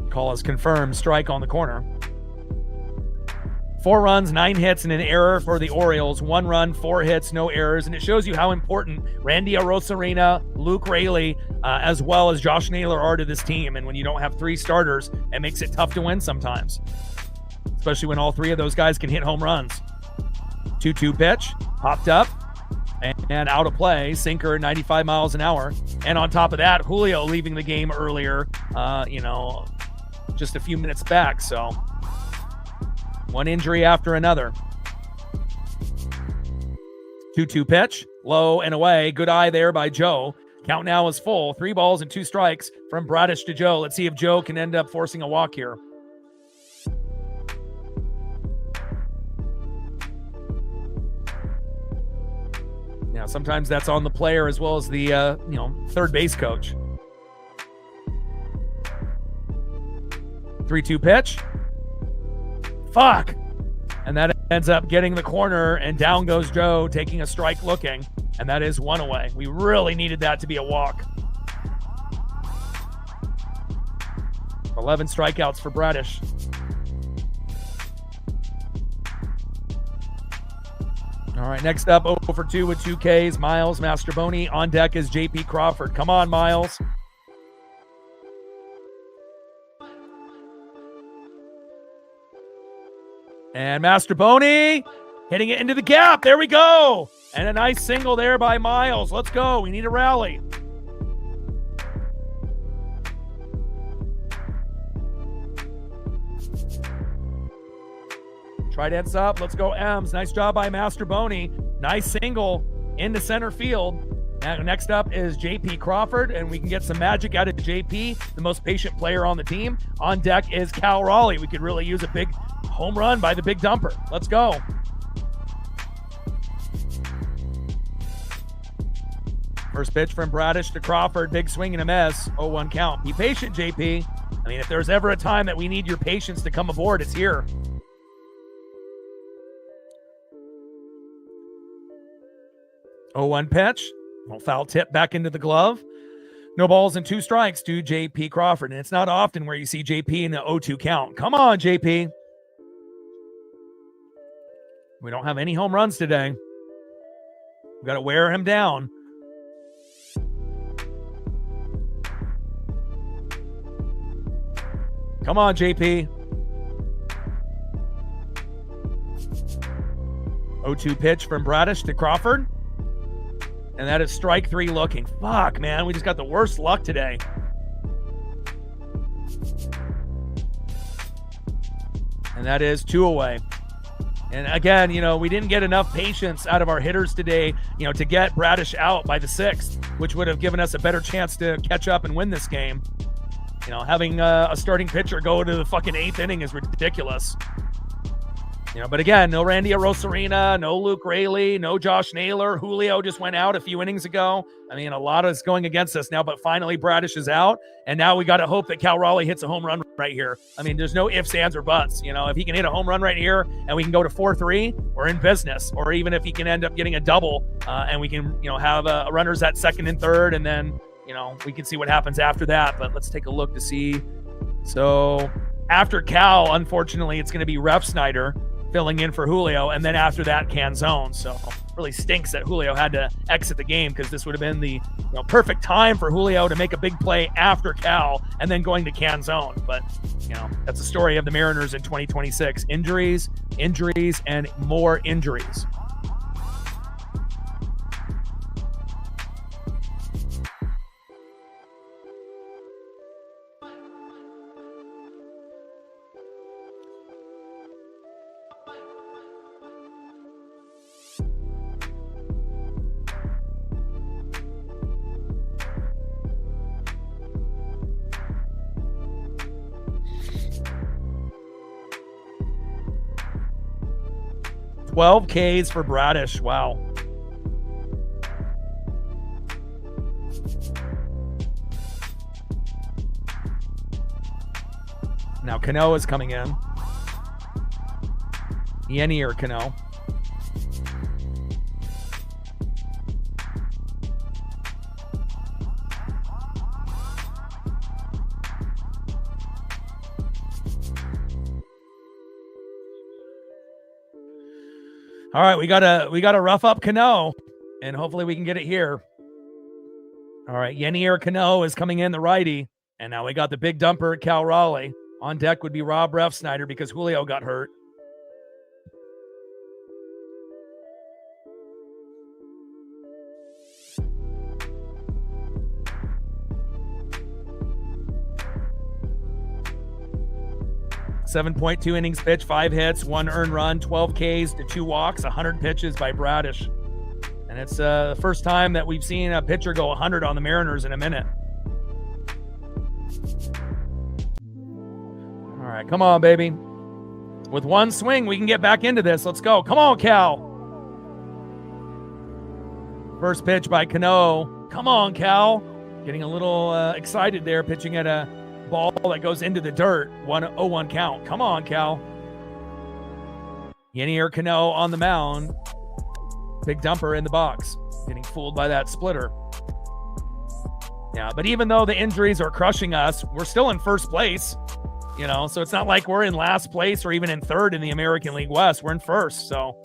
Call is confirmed. Strike on the corner. 4 runs, 9 hits, and an error for the Orioles. 1 run, 4 hits, no errors. And it shows you how important Randy Arozarena, Luke Raley, as well as Josh Naylor are to this team. And when you don't have 3 starters, it makes it tough to win sometimes. Especially when all 3 of those guys can hit home runs. 2-2 pitch, popped up, and out of play. Sinker 95 miles an hour. And on top of that, Julio leaving the game earlier, just a few minutes back. So one injury after another. 2-2 pitch, low and away. Good eye there by Joe. Count now is full. 3 balls and 2 strikes from Bradish to Joe. Let's see if Joe can end up forcing a walk here. Now, sometimes that's on the player as well as the, third base coach. 3-2 pitch. Fuck. And that ends up getting the corner, and down goes Joe, taking a strike looking, and that is 1 away. We really needed that to be a walk. 11 strikeouts for Bradish. All right, next up, 0 for 2 with 2 Ks, Miles Mastroboni. On deck is JP Crawford. Come on, Miles. And Mastroboni hitting it into the gap. There we go. And a nice single there by Miles. Let's go. We need a rally. Trident's up. Let's go, Ems. Nice job by Mastroboni. Nice single into center field. And next up is JP Crawford, and we can get some magic out of JP, the most patient player on the team. On deck is Cal Raleigh. We could really use a big home run by the big dumper. Let's go. First pitch from Bradish to Crawford. Big swing and a miss. 0-1 count. Be patient, JP. I mean, if there's ever a time that we need your patience to come aboard, it's here. Oh, 1 pitch. Foul tip back into the glove. No balls and 2 strikes to JP Crawford. And it's not often where you see JP in the 0-2 count. Come on, JP. We don't have any home runs today. We've got to wear him down. Come on, JP. 0-2 pitch from Bradish to Crawford. And that is strike 3 looking. Fuck, man. We just got the worst luck today. And that is 2 away. And again, we didn't get enough patience out of our hitters today, to get Bradish out by the 6th, which would have given us a better chance to catch up and win this game. Having a starting pitcher go to the fucking 8th inning is ridiculous. But again, no Randy Arozarena, no Luke Raley, no Josh Naylor. Julio just went out a few innings ago. A lot is going against us now, but finally Bradish is out. And now we got to hope that Cal Raleigh hits a home run right here. There's no ifs, ands, or buts. If he can hit a home run right here and we can go to 4-3, we're in business. Or even if he can end up getting a double and we can, have runners at 2nd and 3rd, and then, we can see what happens after that. But let's take a look to see. So after Cal, unfortunately, it's going to be Ref Snyder filling in for Julio, and then after that, Canzone. So really stinks that Julio had to exit the game, because this would have been the perfect time for Julio to make a big play after Cal and then going to Canzone. But that's the story of the Mariners in 2026. Injuries, and more injuries. Twelve Ks for Bradish. Wow. Now Cano is coming in. Yenny or Cano. All right, we gotta rough up Cano, and hopefully we can get it here. All right, Yennier Cano is coming in, the righty, and now we got the big dumper at Cal Raleigh. On deck would be Rob Refsnyder because Julio got hurt. .2 innings pitched, 5 hits, 1 earned run, 12 Ks to 2 walks, 100 pitches by Bradish. And it's the first time that we've seen a pitcher go 100 on the Mariners in a minute. All right, come on, baby. With one swing, we can get back into this. Let's go. Come on, Cal. First pitch by Cano. Come on, Cal. Getting a little excited there, pitching at a ball that goes into the dirt. 1-0-1 count. Come on, Cal. Yennier Cano on the mound. Big dumper in the box. Getting fooled by that splitter. Yeah, but even though the injuries are crushing us, we're still in first place. So it's not like we're in last place or even in third in the American League West. We're in first. So,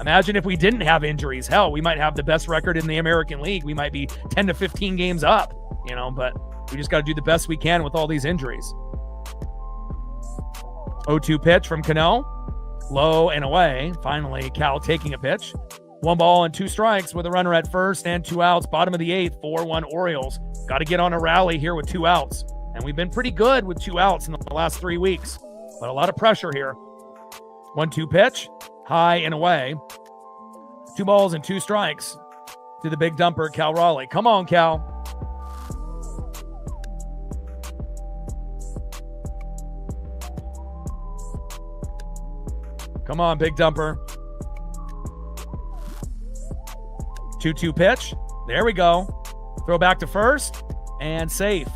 imagine if we didn't have injuries. Hell, we might have the best record in the American League. We might be 10 to 15 games up, but we just got to do the best we can with all these injuries. 0-2 pitch from Cano. Low and away. Finally, Cal taking a pitch. 1 ball and 2 strikes with a runner at first and 2 outs. Bottom of the 8th, 4-1 Orioles. Got to get on a rally here with 2 outs. And we've been pretty good with 2 outs in the last 3 weeks. But a lot of pressure here. 1-2 pitch. High and away. 2 balls and 2 strikes to the big dumper, Cal Raleigh. Come on, Cal. Come on, big dumper. 2-2 pitch. There we go. Throw back to first and safe.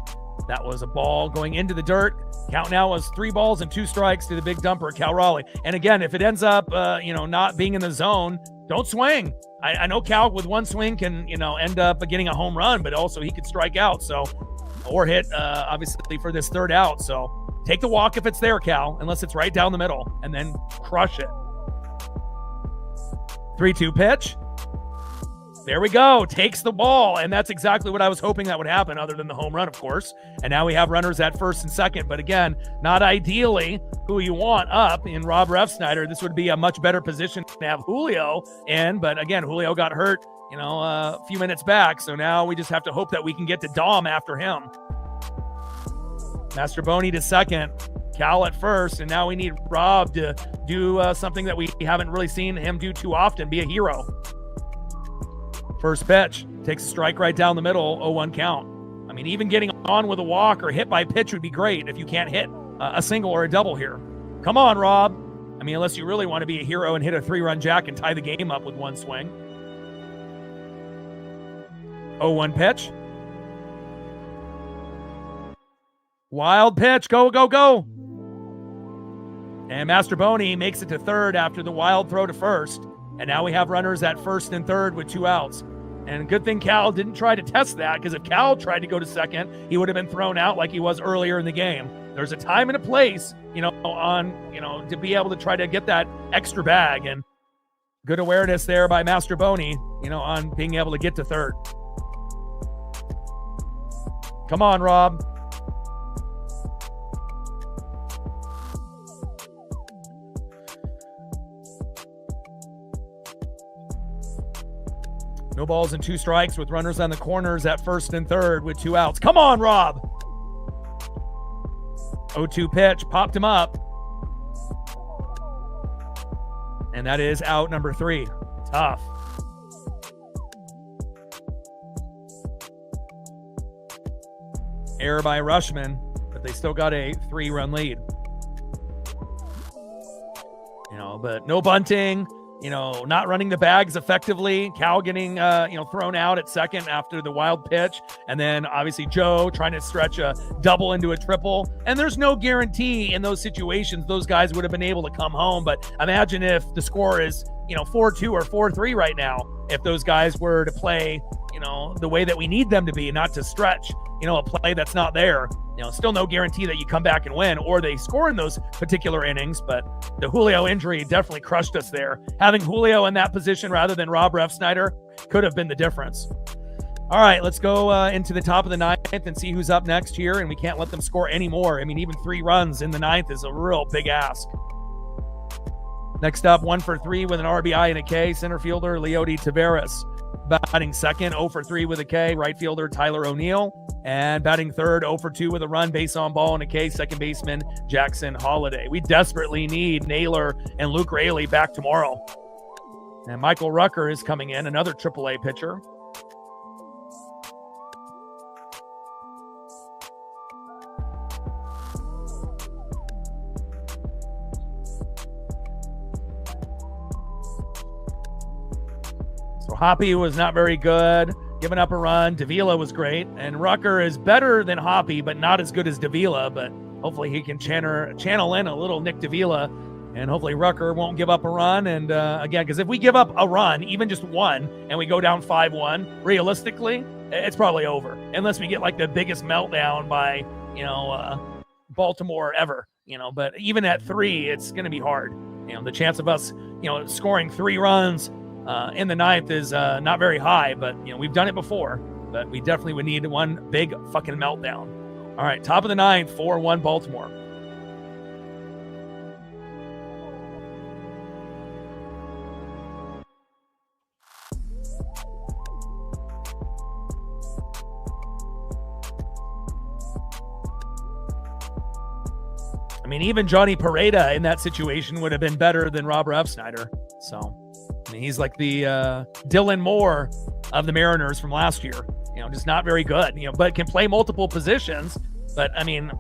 That was a ball going into the dirt. Count now was 3 balls and 2 strikes to the big dumper, Cal Raleigh. And again, if it ends up, not being in the zone, don't swing. I know Cal with 1 swing can, end up getting a home run, but also he could strike out. So, or hit, obviously, for this 3rd out. So take the walk if it's there, Cal, unless it's right down the middle, and then crush it. 3-2 pitch. There we go. Takes the ball. And that's exactly what I was hoping that would happen, other than the home run, of course. And now we have runners at first and second. But again, not ideally who you want up in Rob Refsnyder. This would be a much better position to have Julio in. But again, Julio got hurt, a few minutes back. So now we just have to hope that we can get to Dom after him. Mastroboni to second. Cal at first. And now we need Rob to do something that we haven't really seen him do too often, be a hero. First pitch, takes a strike right down the middle, 0-1 count. I mean, even getting on with a walk or hit by pitch would be great if you can't hit a single or a double here. Come on, Rob. I mean, unless you really want to be a hero and hit a 3-run jack and tie the game up with one swing. 0-1 pitch. Wild pitch, go, go, go. And Mastroboni makes it to third after the wild throw to first. And now we have runners at first and third with 2 outs. And good thing Cal didn't try to test that, because if Cal tried to go to second, he would have been thrown out like he was earlier in the game. There's a time and a place, to be able to try to get that extra bag. And good awareness there by Mastroboni, on being able to get to third. Come on, Rob. No balls and 2 strikes with runners on the corners at first and third with 2 outs. Come on, Rob. 0-2 pitch, popped him up. And that is out number 3. Tough. Error by Rushman, but they still got a 3-run lead. But no bunting. Not running the bags effectively. Cal getting, thrown out at second after the wild pitch. And then obviously Joe trying to stretch a double into a triple. And there's no guarantee in those situations those guys would have been able to come home. But imagine if the score is, 4-2 or 4-3 right now. If those guys were to play, the way that we need them to be, not to stretch, a play that's not there. Still no guarantee that you come back and win or they score in those particular innings, but the Julio injury definitely crushed us there. Having Julio in that position rather than Rob Refsnyder could have been the difference. All right, let's go into the top of the ninth and see who's up next here, and we can't let them score any more. I mean, even 3 runs in the ninth is a real big ask. Next up, 1 for 3 with an RBI and a K, center fielder Leody Taveras. Batting second, 0 for 3 with a K, right fielder Tyler O'Neill. And batting third, 0 for 2 with a run, base on ball and a K, second baseman Jackson Holiday. We desperately need Naylor and Luke Raley back tomorrow. And Michael Rucker is coming in, another AAA pitcher. So Hoppy was not very good, giving up a run. Davila was great, and Rucker is better than Hoppy, but not as good as Davila. But hopefully he can channel in a little Nick Davila, and hopefully Rucker won't give up a run. And again, because if we give up a run, even just one, and we go down 5-1, realistically, it's probably over, unless we get like the biggest meltdown by Baltimore ever. But even at 3, it's going to be hard. The chance of us scoring 3 runs in the ninth is not very high, but we've done it before, but we definitely would need one big fucking meltdown. All right, top of the ninth, 4-1 Baltimore. I mean, even Johnny Pareda in that situation would have been better than Rob Refsnyder. So, I mean, he's like the Dylan Moore of the Mariners from last year. Just not very good, but can play multiple positions. But, I mean,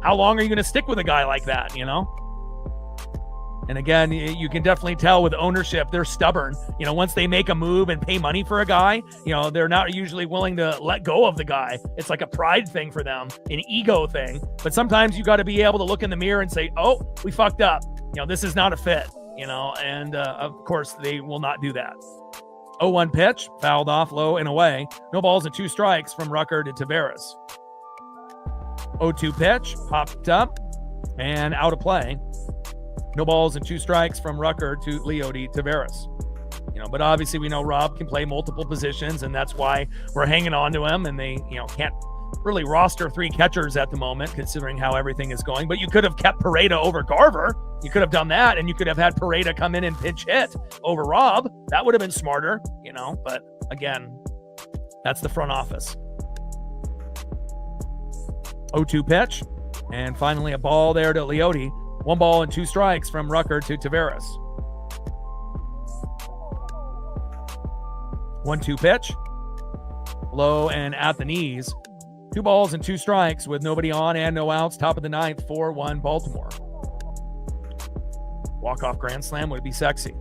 how long are you going to stick with a guy like that, And again, you can definitely tell with ownership, they're stubborn. Once they make a move and pay money for a guy, they're not usually willing to let go of the guy. It's like a pride thing for them, an ego thing. But sometimes you got to be able to look in the mirror and say, oh, we fucked up. This is not a fit, and of course they will not do that. 0-1 pitch, fouled off low and away. No balls and 2 strikes from Rucker to Taveras. 0-2 pitch, popped up and out of play. No balls and 2 strikes from Rucker to Leody Taveras. But obviously we know Rob can play multiple positions, and that's why we're hanging on to him, and they, can't really roster 3 catchers at the moment, considering how everything is going. But you could have kept Pareda over Garver. You could have done that, and you could have had Pareda come in and pinch hit over Rob. That would have been smarter, But again, that's the front office. 0-2 pitch, and finally a ball there to Leote. 1 ball and 2 strikes from Rucker to Taveras. 1-2 pitch, low and at the knees. 2 balls and 2 strikes with nobody on and no outs. Top of the 9th, 4-1 Baltimore. Walk-off grand slam would be sexy.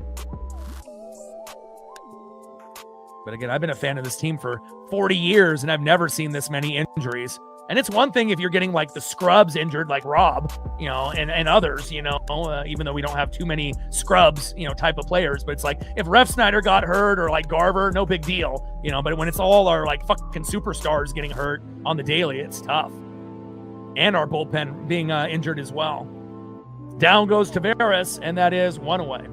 But again, I've been a fan of this team for 40 years, and I've never seen this many injuries. And it's one thing if you're getting like the scrubs injured, like Rob, and others, even though we don't have too many scrubs, type of players. But it's like if Refsnyder got hurt or like Garver, no big deal, But when it's all our like fucking superstars getting hurt on the daily, it's tough. And our bullpen being injured as well. Down goes Taveras, and that is 1 away.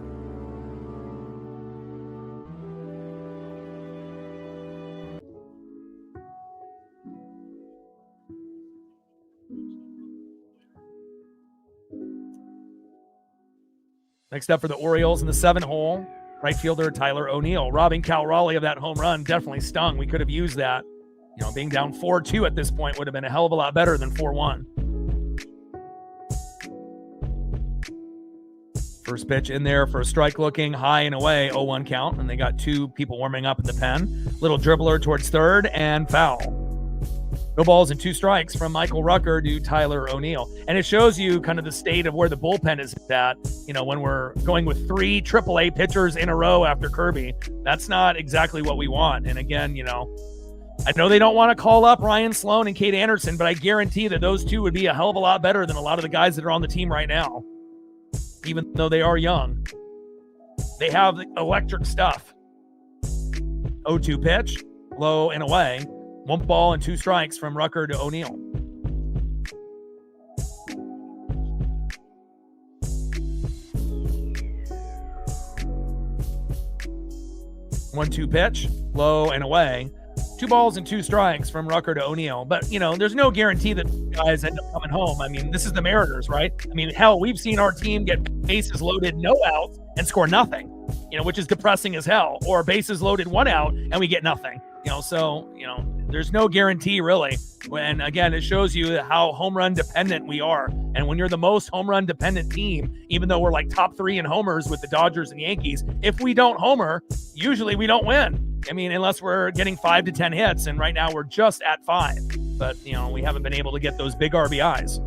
Next up for the Orioles in the 7-hole, right fielder Tyler O'Neill. Robbing Cal Raleigh of that home run definitely stung. We could have used that. Being down 4-2 at this point would have been a hell of a lot better than 4-1. First pitch in there for a strike looking high and away, 0-1 count, and they got 2 people warming up in the pen. Little dribbler towards third and foul. No balls and 2 strikes from Michael Rucker to Tyler O'Neill. And it shows you kind of the state of where the bullpen is at, when we're going with 3 AAA pitchers in a row after Kirby. That's not exactly what we want. And again, I know they don't want to call up Ryan Sloan and Kate Anderson, but I guarantee that those 2 would be a hell of a lot better than a lot of the guys that are on the team right now, even though they are young. They have electric stuff. 0-2 pitch, low and away. 1 ball and 2 strikes from Rucker to O'Neill. One-two pitch, low and away. 2 balls and 2 strikes from Rucker to O'Neill. But, there's no guarantee that guys end up coming home. I mean, this is the Mariners, right? I mean, hell, we've seen our team get bases loaded, no outs, and score nothing, which is depressing as hell. Or bases loaded, 1 out, and we get nothing. There's no guarantee really. When again, it shows you how home run dependent we are. And when you're the most home run dependent team, even though we're like top 3 in homers with the Dodgers and Yankees, if we don't homer, usually we don't win. I mean, unless we're getting 5 to 10 hits, and right now we're just at 5. But, we haven't been able to get those big RBIs.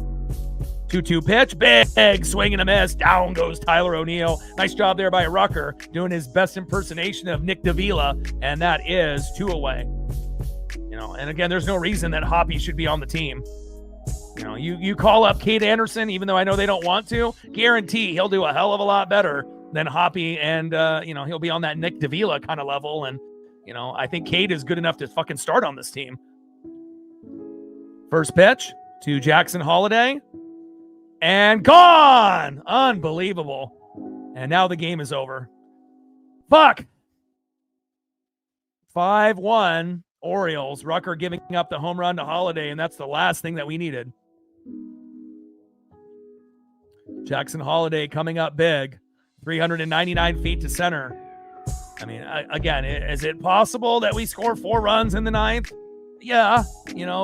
2-2 pitch, big swing and a miss. Down goes Tyler O'Neill. Nice job there by Rucker, doing his best impersonation of Nick Davila, and that is 2 away. And again, there's no reason that Hoppy should be on the team. You call up Kate Anderson, even though I know they don't want to, guarantee he'll do a hell of a lot better than Hoppy, and he'll be on that Nick Davila kind of level. And I think Kate is good enough to fucking start on this team. First pitch to Jackson Holiday, and gone. Unbelievable. And now the game is over. Fuck. 5-1 Orioles. Rucker giving up the home run to Holiday, and that's the last thing that we needed. Jackson Holiday coming up big. 399 feet to center. I mean, again, is it possible that we score 4 runs in the 9th? Yeah,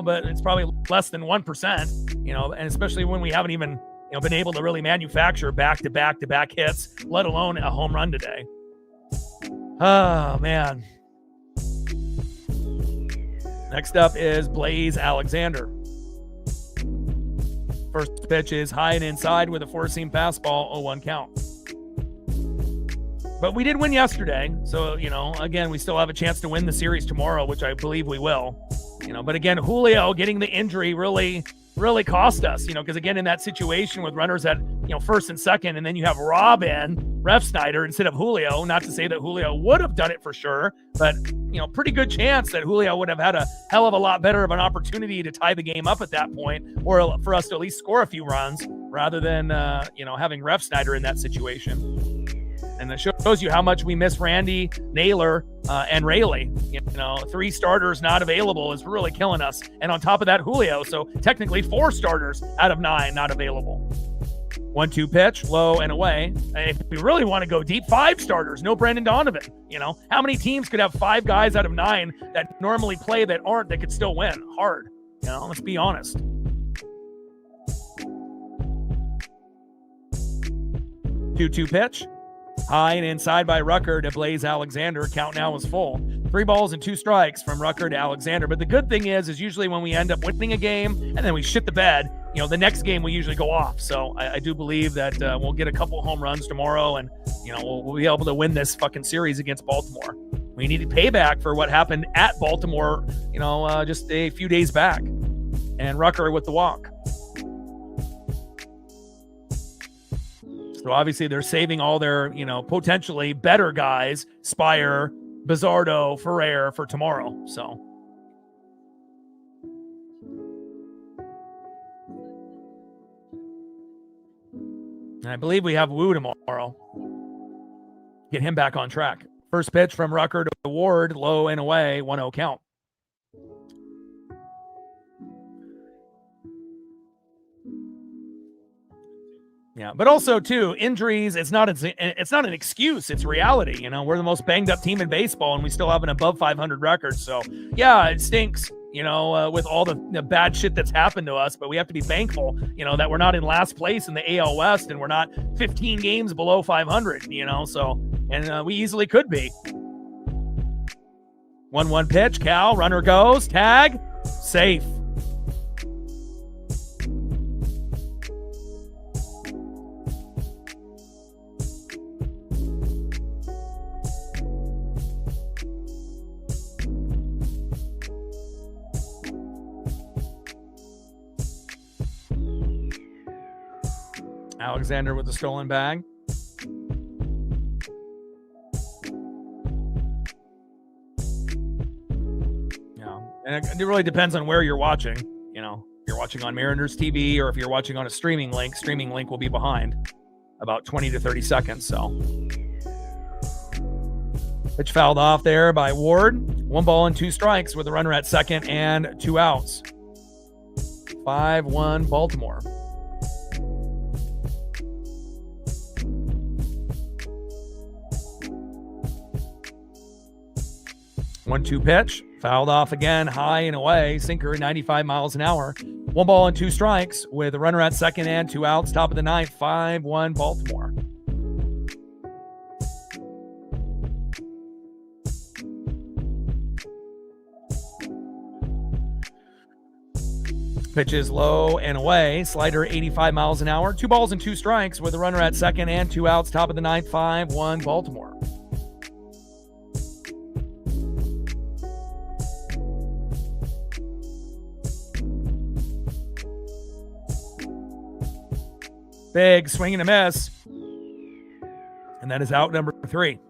but it's probably less than 1%, and especially when we haven't even, been able to really manufacture back-to-back hits, let alone a home run today. Oh, man. Next up is Blaze Alexander. First pitch is high and inside with a 4-seam fastball, 0-1 count. But we did win yesterday, so, again, we still have a chance to win the series tomorrow, which I believe we will. But again, Julio getting the injury really cost us, because again, in that situation with runners at, first and second, and then you have Robin Refsnyder instead of Julio, not to say that Julio would have done it for sure, but, pretty good chance that Julio would have had a hell of a lot better of an opportunity to tie the game up at that point, or for us to at least score a few runs rather than, having Refsnyder in that situation. And it shows you how much we miss Randy, Naylor, and Rayleigh. 3 starters not available is really killing us. And on top of that, Julio. So technically 4 starters out of 9 not available. 1-2 pitch, low and away. If we really want to go deep, 5 starters, no Brandon Donovan. How many teams could have 5 guys out of 9 that normally play that could still win? Hard. Let's be honest. 2-2 pitch. High and inside by Rucker to Blaze Alexander. Count now is full. 3 balls and 2 strikes from Rucker to Alexander. But the good thing is usually when we end up winning a game and then we shit the bed, the next game we usually go off. So I do believe that we'll get a couple home runs tomorrow and, we'll be able to win this fucking series against Baltimore. We needed payback for what happened at Baltimore, just a few days back. And Rucker with the walk. So obviously they're saving all their, potentially better guys, Spire, Bizzardo, Ferrer for tomorrow. So and I believe we have Wu tomorrow. Get him back on track. First pitch from Rucker to Ward, low and away, 1-0 count. Yeah, but also too, injuries, it's not an excuse, it's reality. We're the most banged up team in baseball and we still have an above 500 record. So yeah, it stinks, with all the bad shit that's happened to us, but we have to be thankful, that we're not in last place in the AL West and we're not 15 games below 500, and we easily could be. 1-1 pitch, Cal, runner goes, tag, safe. Alexander with the stolen bag. Yeah, and it really depends on where you're watching. If you're watching on Mariners TV or if you're watching on a streaming link will be behind about 20 to 30 seconds. So pitch fouled off there by Ward. 1 ball and 2 strikes with a runner at second and 2 outs. 5-1 Baltimore. One-two pitch, fouled off again, high and away, sinker 95 miles an hour. 1 ball and 2 strikes with a runner at second and 2 outs. Top of the 9th, 5-1 Baltimore. Pitches low and away, slider 85 miles an hour. 2 balls and 2 strikes with a runner at second and 2 outs. Top of the 9th, 5-1 Baltimore. Big swing and a miss. And that is out number 3.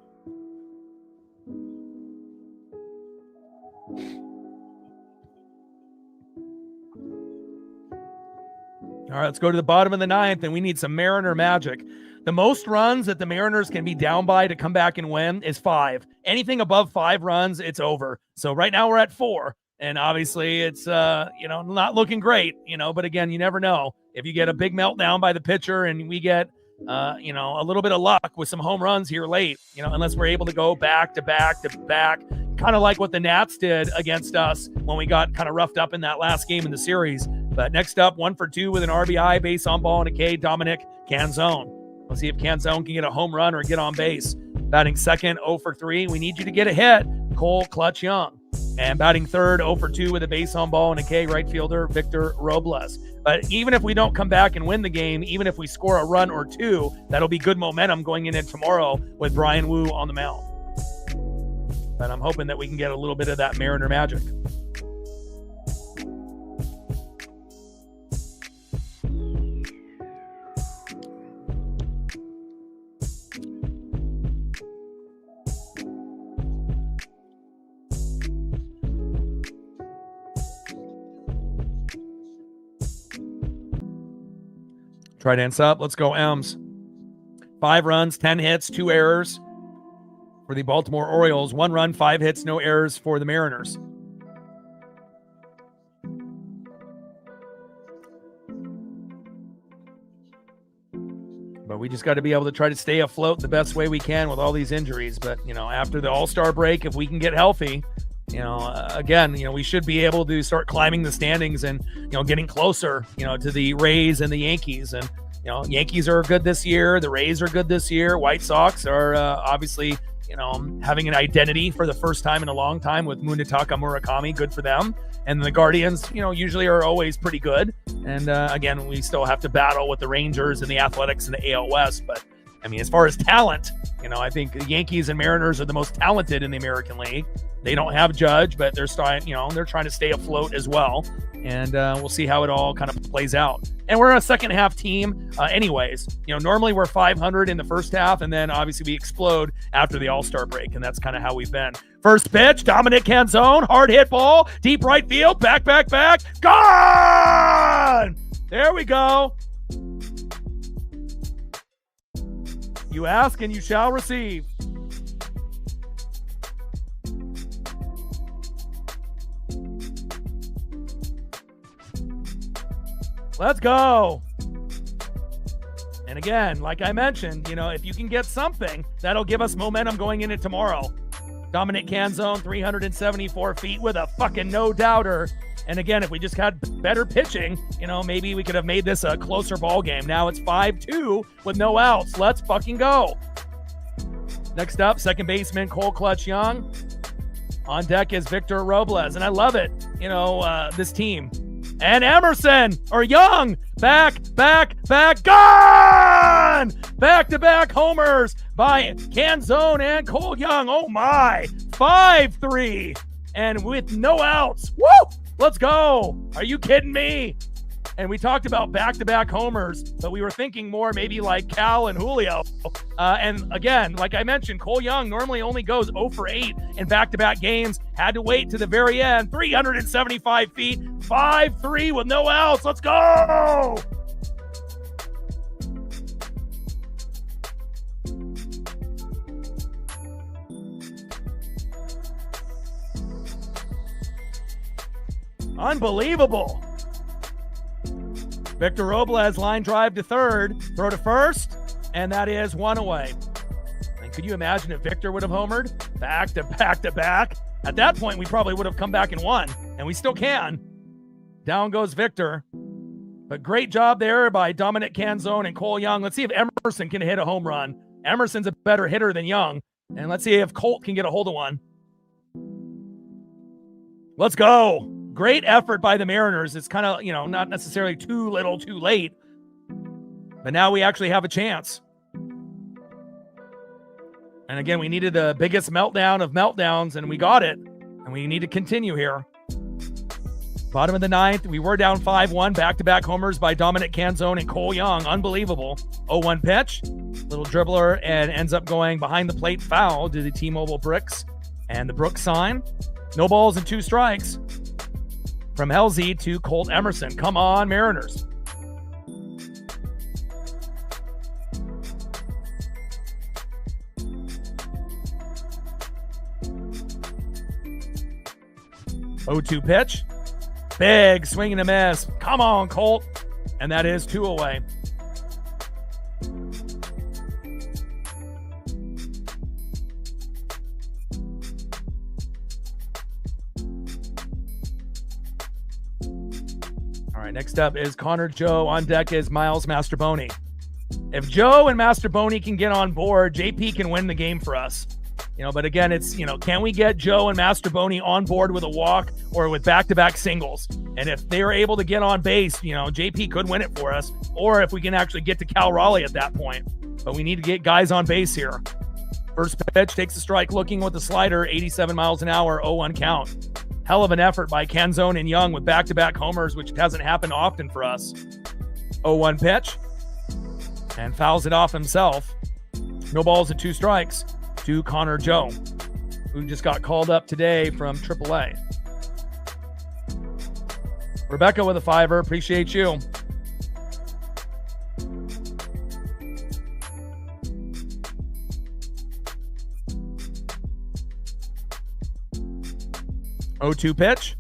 All right, let's go to the bottom of the 9th, and we need some Mariner magic. The most runs that the Mariners can be down by to come back and win is 5. Anything above 5 runs, it's over. So right now we're at 4. And obviously it's, not looking great, but again, you never know. If you get a big meltdown by the pitcher and we get, a little bit of luck with some home runs here late, unless we're able to go back to back to back, kind of like what the Nats did against us when we got kind of roughed up in that last game in the series. But next up, 1 for 2 with an RBI, base on ball and a K, Dominic Canzone. We'll see if Canzone can get a home run or get on base. Batting second, 0 for 3. We need you to get a hit, Cole Clutch Young. And batting third, 0 for 2 with a base on ball and a K, right fielder Victor Robles. But even if we don't come back and win the game, even if we score a run or 2, that'll be good momentum going into tomorrow with Brian Wu on the mound. But I'm hoping that we can get a little bit of that Mariner magic. Try dance up. Let's go M's. 5 runs, 10 hits, 2 errors for the Baltimore Orioles. 1 run, 5 hits, no errors for the Mariners. But we just got to be able to try to stay afloat the best way we can with all these injuries. But, after the All-Star break, if we can get healthy, again, we should be able to start climbing the standings and, getting closer, to the Rays and the Yankees. And, Yankees are good this year. The Rays are good this year. White Sox are obviously, having an identity for the first time in a long time with Munetaka Murakami. Good for them. And the Guardians, usually are always pretty good. And again, we still have to battle with the Rangers and the Athletics and the AL West. But I mean, as far as talent, I think the Yankees and Mariners are the most talented in the American League. They don't have Judge, but they're starting, they're trying to stay afloat as well. And we'll see how it all kind of plays out. And we're a second half team anyways. Normally we're 500 in the first half, and then obviously we explode after the All-Star break. And that's kind of how we've been. First pitch, Dominic Canzone, hard hit ball, deep right field, back, gone! There we go. You ask and you shall receive. Let's go. And again, like I mentioned, if you can get something, that'll give us momentum going into tomorrow. Dominic Canzone, 374 feet with a fucking no-doubter. And again, if we just had better pitching, maybe we could have made this a closer ball game. Now it's 5-2 with no outs. Let's fucking go. Next up, second baseman Cole Clutch Young. On deck is Victor Robles. And I love it, this team. And Emerson, or Young, back, gone! Back-to-back homers by Canzone and Cole Young. Oh my, 5-3. And with no outs. Woo! Let's go. Are you kidding me? And we talked about back-to-back homers, but we were thinking more maybe like Cal and Julio. And again, like I mentioned, Cole Young normally only goes 0 for 8 in back-to-back games. Had to wait to the very end. 375 feet, 5-3 with no outs. Let's go. Unbelievable. Victor Robles, line drive to third, throw to first, and that is 1 away. And could you imagine if Victor would have homered? Back to back. At that point, we probably would have come back and won, and we still can. Down goes Victor. But great job there by Dominic Canzone and Cole Young. Let's see if Emerson can hit a home run. Emerson's a better hitter than Young. And let's see if Colt can get a hold of one. Let's go. Great effort by the Mariners. It's kind of, not necessarily too little, too late. But now we actually have a chance. And again, we needed the biggest meltdown of meltdowns, and we got it. And we need to continue here. Bottom of the ninth, we were down 5-1. Back-to-back homers by Dominic Canzone and Cole Young. Unbelievable. 0-1 pitch. Little dribbler, and ends up going behind the plate foul to the T-Mobile bricks and the Brooks sign. No balls and 2 strikes. From Halsey to Colt Emerson. Come on, Mariners. (0-2) pitch. Big swing and a miss. Come on, Colt. And that is 2 away. Next up is Connor Joe. On deck is Miles Mastrobuoni. If Joe and Mastrobuoni can get on board, JP can win the game for us. But again, it's, can we get Joe and Mastrobuoni on board with a walk or with back-to-back singles? And if they are able to get on base, JP could win it for us. Or if we can actually get to Cal Raleigh at that point. But we need to get guys on base here. First pitch, takes a strike, looking with the slider, 87 miles an hour, 0-1 count. Hell of an effort by Canzone and Young with back-to-back homers, which hasn't happened often for us. 0-1 pitch. And fouls it off himself. No balls and 2 strikes to Connor Joe, who just got called up today from AAA. Rebecca with a 5-er. Appreciate you. 0-2 pitch.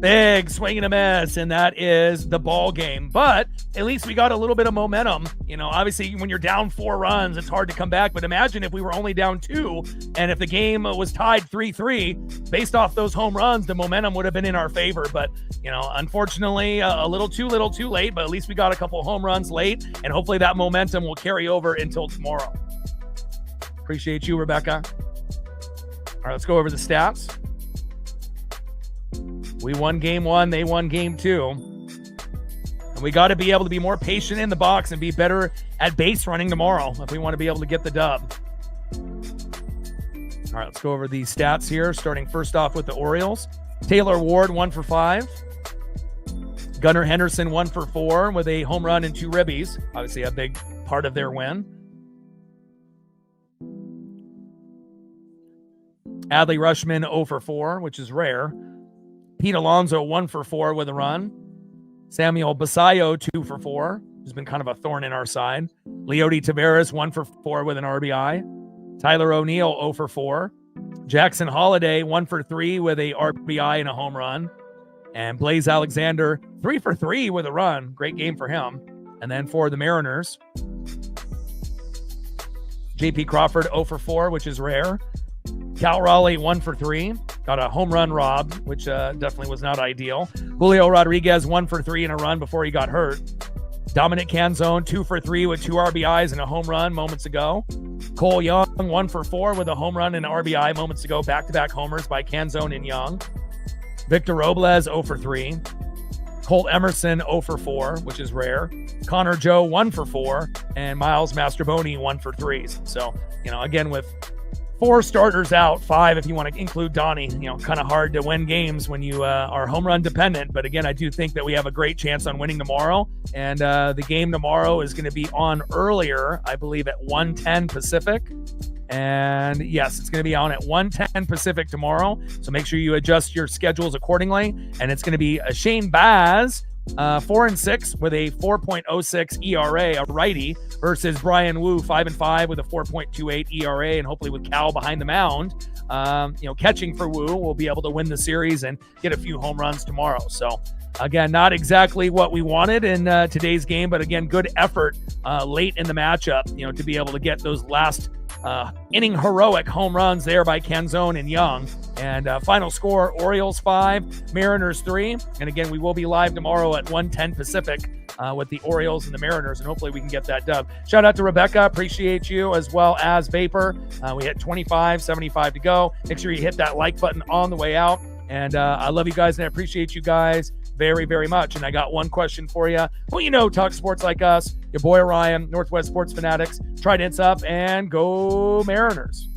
Big swing and a miss, and that is the ball game. But at least we got a little bit of momentum. You know, obviously when you're down 4 runs, it's hard to come back. But imagine if we were only down 2, and if the game was tied 3-3, based off those home runs, the momentum would have been in our favor. But, you know, unfortunately, a little too late. But at least we got a couple home runs late, and hopefully that momentum will carry over until tomorrow. Appreciate you, Rebecca. All right, let's go over the stats. We won game 1, they won game 2. And we got to be able to be more patient in the box and be better at base running tomorrow if we want to be able to get the dub. All right, let's go over the stats here, starting first off with the Orioles. Taylor Ward, 1 for 5. Gunnar Henderson, 1 for 4 with a home run and 2 ribbies. Obviously a big part of their win. Adley Rutschman, 0 for 4, which is rare. Pete Alonso, 1 for 4 with a run. Samuel Basayo, 2 for 4, who's been kind of a thorn in our side. Leody Taveras, 1 for 4 with an RBI. Tyler O'Neill, 0 for 4. Jackson Holiday, 1 for 3 with a RBI and a home run. And Blaze Alexander, 3 for 3 with a run. Great game for him. And then for the Mariners, JP Crawford, 0 for 4, which is rare. Cal Raleigh, 1 for 3. Got a home run robbed, which definitely was not ideal. Julio Rodriguez, 1 for 3 in a run before he got hurt. Dominic Canzone, 2 for 3 with 2 RBIs and a home run moments ago. Cole Young, 1 for 4 with a home run and an RBI moments ago. Back-to-back homers by Canzone and Young. Victor Robles, 0 for 3. Colt Emerson, 0 for 4, which is rare. Connor Joe, 1 for 4. And Miles Mastroboni, 1 for 3. So, you know, again, with 4 starters out, 5 if you want to include Donnie. You know, kind of hard to win games when you are home run dependent. But again, I do think that we have a great chance on winning tomorrow. And the game tomorrow is going to be on earlier, I believe, at 1:10 Pacific. And yes, it's going to be on at 1:10 Pacific tomorrow. So make sure you adjust your schedules accordingly. And it's going to be Shane Baz, 4-6 with a 4.06 ERA, a righty, versus Brian Wu, 5-5 with a 4.28 ERA, and hopefully with Cal behind the mound, you know, catching for Wu, we'll be able to win the series and get a few home runs tomorrow. So again, not exactly what we wanted in today's game, but again, good effort late in the matchup, you know, to be able to get those last inning heroic home runs there by Canzone and Young. And final score, Orioles 5, Mariners 3. And again, we will be live tomorrow at 1:10 Pacific with the Orioles and the Mariners, and hopefully we can get that dub. Shout out to Rebecca. Appreciate you, as well as Vapor. We hit 25:75 to go. Make sure you hit that like button on the way out. And I love you guys, and I appreciate you guys very, very much. And I got one question for you. Well, you know, talk sports like us. Your boy Ryan, Northwest Sports Fanatics. Tridents up and go Mariners.